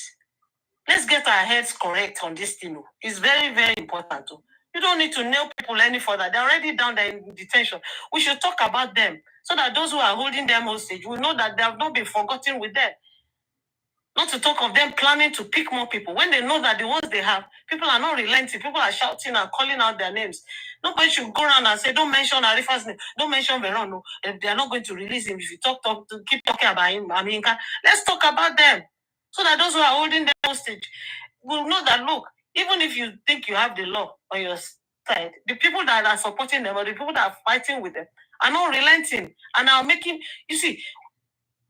Speaker 3: let's get our heads correct on this thing. It's very, very important. You don't need to nail people any further. They're already down there in detention. We should talk about them so that those who are holding them hostage will know that they have not been forgotten with them. Not to talk of them planning to pick more people. When they know that the ones they have, people are not relenting. People are shouting and calling out their names. Nobody should go around and say, don't mention Arifa's name. Don't mention Veron. No. They are not going to release him. If you keep talking about him, let's talk about them. So that those who are holding them hostage will know that, look, even if you think you have the law on your side, the people that are supporting them or the people that are fighting with them are not relenting and are making, you see,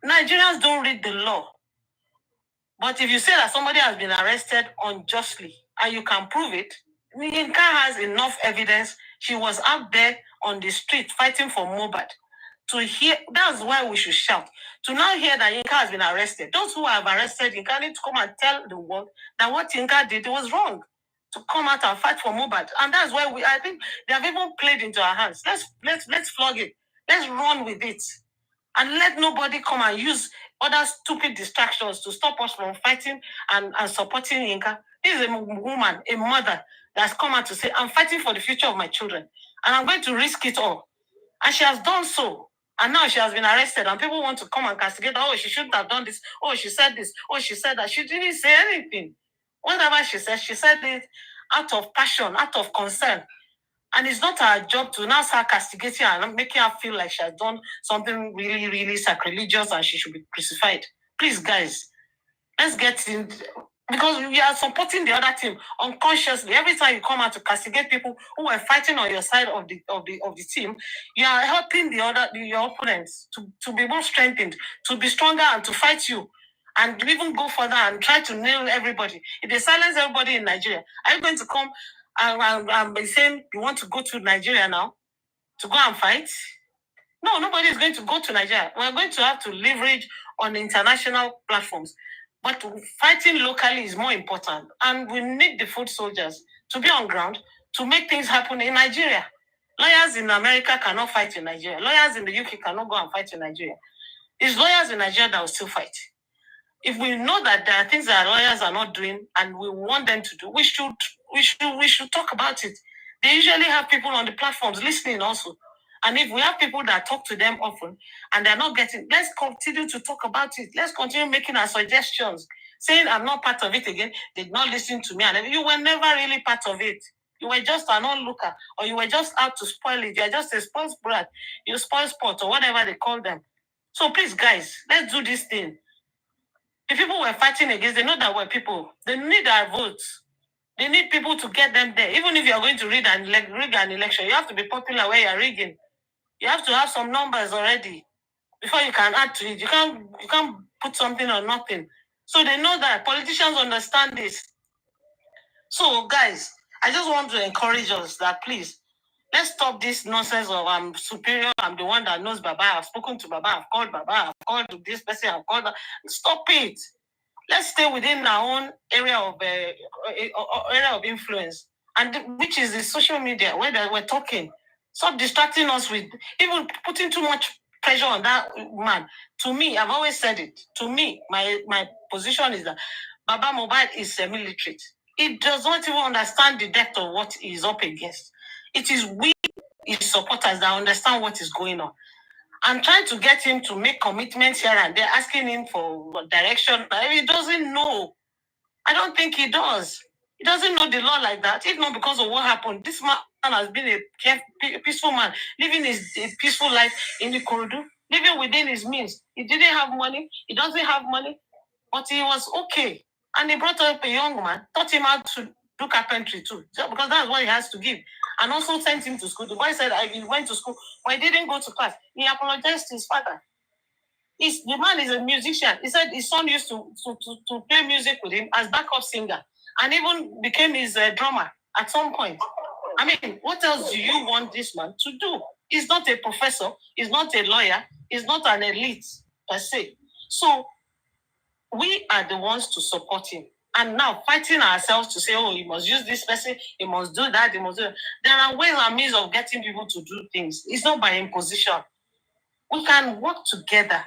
Speaker 3: Nigerians don't read the law. But if you say that somebody has been arrested unjustly and you can prove it, Yinka has enough evidence. She was out there on the street fighting for Mohbad. To hear, that's why we should shout. To now hear that Yinka has been arrested, those who have arrested Yinka need to come and tell the world that what Yinka did was wrong. To come out and fight for Mohbad. And that's why I think they have even played into our hands. Let's flog it. Let's run with it. And let nobody come and use other stupid distractions to stop us from fighting and supporting Yinka. This is a woman, a mother, that's come out to say, I'm fighting for the future of my children. And I'm going to risk it all. And she has done so. And now she has been arrested. And people want to come and castigate her. Oh, she shouldn't have done this. Oh, she said this. Oh, she said that. She didn't say anything. Whatever she said it out of passion, out of concern. And it's not her job to now start castigating her and making her feel like she has done something really, really sacrilegious and she should be crucified. Please, guys, let's get in, because we are supporting the other team unconsciously. Every time you come out to castigate people who are fighting on your side of the team, you are helping your opponents to be more strengthened, to be stronger and to fight you. And even go further and try to nail everybody. If they silence everybody in Nigeria, are you going to come and be saying you want to go to Nigeria now to go and fight? No, nobody is going to go to Nigeria. We're going to have to leverage on international platforms. But fighting locally is more important. And we need the foot soldiers to be on ground, to make things happen in Nigeria. Lawyers in America cannot fight in Nigeria. Lawyers in the UK cannot go and fight in Nigeria. It's lawyers in Nigeria that will still fight. If we know that there are things that lawyers are not doing and we want them to do, we should talk about it. They usually have people on the platforms listening also. And if we have people that talk to them often and they're not getting, let's continue to talk about it. Let's continue making our suggestions. Saying I'm not part of it again, did not listen to me. And you were never really part of it. You were just an onlooker, or you were just out to spoil it. You're just a spoil brat. You spoil sport or whatever they call them. So please, guys, let's do this thing. The people we're fighting against, they know that we're people. They need our votes. They need people to get them there. Even if you're going to rig an election, you have to be popular where you're rigging. You have to have some numbers already before you can add to it. You can't put something or nothing. So they know that. Politicians understand this. So guys, I just want to encourage us that please, let's stop this nonsense of I'm superior, I'm the one that knows Baba, I've spoken to Baba, I've called this person, I've called that. Stop it. Let's stay within our own area of influence, and which is the social media where we're talking. Stop distracting us with even putting too much pressure on that man. To me, I've always said it. To me, my position is that Baba Mohbad is semi-literate. He does not even understand the depth of what he's up against. It is we, his supporters, that understand what is going on. I'm trying to get him to make commitments here and there, asking him for direction. But he doesn't know. I don't think he does. He doesn't know the law like that. If not because of what happened, this man has been a peaceful man, living a peaceful life in the corridor, living within his means. He didn't have money. He doesn't have money, but he was okay. And he brought up a young man, taught him how to do carpentry too, because that's what he has to give. And also sent him to school. The boy said he went to school, but he didn't go to class. He apologized to his father. The man is a musician. He said his son used to play music with him as backup singer, and even became his drummer at some point. I mean, what else do you want this man to do? He's not a professor. He's not a lawyer. He's not an elite per se. So we are the ones to support him. And now fighting ourselves to say, oh, he must use this person, he must do that, he must do that. There are ways and means of getting people to do things. It's not by imposition. We can work together.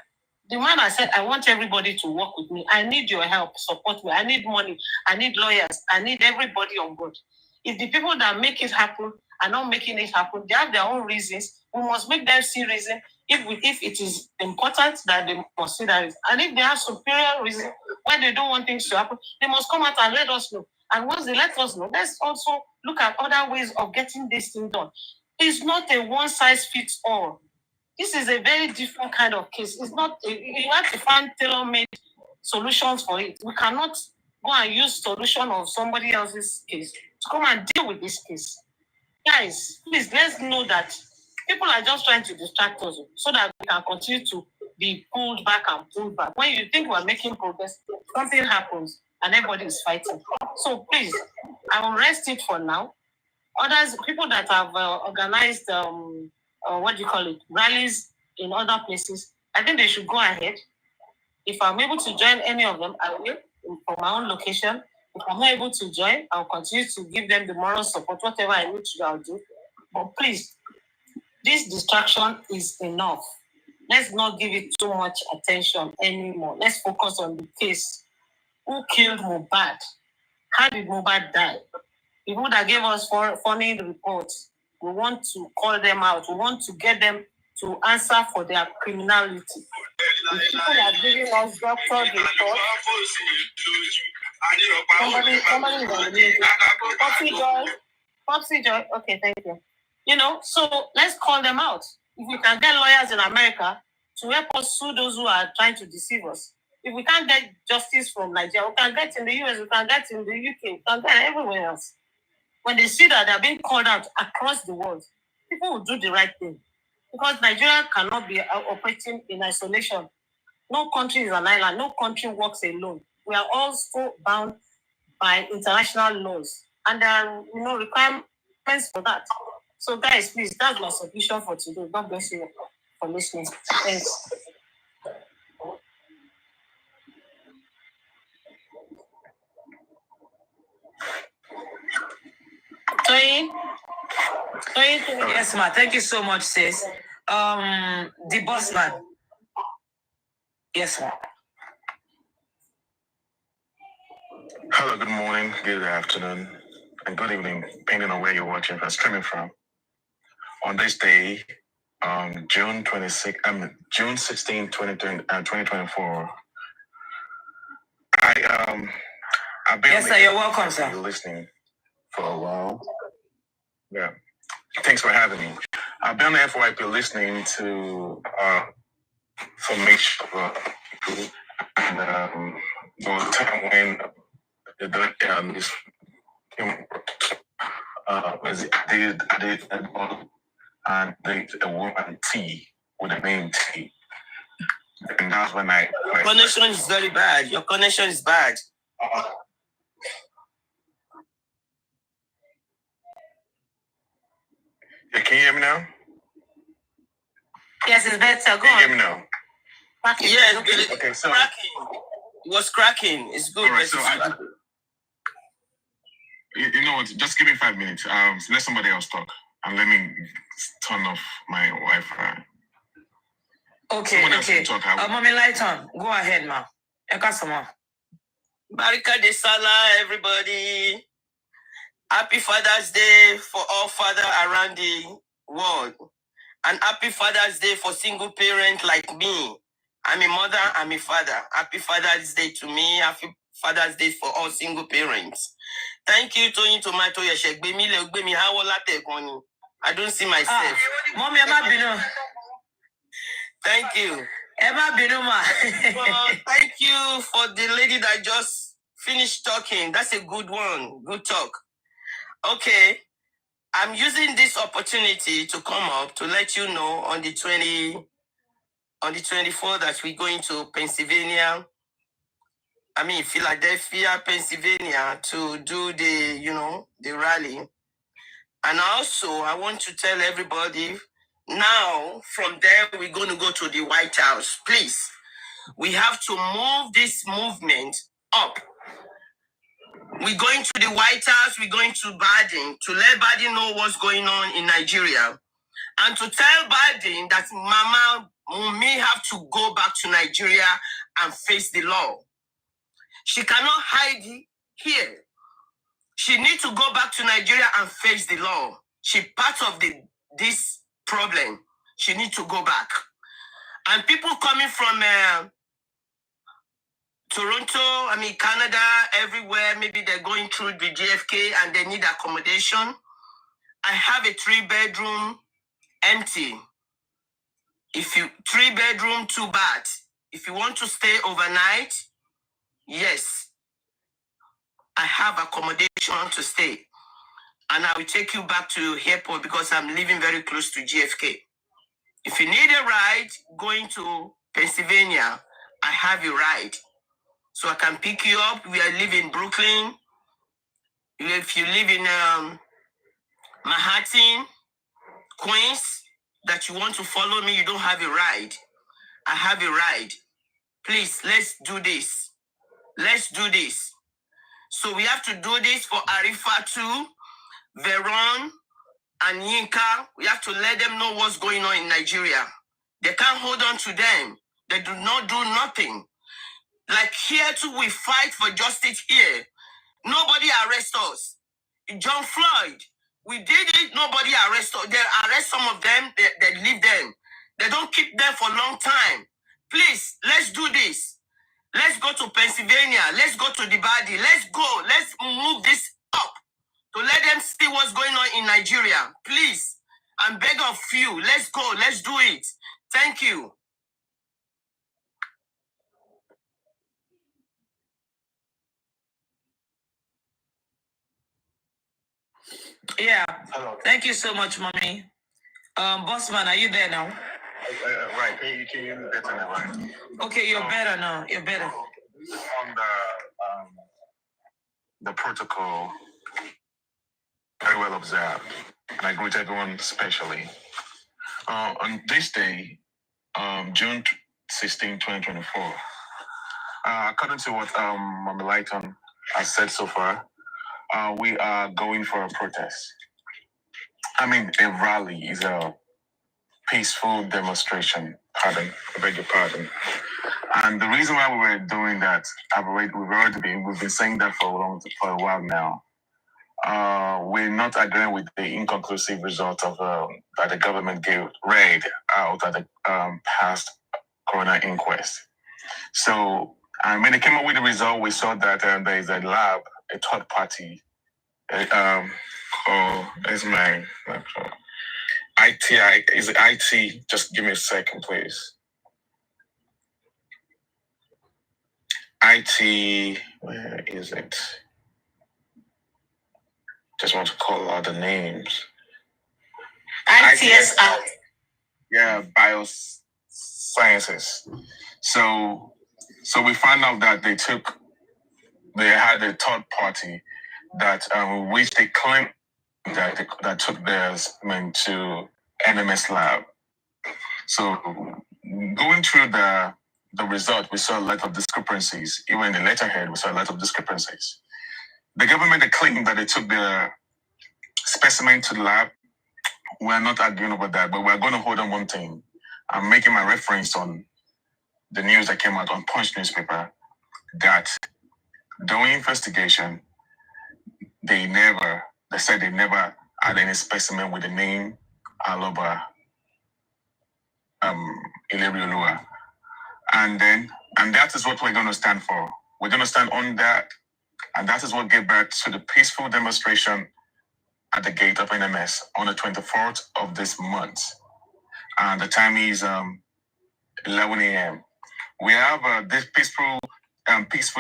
Speaker 3: The man has said, I want everybody to work with me. I need your help, support me. I need money. I need lawyers. I need everybody on board. If the people that make it happen are not making it happen, they have their own reasons. We must make them see reason. If it is important that they must see that reason. And if they have superior reason why they don't want things to happen, they must come out and let us know. And once they let us know, let's also look at other ways of getting this thing done. It's not a one-size-fits-all. This is a very different kind of case. It's not, you have to find tailor-made solutions for it. We cannot go and use solution of somebody else's case to come and deal with this case. Guys, please, let's know that people are just trying to distract us so that we can continue to be pulled back and pulled back. When you think we're making progress, something happens and everybody is fighting. So please, I will rest it for now. Others, people that have organized, rallies in other places, I think they should go ahead. If I'm able to join any of them, I will, from my own location. If I'm not able to join, I'll continue to give them the moral support. Whatever I need to do, I'll do. But please, this distraction is enough. Let's not give it too much attention anymore. Let's focus on the case. Who killed Mohbad? How did Mohbad die? People that gave us funny reports, we want to call them out. We want to get them to answer for their criminality. The people are giving us doctored reports. Somebody is on the music. Popsy Joy. Okay, thank you. So let's call them out. If we can get lawyers in America to help us sue those who are trying to deceive us. If we can't get justice from Nigeria, we can get in the US, we can get in the UK, we can get everywhere else. When they see that they're being called out across the world, people will do the right thing. Because Nigeria cannot be operating in isolation. No country is an island. No country works alone. We are also bound by international laws. And there are, requirements for that. So guys, please, that's my submission for today. God bless you for listening. Thanks.
Speaker 9: Yes, ma. Thank you so much, sis. The boss man. Yes, ma.
Speaker 4: Hello, good morning, good afternoon, and good evening, depending on where you're watching or streaming from. On this day, June 16, 2024, I've been
Speaker 9: Yes, sir, you're welcome, sir.
Speaker 4: Listening for a while. Yeah. Thanks for having me. I've been on the FYP listening to information about people and the time when this I did and a woman T with the name T. And that's when your connection is very bad. Your connection is bad. Yeah, can you hear me now?
Speaker 9: Yes, it's better. Go
Speaker 4: Can you
Speaker 9: on.
Speaker 4: hear me now?
Speaker 9: Cracking.
Speaker 4: Yeah, okay, so cracking. It was cracking. It's good. All right, so you know what? Just give me 5 minutes. Let somebody else talk and let me turn off my Wi-Fi.
Speaker 9: Okay. Mommy Lighton, go ahead, ma.
Speaker 4: Barika de Salah, everybody. Happy Father's Day for all fathers around the world. And happy Father's Day for single parents like me. I'm a mother, I'm a father. Happy Father's Day to me. Happy Father's Day for all single parents. Thank you, Tony Tomato. I don't see myself.
Speaker 9: Mommy, Emma
Speaker 4: Thank you.
Speaker 9: Emma Binuma.
Speaker 4: Thank you for the lady that just finished talking. That's a good one. Good talk. Okay. I'm using this opportunity to come up to let you know on the 24th that we're going to Philadelphia, Pennsylvania to do the rally. And also, I want to tell everybody now from there, we're going to go to the White House. Please, we have to move this movement up. We're going to the White House, we're going to Biden to let Biden know what's going on in Nigeria. And to tell Biden that Mama may have to go back to Nigeria and face the law. She cannot hide here. She needs to go back to Nigeria and face the law. She's part of this problem. She needs to go back. And people coming from Toronto, Canada, everywhere, maybe they're going through the JFK and they need accommodation. I have a 3-bedroom empty. 3-bedroom, 2 baths. If you want to stay overnight, yes, I have accommodation to stay. And I will take you back to airport because I'm living very close to JFK. If you need a ride going to Pennsylvania, I have a ride. So I can pick you up. We live in Brooklyn. If you live in Manhattan, Queens, that you want to follow me, you don't have a ride. I have a ride. Please, let's do this. Let's do this. So we have to do this for Arifa too, Veron, and Yinka. We have to let them know what's going on in Nigeria. They can't hold on to them. They do not do nothing. Like here too, we fight for justice here. Nobody arrest us. John Floyd, we did it, nobody arrest us. They arrest some of them, they leave them. They don't keep them for a long time. Please, let's do this. Let's go to Pennsylvania. Let's go to the body. Let's go. Let's move this up to let them see what's going on in Nigeria. Please, I'm begging of you. Let's go. Let's do it. Thank you.
Speaker 9: Yeah.
Speaker 4: Hello.
Speaker 9: Thank you so much, Mommy. Bossman, are you there now?
Speaker 4: Right. Can you hear me better now, right?
Speaker 9: Okay, you're better now. You're better.
Speaker 4: On the protocol, very well observed. And I greet everyone especially. On this day, June 16, 2024, according to what Mama Lighton has said so far, we are going for a protest. A rally is a peaceful demonstration. Pardon, I beg your pardon. And the reason why we were doing that, we've been saying that for a while now. We're not agreeing with the inconclusive result of that the government read out at the past coroner inquest. So, when they came up with the result, we saw that there is a lab, a third party. Is my ITI? Is it IT? Just give me a second, please. IT, where is it? Just want to call out the names. ITSI. Yeah, biosciences. So we found out that they had a third party that which they claimed that took their specimen to NMS lab. So going through the result, we saw a lot of discrepancies. Even in the letterhead, we saw a lot of discrepancies. The government claimed that they took the specimen to the lab. We're not arguing about that, but we're going to hold on one thing. I'm making my reference on the news that came out on Punch newspaper that during investigation, they said they never had any specimen with the name Aloba Ileriolua. And that is what we're going to stand for. We're going to stand on that. And that is what gave birth to the peaceful demonstration at the gate of NMS on the 24th of this month. And the time is 11 a.m. We have this peaceful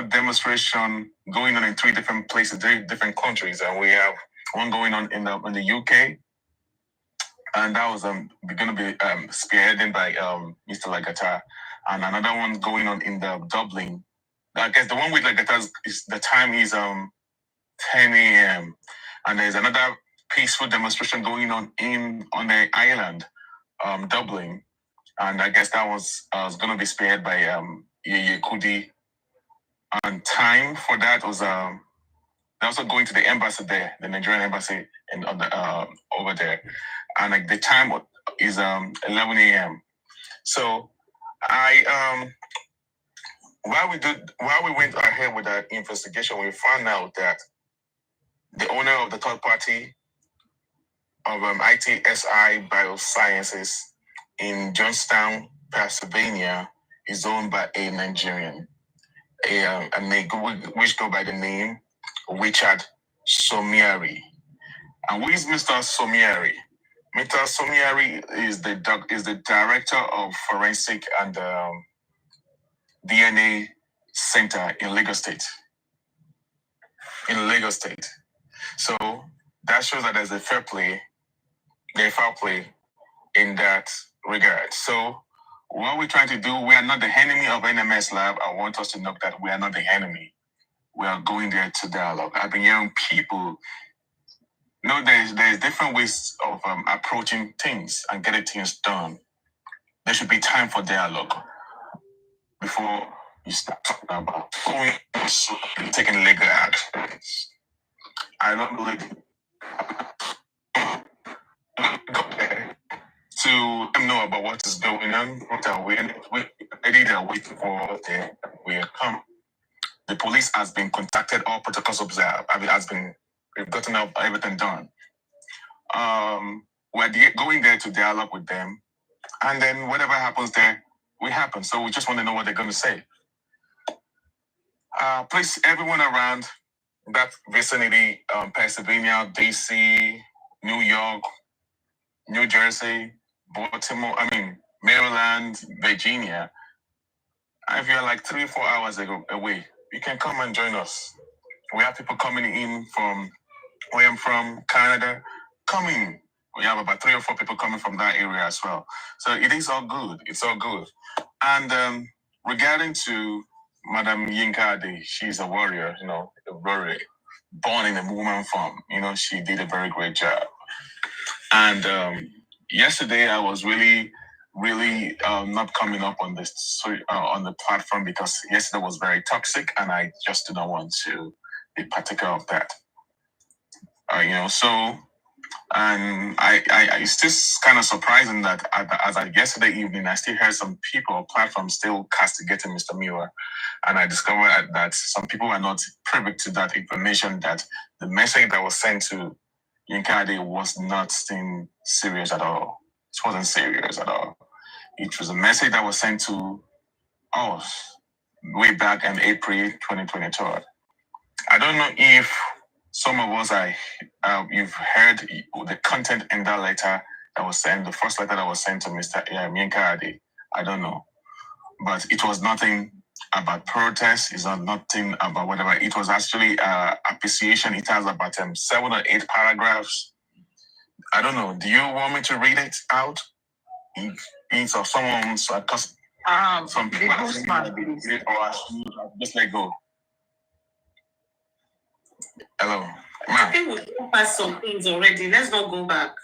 Speaker 4: demonstration going on in 3 different places, 3 different countries. And we have one going on in the UK. And that was going to be spearheaded by Mr. Lagata. And another one going on in the Dublin. I guess the one with Lagata the time is 10 a.m. And there's another peaceful demonstration going on the island, Dublin. And I guess that was going to be spearheaded by Yeye Kudi. And time for that was they're also going to the embassy there, the Nigerian embassy over there. And the time is 11 a.m. So while we went ahead with that investigation, we found out that the owner of the third party of ITSI Biosciences in Johnstown, Pennsylvania, is owned by a Nigerian, which go by the name Richard Somiari. And who is Mr. Somiari? Mr. Somiari is the director of forensic and DNA Center in Lagos State. So that shows that there's a foul play in that regard. So what we're trying to do, we are not the enemy of NMS Lab. I want us to know that we are not the enemy. We are going there to dialogue. I've been hearing people. There's different ways of approaching things and getting things done. There should be time for dialogue before you start talking about taking legal action. I don't believe to know about what is going on. What are we waiting for? We come. The police has been contacted. All protocols observed. We've gotten everything done. We're going there to dialogue with them, and then whatever happens there, will happen. So we just want to know what they're going to say. Please, everyone around that vicinity, Pennsylvania, DC, New York, New Jersey, Baltimore, Maryland, Virginia. If you're 3-4 hours away, you can come and join us. We have people coming in from where I'm from, Canada, coming. We have about 3 or 4 people coming from that area as well. So it is all good. It's all good. And regarding to Madam Yinka Ade, she's a warrior, born in a woman farm. She did a very great job. And yesterday I was really not coming up on this on the platform because yesterday was very toxic and I just do not want to be particular of that. So And it's just kind of surprising that as of yesterday evening, I still heard some people or platforms still castigating Mr. Muir. And I discovered that some people are not privy to that information, that the message that was sent to Yinkade was not serious at all. It wasn't serious at all. It was a message that was sent to us way back in April 2022. I don't know if some of us you've heard the content in that letter that was sent, the first letter that was sent to Mr. Yinkade. I don't know. But it was nothing about protest. It's nothing about whatever. It was actually appreciation. It has about 7 or 8 paragraphs. I don't know. Do you want me to read it out? If someone's some people read it, or just let go. Hello.
Speaker 3: I think we've gone past some things already. Let's not go back.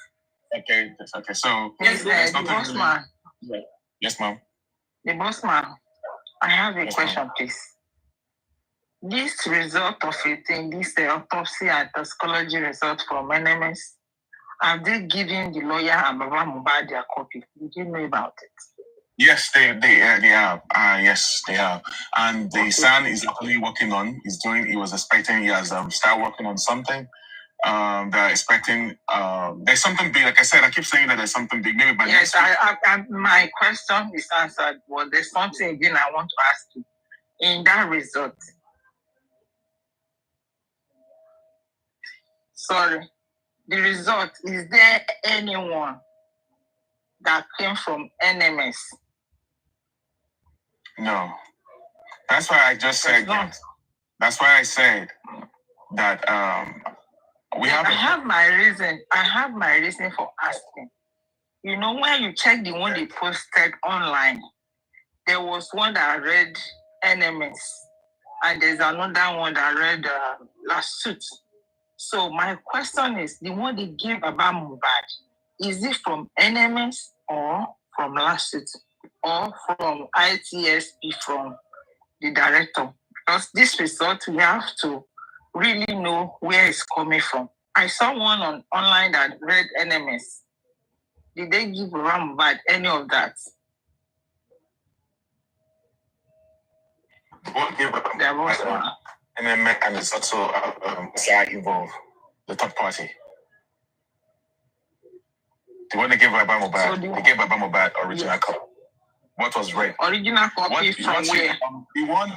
Speaker 4: Okay. So
Speaker 9: yes, the boss man.
Speaker 4: Yes, ma'am.
Speaker 10: The boss man. I have a question, please. This result of a thing, this autopsy and toxicology result from NMS, have they given the lawyer and Baba Mohbad their copy? Did you know about it?
Speaker 4: Yes, they have. Yes, they have. And the son is actually working on. He was expecting. He has started working on something. They're expecting. There's something big. Like I said, I keep saying that there's something big. Maybe by
Speaker 10: yes, my question is answered. But there's something again I want to ask you. In that result, the result, is there anyone that came from NMS?
Speaker 4: No. That's why I just said that. That's why I said that I have
Speaker 10: my reason. I have my reason for asking. You know, when you check the one they posted online, there was one that read NMS, and there's another one that read Last Suit. So my question is, the one they gave about Mohbad, is it from NMS or from Last Suit or from ITSP, from the director? Because this result, we have to really know where it's coming from. I saw one online that read NMS. Did they give Mohbad any of that?
Speaker 4: Won't give and it's also involved the third party. The one they gave Baba Mohbad, they gave Baba Mohbad original copy. What was read?
Speaker 10: Original copy from where?
Speaker 4: The one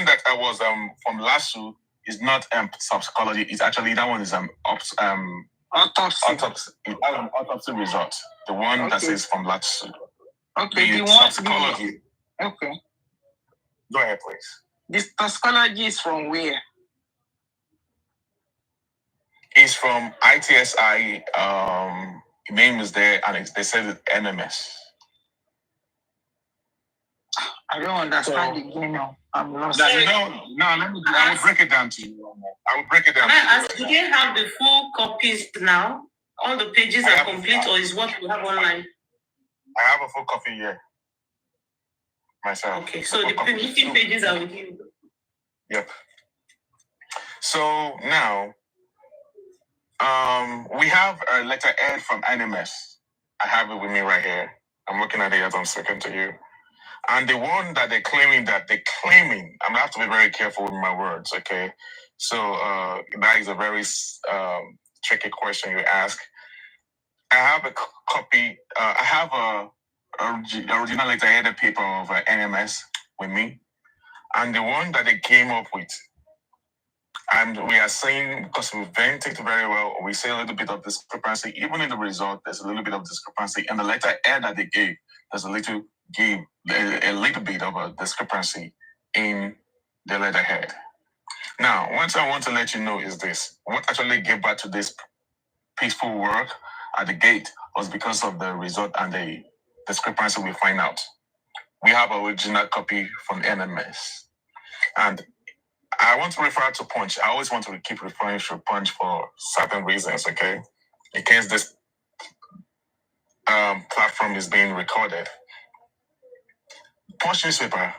Speaker 4: that was from Lasso is not toxicology. It's actually that one is autopsy. Autopsy result. The one that says from Lasso.
Speaker 10: Okay.
Speaker 4: The toxicology.
Speaker 10: Okay.
Speaker 4: Go ahead, please.
Speaker 10: This toxicology is from where?
Speaker 4: It's from ITSI. Name is there, and they said it's NMS.
Speaker 10: I don't understand the game now. I'm lost.
Speaker 4: No, I will break it down to you.
Speaker 3: Do they have the full copies now? All the pages are complete, or is what we have online?
Speaker 4: I have a full copy here. Myself.
Speaker 3: Okay, so the missing pages are with you.
Speaker 4: Yep. So now, we have a letterhead from NMS. I have it with me right here. I'm looking at it as I'm speaking to you. And the one that they're claiming, I'm gonna have to be very careful with my words, okay? So that is a very tricky question you ask. I have a copy. I have a original letterhead paper of NMS with me, and the one that they came up with. And we are saying, because we vented very well, we say a little bit of discrepancy. Even in the result, there's a little bit of discrepancy. And the letterhead that they gave, there's a little bit of a discrepancy in the letterhead. Now, what I want to let you know is this. What actually gave back to this peaceful work at the gate was because of the result and the discrepancy we find out. We have an original copy from NMS. And I want to refer to Punch. I always want to keep referring to Punch for certain reasons, okay? In case this platform is being recorded. Punch newspaper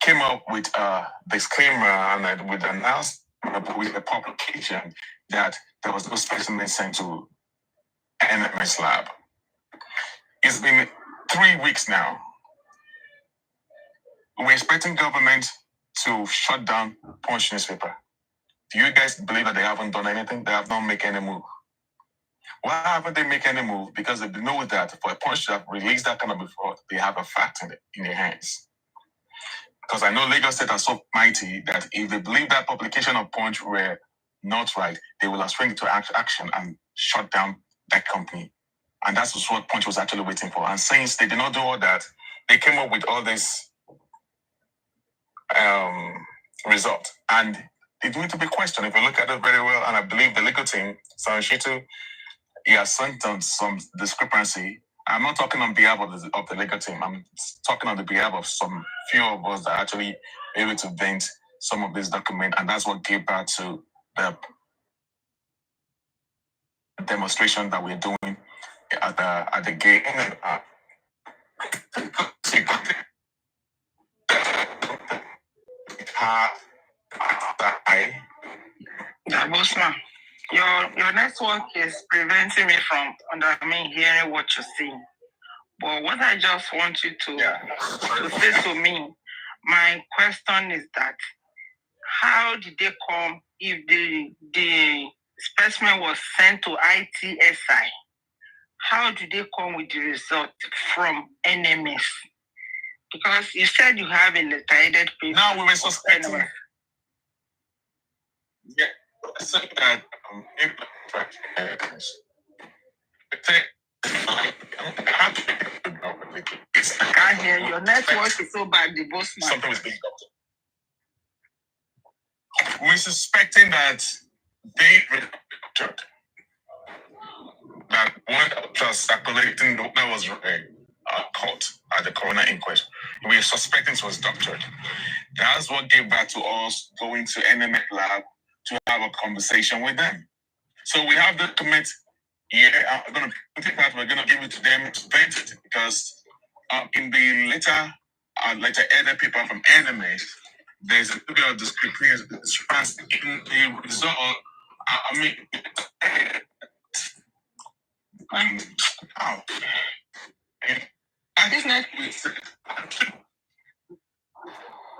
Speaker 4: came up with a disclaimer and with announcement with a publication
Speaker 1: that there was no specimen sent to NMS lab. It's been 3 weeks now. We're expecting government to shut down Punch newspaper. Do you guys believe that they haven't done anything? They have not made any move. Why haven't they made any move? Because they know that for a Punch to have released that kind of report, they have a fact in their hands. Because I know Lagos State are so mighty that if they believe that publication of Punch were not right, they will have spring into action and shut down that company. And that's what Punch was actually waiting for. And since they did not do all that, they came up with all this result. And it need to be questioned if you look at it very well. And I believe the legal team, Sanshitu, he has sent on some discrepancy. I'm not talking on behalf of the legal team. I'm talking on the behalf of some few of us that are actually able to vent some of this document. And that's what gave birth to the demonstration that we're doing at the gate.
Speaker 10: Bossman, your network is preventing me from hearing what you're saying. But what I just want you to say to me, my question is that how did they come if the specimen was sent to ITSI? How did they come with the result from NMS? Because you said you have a letter-headed paper.
Speaker 1: Now we were suspecting. Yeah, so that
Speaker 10: I can't hear you. Your network is so bad, the boss man.
Speaker 1: Something was being done. We're suspecting that they doctored. That one that was circulating that was caught at the coroner inquest. We're suspecting it was doctored. That's what gave back to us going to NMF lab to have a conversation with them. So we have the document here. I'm going to put it out. We're going to give it to them to vent it because in the letter headed paper from NMF, there's a little bit of discrepancy in the result.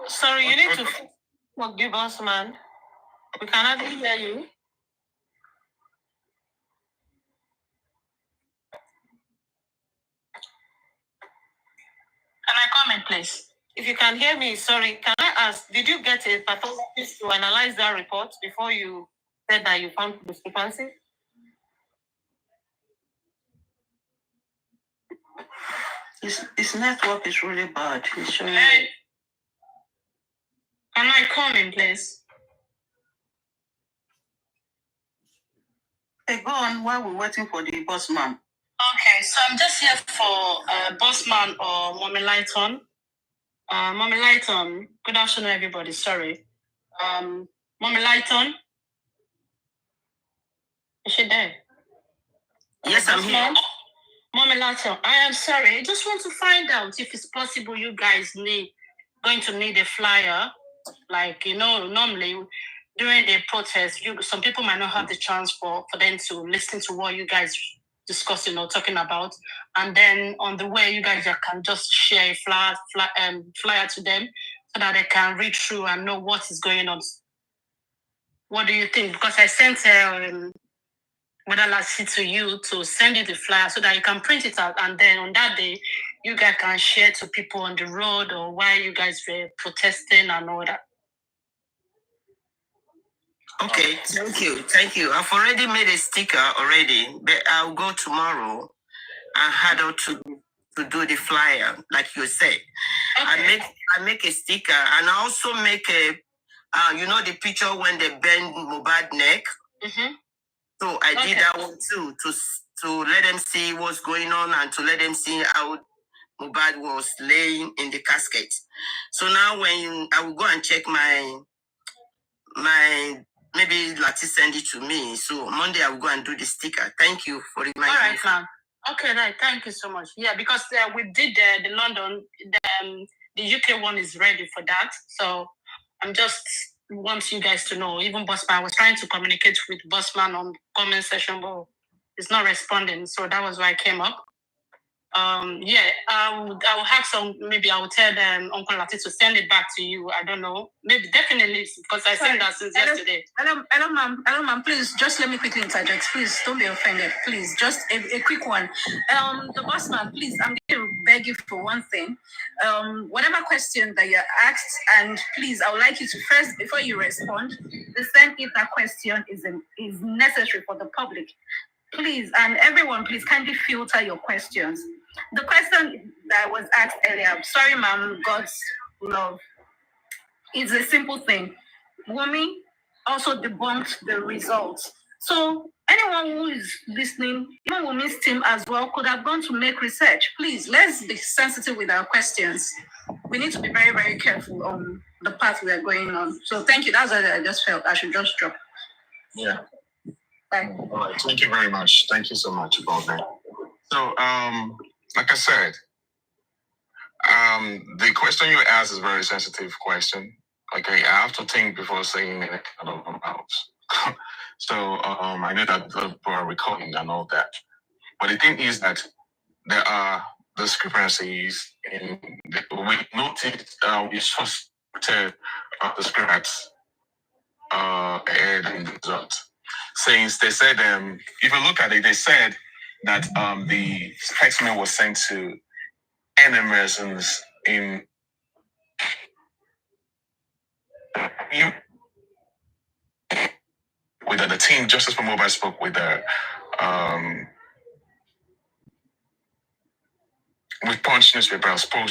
Speaker 3: Sorry, you need to forgive us, man. We cannot hear you. Can I come in, please? If you can hear me, sorry, can I ask, did you get a pathologist to analyze that report before you said that you found discrepancy?
Speaker 10: His network is really bad. It's showing.
Speaker 3: Hey. Can I come in, please?
Speaker 10: Hey, go on while we're waiting for the boss man.
Speaker 3: Okay, so I'm just here for boss man or Mommy Lighton. Mommy Lighton, good afternoon, everybody. Sorry. Mommy Lighton? Is she there?
Speaker 10: Yes, I'm here.
Speaker 3: Mommy Lighton, I am sorry. I just want to find out if it's possible you guys going to need a flyer. Like, normally during the protest, some people might not have the chance for them to listen to what you guys discussing or talking about. And then on the way, you guys can just share a flyer to them so that they can read through and know what is going on. What do you think? Because I sent Madalasi to you to send you the flyer so that you can print it out. And then on that day, you guys can share to people on the road or why you guys were protesting and all that.
Speaker 10: Okay, thank you. I've already made a sticker already, but I'll go tomorrow and head out to do the flyer, like you said. Okay. I make a sticker and I also make a, the picture when they bend Mohbad neck. Mm-hmm. So I did that one too, to let them see what's going on and to let them see how Mohbad was laying in the casket. So now I will go and check my maybe Lati send it to me. So Monday I will go and do the sticker. Thank you for reminding me.
Speaker 3: All right, ma'am. Okay, right. Thank you so much. Yeah, because we did the London, the UK one is ready for that. So I'm just want you guys to know. Even Bossman, I was trying to communicate with Bossman on comment section, but it's not responding. So that was why I came up. I will have some, maybe I will tell them Uncle Lati to send it back to you. I don't know. Maybe definitely, because I sent that since yesterday.
Speaker 7: Hello, ma'am, please just let me quickly interject. Please don't be offended. Please, just a quick one. The boss man, please, I'm going to beg you for one thing. Whatever question that you're asked, and please, I would like you to first, before you respond, listen if that question is necessary for the public. Please, and everyone, please kindly filter your questions. The question that was asked earlier, sorry, ma'am, God's love, is a simple thing. Wumi also debunked the results. So anyone who is listening, even Wumi's team as well, could have gone to make research. Please, let's be sensitive with our questions. We need to be very, very careful on the path we are going on. So thank you. That's what I just felt I should just drop.
Speaker 1: Yeah.
Speaker 7: Bye.
Speaker 1: All right. Thank you very much. Thank you so much about that. So, like I said, the question you asked is a very sensitive question. Okay, I have to think before saying it out of my mouth. So, I know that people are recording and all that. But the thing is that there are discrepancies in we noticed we suspected the scripts and the result. Since they said if you look at it, they said that the specimen was sent to NMS in with the team. Justice for Mobile spoke with the with Punch newspaper spoke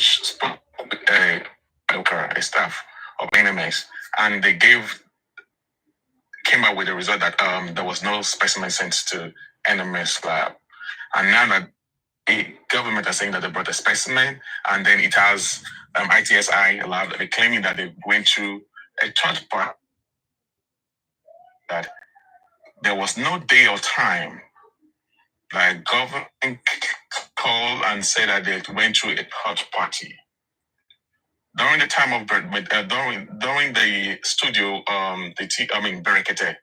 Speaker 1: with a staff of NMS, and they came out with a result that there was no specimen sent to NMS lab, and now that the government are saying that they brought a specimen, and then it has ITSI lab claiming that they went through a third part that there was no day or time like government called and said that they went through a third party. During the time of during the studio, Berekete,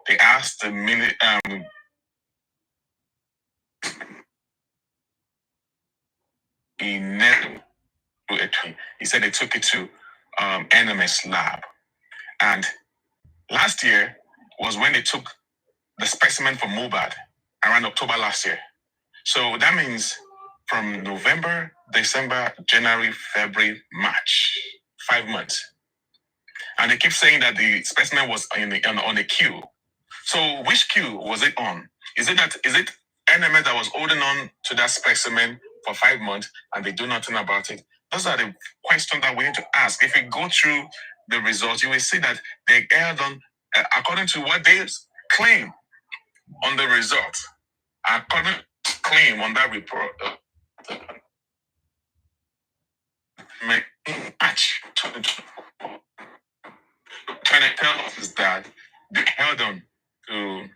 Speaker 1: they asked the minute he said they took it to NMS lab, and last year was when they took the specimen from Mobad around October last year. So that means from November, December, January, February, March, 5 months. And they keep saying that the specimen was on a queue. So which queue was it on? Is it NMS that was holding on to that specimen for 5 months and they do nothing about it? Those are the questions that we need to ask. If you go through the results, you will see that they erred on, according to what they claim on the result. According to claim on that report, match trying to tell us is that they held on to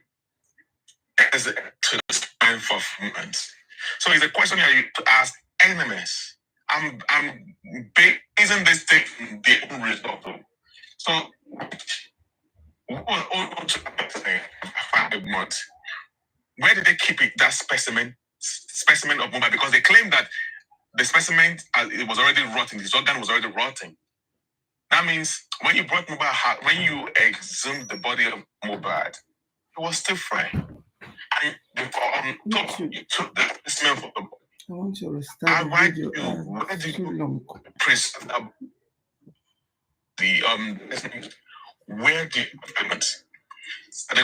Speaker 1: the spine for months. So it's a question here to ask NMS. I'm basing this thing on the own result. So on to 5 months. Where did they keep it? That specimen of Mobile, because they claim that the specimen it was already rotting. His organ was already rotting. That means when you brought Mobile, when you exhumed the body of Mobile, it was still fresh. And you took the specimen from the body.
Speaker 2: I want to restart the video.
Speaker 1: Where do
Speaker 2: Too
Speaker 1: you
Speaker 2: long.
Speaker 1: preserve the where do you